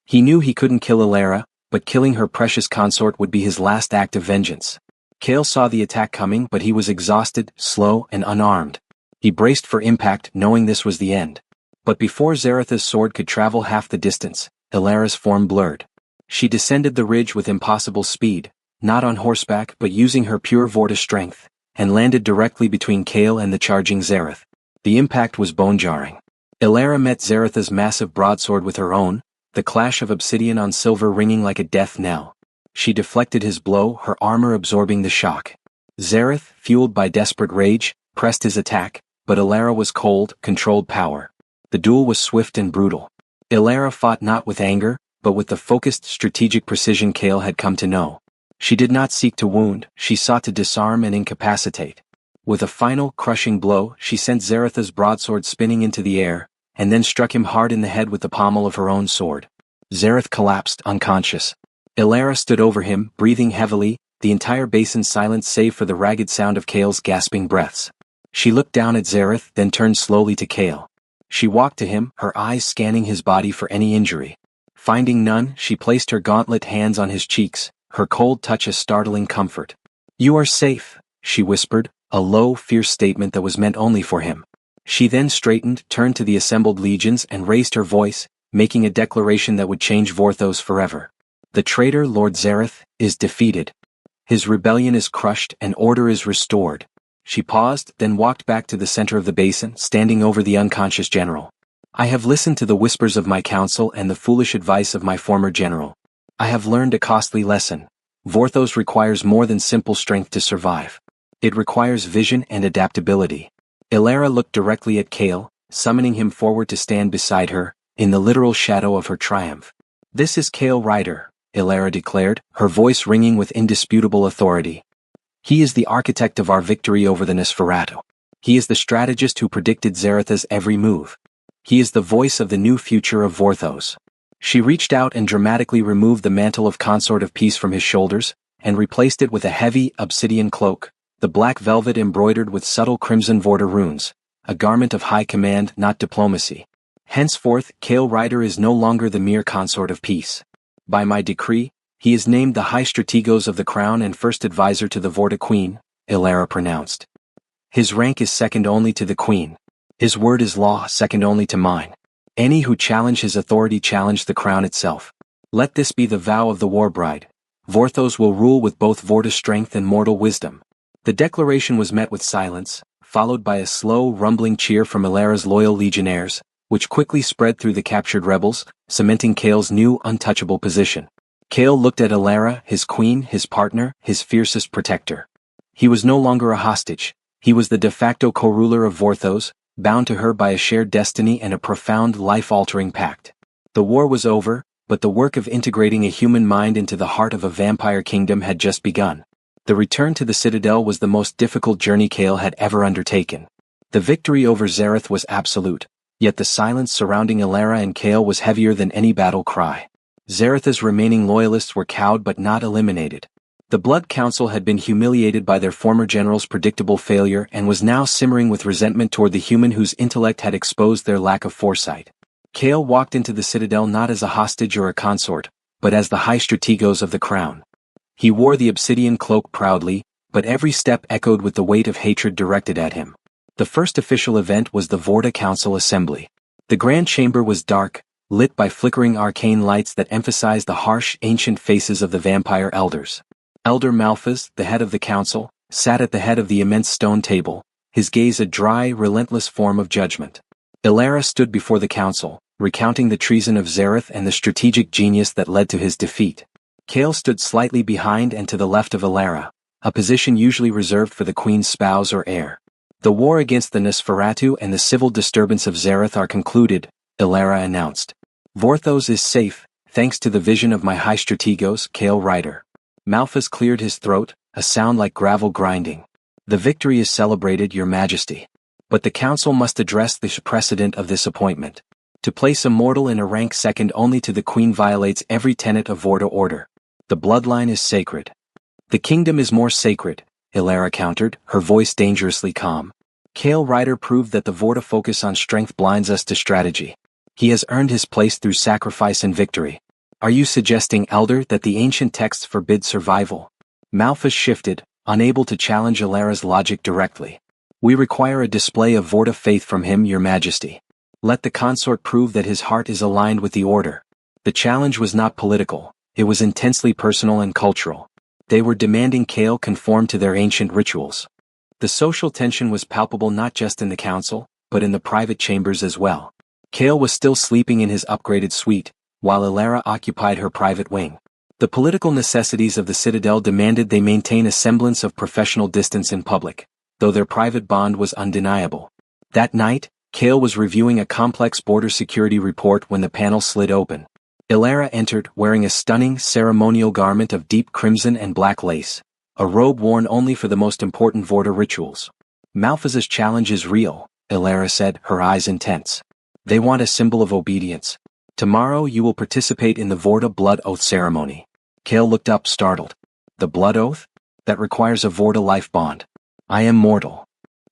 He knew he couldn't kill Elara, but killing her precious consort would be his last act of vengeance. Kale saw the attack coming, but he was exhausted, slow, and unarmed. He braced for impact, knowing this was the end. But before Zaretha's sword could travel half the distance, Elara's form blurred. She descended the ridge with impossible speed, not on horseback but using her pure Vorta strength, and landed directly between Kale and the charging Zareth. The impact was bone-jarring. Elara met Zaretha's massive broadsword with her own, the clash of obsidian on silver ringing like a death knell. She deflected his blow, her armor absorbing the shock. Zareth, fueled by desperate rage, pressed his attack, but Elara was cold, controlled power. The duel was swift and brutal. Elara fought not with anger, but with the focused strategic precision Kale had come to know. She did not seek to wound, she sought to disarm and incapacitate. With a final, crushing blow, she sent Zaretha's broadsword spinning into the air, and then struck him hard in the head with the pommel of her own sword. Zareth collapsed, unconscious. Elara stood over him, breathing heavily, the entire basin silent save for the ragged sound of Kale's gasping breaths. She looked down at Zareth, then turned slowly to Kale. She walked to him, her eyes scanning his body for any injury. Finding none, she placed her gauntlet hands on his cheeks, her cold touch a startling comfort. You are safe, she whispered, a low, fierce statement that was meant only for him. She then straightened, turned to the assembled legions and raised her voice, making a declaration that would change Vorthos forever. The traitor Lord Zareth is defeated. His rebellion is crushed and order is restored. She paused, then walked back to the center of the basin, standing over the unconscious general. I have listened to the whispers of my council and the foolish advice of my former general. I have learned a costly lesson. Vorthos requires more than simple strength to survive. It requires vision and adaptability. Elara looked directly at Kale, summoning him forward to stand beside her, in the literal shadow of her triumph. This is Kale Ryder, Elara declared, her voice ringing with indisputable authority. He is the architect of our victory over the Nosferatu. He is the strategist who predicted Zaretha's every move. He is the voice of the new future of Vorthos. She reached out and dramatically removed the mantle of Consort of Peace from his shoulders, and replaced it with a heavy, obsidian cloak, the black velvet embroidered with subtle crimson Vorta runes, a garment of high command, not diplomacy. Henceforth, Kale Ryder is no longer the mere Consort of Peace. By my decree, he is named the High Strategos of the Crown and first advisor to the Vorta Queen, Elara pronounced. His rank is second only to the Queen. His word is law, second only to mine. Any who challenge his authority challenge the crown itself. Let this be the vow of the Warbride. Vorthos will rule with both Vorta strength and mortal wisdom. The declaration was met with silence, followed by a slow, rumbling cheer from Elara's loyal legionnaires, which quickly spread through the captured rebels, cementing Kale's new, untouchable position. Kale looked at Elara, his queen, his partner, his fiercest protector. He was no longer a hostage. He was the de facto co-ruler of Vorthos, bound to her by a shared destiny and a profound life-altering pact. The war was over, but the work of integrating a human mind into the heart of a vampire kingdom had just begun. The return to the Citadel was the most difficult journey Cale had ever undertaken. The victory over Zareth was absolute, yet the silence surrounding Elara and Cale was heavier than any battle cry. Zareth's remaining loyalists were cowed but not eliminated. The Blood Council had been humiliated by their former general's predictable failure and was now simmering with resentment toward the human whose intellect had exposed their lack of foresight. Cale walked into the Citadel not as a hostage or a consort, but as the High Strategos of the Crown. He wore the obsidian cloak proudly, but every step echoed with the weight of hatred directed at him. The first official event was the Vorta Council Assembly. The Grand Chamber was dark, lit by flickering arcane lights that emphasized the harsh, ancient faces of the vampire elders. Elder Malphas, the head of the council, sat at the head of the immense stone table, his gaze a dry, relentless form of judgment. Elara stood before the council, recounting the treason of Zareth and the strategic genius that led to his defeat. Cale stood slightly behind and to the left of Elara, a position usually reserved for the queen's spouse or heir. The war against the Nosferatu and the civil disturbance of Zareth are concluded, Elara announced. Vorthos is safe, thanks to the vision of my High Strategos, Cale Ryder. Malphas cleared his throat, a sound like gravel grinding. The victory is celebrated, Your Majesty. But the council must address the precedent of this appointment. To place a mortal in a rank second only to the queen violates every tenet of Vorta order. The bloodline is sacred. The kingdom is more sacred, Elara countered, her voice dangerously calm. Cale Ryder proved that the Vorta focus on strength blinds us to strategy. He has earned his place through sacrifice and victory. Are you suggesting, Elder, that the ancient texts forbid survival? Malphas shifted, unable to challenge Elara's logic directly. We require a display of Vorta faith from him, Your Majesty. Let the consort prove that his heart is aligned with the order. The challenge was not political, it was intensely personal and cultural. They were demanding Cale conform to their ancient rituals. The social tension was palpable not just in the council, but in the private chambers as well. Cale was still sleeping in his upgraded suite, while Elara occupied her private wing. The political necessities of the Citadel demanded they maintain a semblance of professional distance in public, though their private bond was undeniable. That night, Cale was reviewing a complex border security report when the panel slid open. Elara entered wearing a stunning ceremonial garment of deep crimson and black lace, a robe worn only for the most important Vorta rituals. Malphas's challenge is real, Elara said, her eyes intense. They want a symbol of obedience. Tomorrow you will participate in the Vorta blood oath ceremony. Cale looked up startled. The blood oath? That requires a Vorta life bond. I am mortal.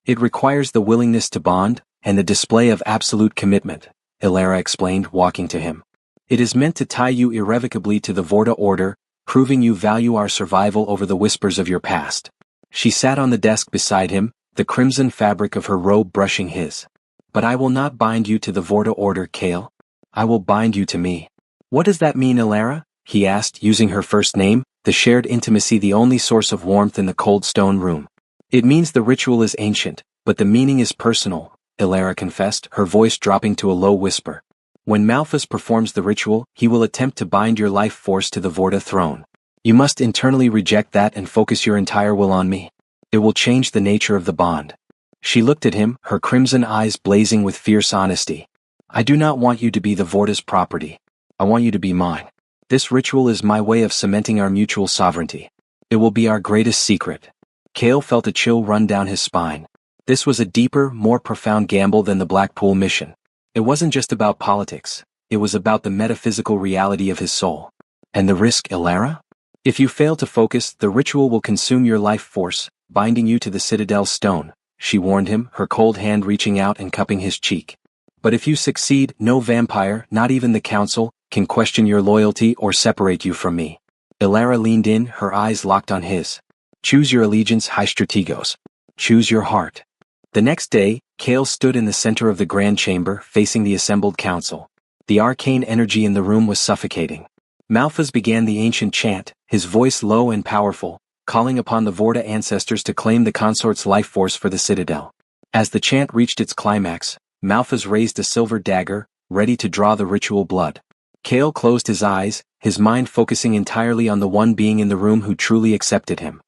It requires the willingness to bond, and the display of absolute commitment, Elara explained, walking to him. It is meant to tie you irrevocably to the Vorta order, proving you value our survival over the whispers of your past. She sat on the desk beside him, the crimson fabric of her robe brushing his. But I will not bind you to the Vorta order, Cale. I will bind you to me. What does that mean, Elara? He asked, using her first name, the shared intimacy the only source of warmth in the cold stone room. It means the ritual is ancient, but the meaning is personal, Elara confessed, her voice dropping to a low whisper. When Malphas performs the ritual, he will attempt to bind your life force to the Vorta throne. You must internally reject that and focus your entire will on me. It will change the nature of the bond. She looked at him, her crimson eyes blazing with fierce honesty. I do not want you to be the Vorta's property. I want you to be mine. This ritual is my way of cementing our mutual sovereignty. It will be our greatest secret. Cale felt a chill run down his spine. This was a deeper, more profound gamble than the Blackpool mission. It wasn't just about politics, it was about the metaphysical reality of his soul. And the risk, Elara? If you fail to focus, the ritual will consume your life force, binding you to the Citadel stone, she warned him, her cold hand reaching out and cupping his cheek. But if you succeed, no vampire, not even the council, can question your loyalty or separate you from me. Elara leaned in, her eyes locked on his. Choose your allegiance, High Strategos. Choose your heart. The next day, Cale stood in the center of the Grand Chamber, facing the assembled council. The arcane energy in the room was suffocating. Malphas began the ancient chant, his voice low and powerful, calling upon the Vorta ancestors to claim the consort's life force for the Citadel. As the chant reached its climax, Malphas raised a silver dagger, ready to draw the ritual blood. Cale closed his eyes, his mind focusing entirely on the one being in the room who truly accepted him.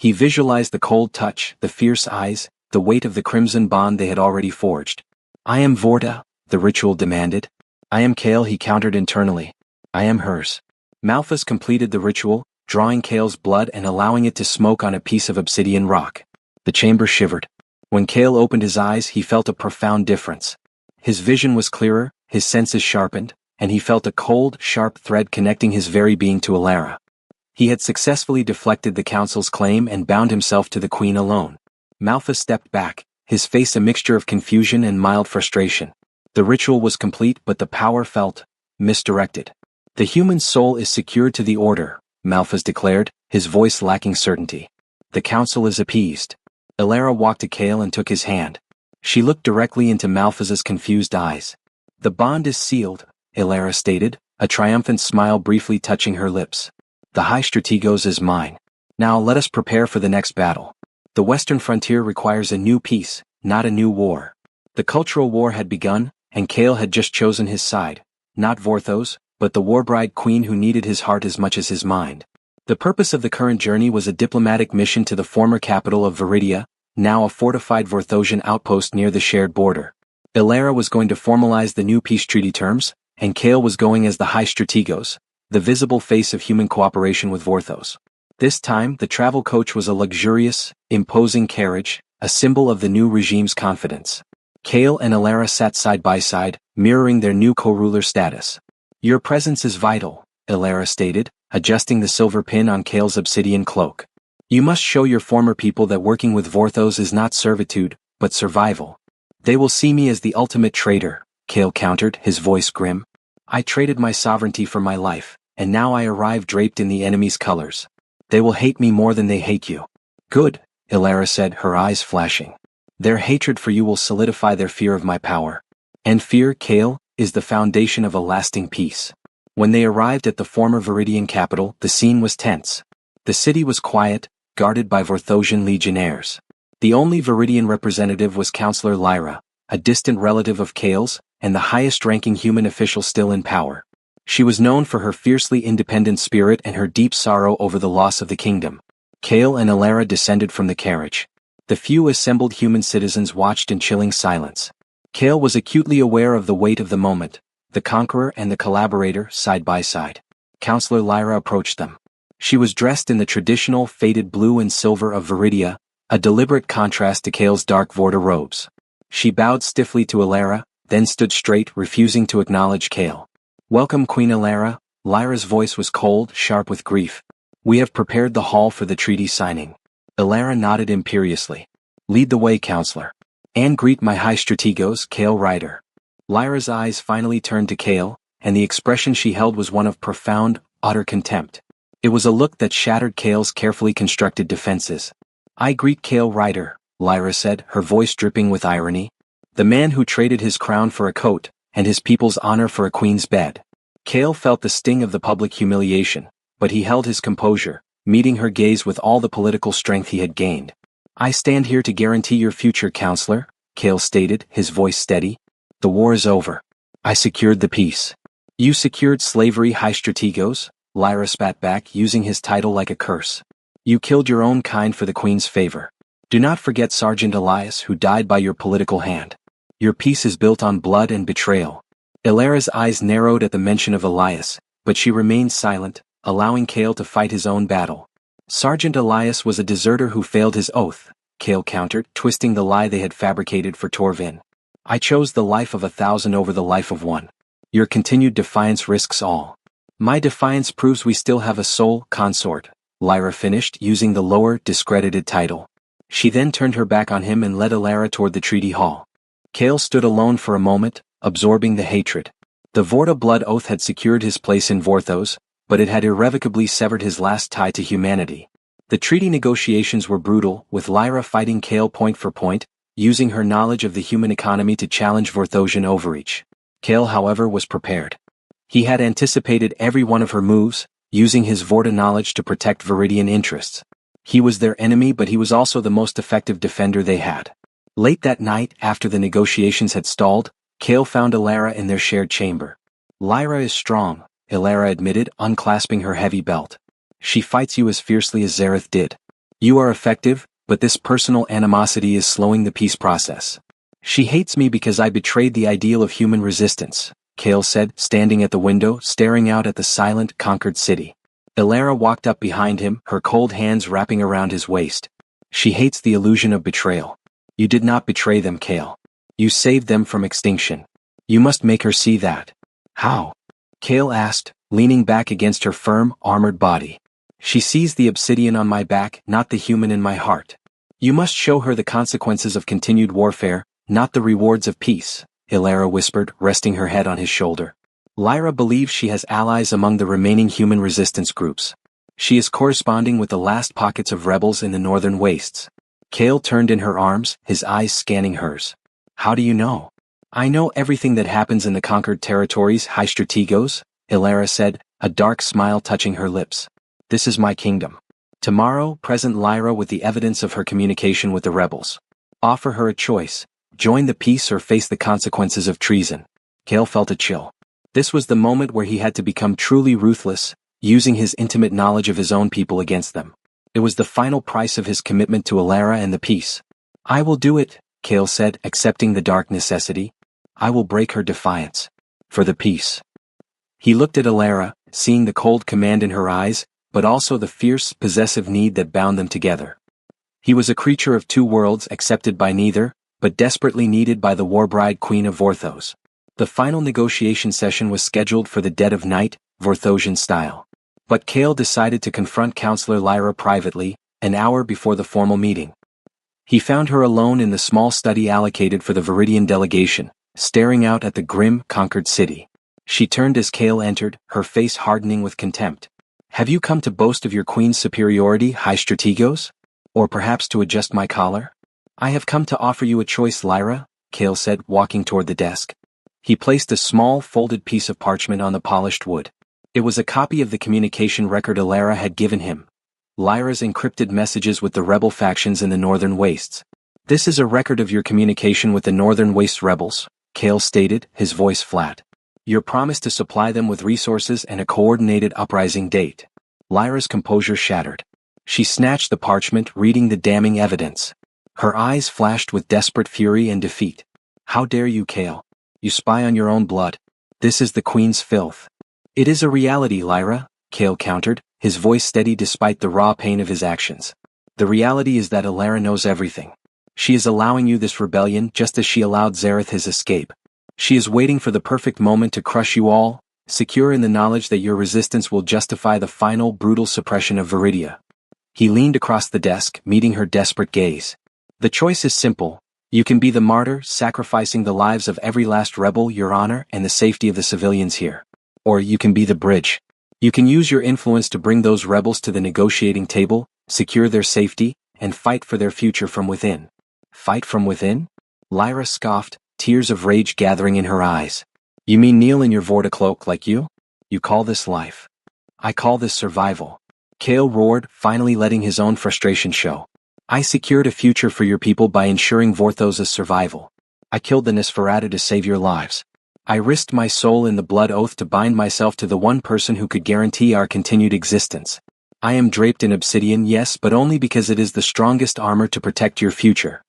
He visualized the cold touch, the fierce eyes, the weight of the crimson bond they had already forged. I am Vorta, the ritual demanded. I am Kale, he countered internally. I am hers. Malphas completed the ritual, drawing Kale's blood and allowing it to smoke on a piece of obsidian rock. The chamber shivered. When Kale opened his eyes, he felt a profound difference. His vision was clearer, his senses sharpened, and he felt a cold, sharp thread connecting his very being to Alara. He had successfully deflected the council's claim and bound himself to the queen alone. Malphas stepped back, his face a mixture of confusion and mild frustration. The ritual was complete, but the power felt misdirected. The human soul is secured to the order, Malphas declared, his voice lacking certainty. The council is appeased. Alara walked to Kale and took his hand. She looked directly into Malphas's confused eyes. The bond is sealed, Alara stated, a triumphant smile briefly touching her lips. The High Strategos is mine. Now let us prepare for the next battle. The western frontier requires a new peace, not a new war. The cultural war had begun, and Kale had just chosen his side, not Vorthos, but the Warbride queen who needed his heart as much as his mind. The purpose of the current journey was a diplomatic mission to the former capital of Viridia, now a fortified Vorthosian outpost near the shared border. Alara was going to formalize the new peace treaty terms, and Kale was going as the High Strategos, the visible face of human cooperation with Vorthos. This time, the travel coach was a luxurious, imposing carriage, a symbol of the new regime's confidence. Kale and Alara sat side by side, mirroring their new co-ruler status. Your presence is vital, Alara stated, adjusting the silver pin on Kale's obsidian cloak. You must show your former people that working with Vorthos is not servitude, but survival. They will see me as the ultimate traitor, Kale countered, his voice grim. I traded my sovereignty for my life, and now I arrive draped in the enemy's colors. They will hate me more than they hate you. Good, Alara said, her eyes flashing. Their hatred for you will solidify their fear of my power. And fear, Kale, is the foundation of a lasting peace. When they arrived at the former Viridian capital, the scene was tense. The city was quiet, guarded by Vorthosian legionnaires. The only Viridian representative was Councillor Lyra, a distant relative of Kale's, and the highest-ranking human official still in power. She was known for her fiercely independent spirit and her deep sorrow over the loss of the kingdom. Kale and Alara descended from the carriage. The few assembled human citizens watched in chilling silence. Kale was acutely aware of the weight of the moment, the conqueror and the collaborator side by side. Councillor Lyra approached them. She was dressed in the traditional faded blue and silver of Viridia, a deliberate contrast to Kale's dark Vorta robes. She bowed stiffly to Alara, then stood straight, refusing to acknowledge Kale. Welcome, Queen Alara. Lyra's voice was cold, sharp with grief. We have prepared the hall for the treaty signing. Alara nodded imperiously. Lead the way, Counselor. And greet my High Strategos, Kale Ryder. Lyra's eyes finally turned to Kale, and the expression she held was one of profound, utter contempt. It was a look that shattered Kale's carefully constructed defenses. I greet Kale Ryder, Lyra said, her voice dripping with irony. The man who traded his crown for a coat, and his people's honor for a queen's bed. Kale felt the sting of the public humiliation, but he held his composure, meeting her gaze with all the political strength he had gained. I stand here to guarantee your future, Counselor, Kale stated, his voice steady. The war is over. I secured the peace. You secured slavery, High Strategos, Lyra spat back, using his title like a curse. You killed your own kind for the queen's favor. Do not forget Sergeant Elias, who died by your political hand. Your peace is built on blood and betrayal. Alara's eyes narrowed at the mention of Elias, but she remained silent, allowing Kale to fight his own battle. Sergeant Elias was a deserter who failed his oath, Kale countered, twisting the lie they had fabricated for Torvin. I chose the life of 1,000 over the life of one. Your continued defiance risks all. My defiance proves we still have a sole consort, Lyra finished, using the lower, discredited title. She then turned her back on him and led Alara toward the treaty hall. Kale stood alone for a moment, absorbing the hatred. The Vorta blood oath had secured his place in Vorthos, but it had irrevocably severed his last tie to humanity. The treaty negotiations were brutal, with Lyra fighting Kale point for point, using her knowledge of the human economy to challenge Vorthosian overreach. Kale, however, was prepared. He had anticipated every one of her moves, using his Vorta knowledge to protect Viridian interests. He was their enemy, but he was also the most effective defender they had. Late that night, after the negotiations had stalled, Kale found Alara in their shared chamber. Lyra is strong, Alara admitted, unclasping her heavy belt. She fights you as fiercely as Zareth did. You are effective, but this personal animosity is slowing the peace process. She hates me because I betrayed the ideal of human resistance, Kale said, standing at the window, staring out at the silent, conquered city. Elara walked up behind him, her cold hands wrapping around his waist. She hates the illusion of betrayal. You did not betray them, Kale. You saved them from extinction. You must make her see that. How? Kale asked, leaning back against her firm, armored body. She sees the obsidian on my back, not the human in my heart. You must show her the consequences of continued warfare, not the rewards of peace, Elara whispered, resting her head on his shoulder. Lyra believes she has allies among the remaining human resistance groups. She is corresponding with the last pockets of rebels in the northern wastes. Kale turned in her arms, his eyes scanning hers. How do you know? I know everything that happens in the conquered territories, High Strategos, Elara said, a dark smile touching her lips. This is my kingdom. Tomorrow, present Lyra with the evidence of her communication with the rebels. Offer her a choice. Join the peace or face the consequences of treason. Kale felt a chill. This was the moment where he had to become truly ruthless, using his intimate knowledge of his own people against them. It was the final price of his commitment to Elara and the peace. I will do it, Kale said, accepting the dark necessity. I will break her defiance. For the peace. He looked at Elara, seeing the cold command in her eyes, but also the fierce, possessive need that bound them together. He was a creature of two worlds, accepted by neither, but desperately needed by the Warbride Queen of Vorthos. The final negotiation session was scheduled for the dead of night, Vorthosian style. But Kale decided to confront Counselor Lyra privately, an hour before the formal meeting. He found her alone in the small study allocated for the Viridian delegation, staring out at the grim, conquered city. She turned as Kale entered, her face hardening with contempt. Have you come to boast of your queen's superiority, High Strategos? Or perhaps to adjust my collar? I have come to offer you a choice, Lyra, Kale said, walking toward the desk. He placed a small, folded piece of parchment on the polished wood. It was a copy of the communication record Elara had given him. Lyra's encrypted messages with the rebel factions in the northern wastes. This is a record of your communication with the northern waste rebels, Kale stated, his voice flat. Your promise to supply them with resources and a coordinated uprising date. Lyra's composure shattered. She snatched the parchment, reading the damning evidence. Her eyes flashed with desperate fury and defeat. How dare you, Kale? You spy on your own blood. This is the Queen's filth. It is a reality, Lyra, Kale countered, his voice steady despite the raw pain of his actions. The reality is that Elara knows everything. She is allowing you this rebellion just as she allowed Zareth his escape. She is waiting for the perfect moment to crush you all, secure in the knowledge that your resistance will justify the final brutal suppression of Viridia. He leaned across the desk, meeting her desperate gaze. The choice is simple. You can be the martyr, sacrificing the lives of every last rebel, your honor, and the safety of the civilians here. Or you can be the bridge. You can use your influence to bring those rebels to the negotiating table, secure their safety, and fight for their future from within. Fight from within? Lyra scoffed, tears of rage gathering in her eyes. You mean kneel in your Vorticloak like you? You call this life? I call this survival. Kale roared, finally letting his own frustration show. I secured a future for your people by ensuring Vorthos' survival. I killed the Nosferatu to save your lives. I risked my soul in the blood oath to bind myself to the one person who could guarantee our continued existence. I am draped in obsidian, yes, but only because it is the strongest armor to protect your future.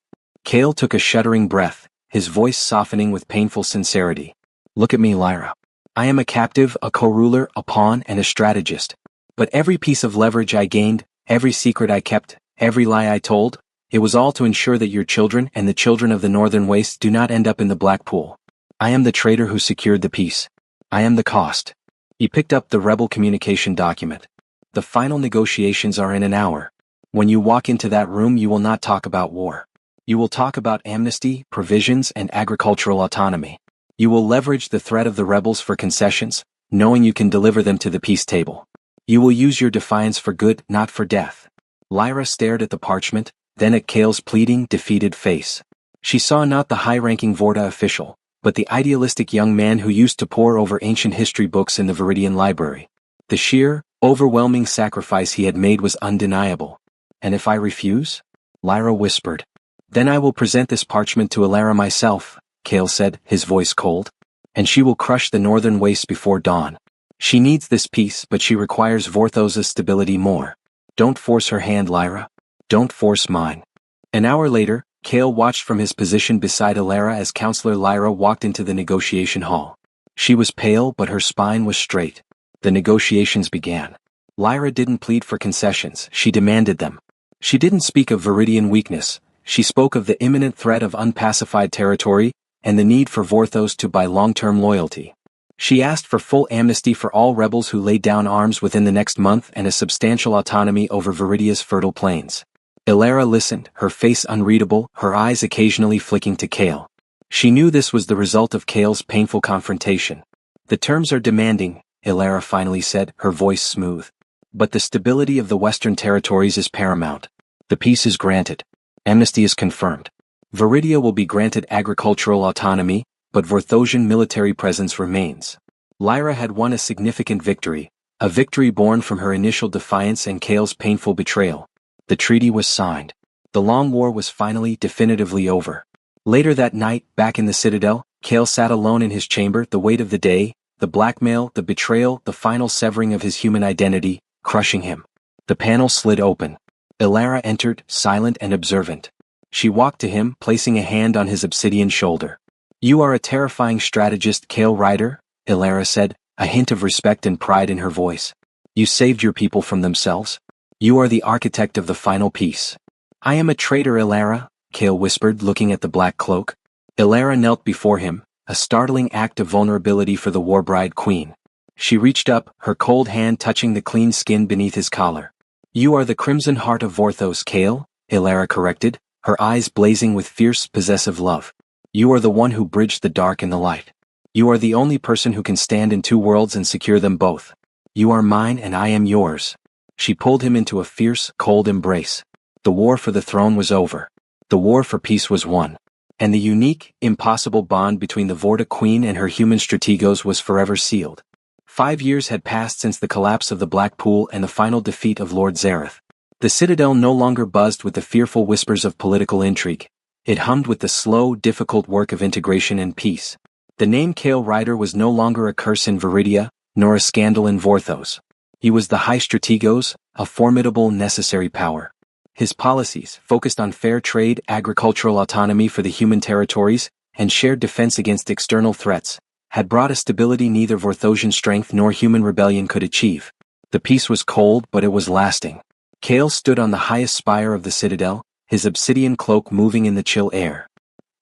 Kale took a shuddering breath, his voice softening with painful sincerity. Look at me, Lyra. I am a captive, a co-ruler, a pawn, and a strategist. But every piece of leverage I gained, every secret I kept, every lie I told, it was all to ensure that your children and the children of the Northern Wastes do not end up in the Black Pool. I am the traitor who secured the peace. I am the cost. He picked up the rebel communication document. The final negotiations are in an hour. When you walk into that room, you will not talk about war. You will talk about amnesty, provisions, and agricultural autonomy. You will leverage the threat of the rebels for concessions, knowing you can deliver them to the peace table. You will use your defiance for good, not for death. Lyra stared at the parchment, then at Kale's pleading, defeated face. She saw not the high-ranking Vorta official, but the idealistic young man who used to pore over ancient history books in the Viridian library. The sheer, overwhelming sacrifice he had made was undeniable. And if I refuse? Lyra whispered. Then I will present this parchment to Elara myself, Kale said, his voice cold. And she will crush the northern wastes before dawn. She needs this peace, but she requires Vorthos' stability more. Don't force her hand, Lyra. Don't force mine. An hour later, Kale watched from his position beside Elara as Counselor Lyra walked into the negotiation hall. She was pale but her spine was straight. The negotiations began. Lyra didn't plead for concessions, she demanded them. She didn't speak of Viridian weakness, she spoke of the imminent threat of unpacified territory, and the need for Vorthos to buy long-term loyalty. She asked for full amnesty for all rebels who laid down arms within the next month and a substantial autonomy over Viridia's fertile plains. Elara listened, her face unreadable, her eyes occasionally flicking to Kale. She knew this was the result of Kale's painful confrontation. The terms are demanding, Elara finally said, her voice smooth. But the stability of the Western territories is paramount. The peace is granted. Amnesty is confirmed. Viridia will be granted agricultural autonomy, but Vorthosian military presence remains. Lyra had won a significant victory, a victory born from her initial defiance and Kale's painful betrayal. The treaty was signed. The long war was finally definitively over. Later that night, back in the Citadel, Kale sat alone in his chamber, the weight of the day, the blackmail, the betrayal, the final severing of his human identity, crushing him. The panel slid open. Elara entered, silent and observant. She walked to him, placing a hand on his obsidian shoulder. "You are a terrifying strategist, Kale Ryder," Elara said, a hint of respect and pride in her voice. "You saved your people from themselves. You are the architect of the final peace." "I am a traitor, Elara," Kale whispered, looking at the black cloak. Elara knelt before him, a startling act of vulnerability for the Warbride queen. She reached up, her cold hand touching the clean skin beneath his collar. "You are the crimson heart of Vorthos, Kale," Elara corrected, her eyes blazing with fierce, possessive love. "You are the one who bridged the dark and the light. You are the only person who can stand in two worlds and secure them both. You are mine and I am yours." She pulled him into a fierce, cold embrace. The war for the throne was over. The war for peace was won. And the unique, impossible bond between the Vorta queen and her human strategos was forever sealed. 5 years had passed since the collapse of the Black Pool and the final defeat of Lord Zareth. The Citadel no longer buzzed with the fearful whispers of political intrigue. It hummed with the slow, difficult work of integration and peace. The name Kale Ryder was no longer a curse in Viridia, nor a scandal in Vorthos. He was the High Strategos, a formidable, necessary power. His policies, focused on fair trade, agricultural autonomy for the human territories, and shared defense against external threats, had brought a stability neither Vorthosian strength nor human rebellion could achieve. The peace was cold, but it was lasting. Kale stood on the highest spire of the Citadel, his obsidian cloak moving in the chill air.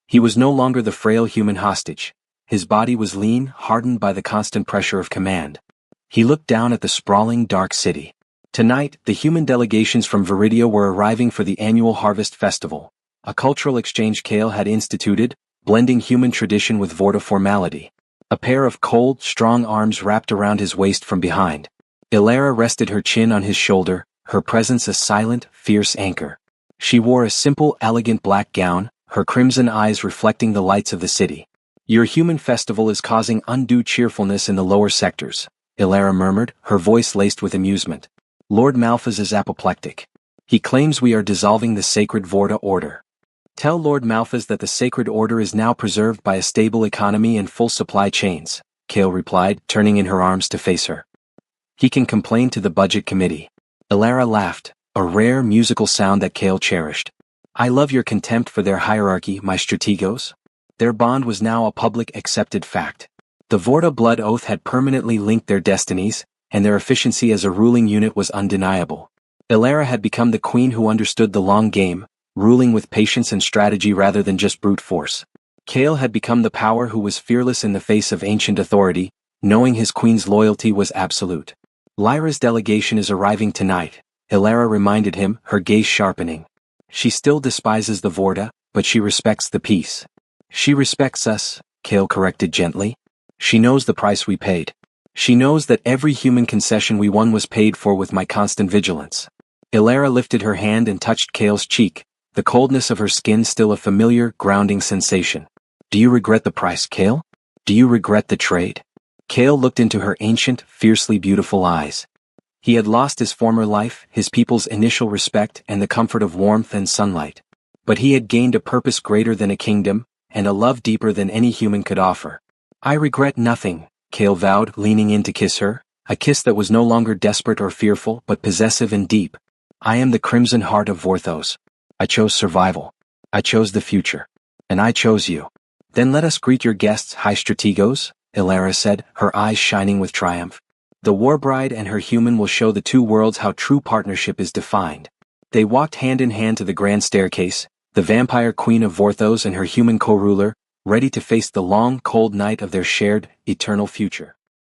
He was no longer the frail human hostage. His body was lean, hardened by the constant pressure of command. He looked down at the sprawling, dark city. Tonight, the human delegations from Viridia were arriving for the annual Harvest Festival, a cultural exchange Kale had instituted, blending human tradition with Vorta formality. A pair of cold, strong arms wrapped around his waist from behind. Elara rested her chin on his shoulder, her presence a silent, fierce anchor. She wore a simple, elegant black gown, her crimson eyes reflecting the lights of the city. "Your human festival is causing undue cheerfulness in the lower sectors," Elara murmured, her voice laced with amusement. "Lord Malphas is apoplectic. He claims we are dissolving the sacred Vorta order." "Tell Lord Malphas that the sacred order is now preserved by a stable economy and full supply chains," Kale replied, turning in her arms to face her. "He can complain to the budget committee." Elara laughed, a rare musical sound that Kale cherished. "I love your contempt for their hierarchy, my strategos." Their bond was now a public accepted fact. The Vorta blood oath had permanently linked their destinies, and their efficiency as a ruling unit was undeniable. Elara had become the queen who understood the long game, ruling with patience and strategy rather than just brute force. Kale had become the power who was fearless in the face of ancient authority, knowing his queen's loyalty was absolute. "Lyra's delegation is arriving tonight," Elara reminded him, her gaze sharpening. "She still despises the Vorta, but she respects the peace." "She respects us," Kale corrected gently. "She knows the price we paid. She knows that every human concession we won was paid for with my constant vigilance." Elara lifted her hand and touched Kale's cheek, the coldness of her skin still a familiar, grounding sensation. "Do you regret the price, Kale? Do you regret the trade?" Kale looked into her ancient, fiercely beautiful eyes. He had lost his former life, his people's initial respect and the comfort of warmth and sunlight. But he had gained a purpose greater than a kingdom, and a love deeper than any human could offer. "I regret nothing," Kale vowed, leaning in to kiss her, a kiss that was no longer desperate or fearful but possessive and deep. I am the Crimson Heart of Vorthos. I chose survival. I chose the future. And I chose you. Then let us greet your guests, High Strategos, Ilara said, her eyes shining with triumph. The Warbride and her human will show the two worlds how true partnership is defined. They walked hand in hand to the grand staircase, the vampire queen of Vorthos and her human co-ruler, ready to face the long, cold night of their shared, eternal future.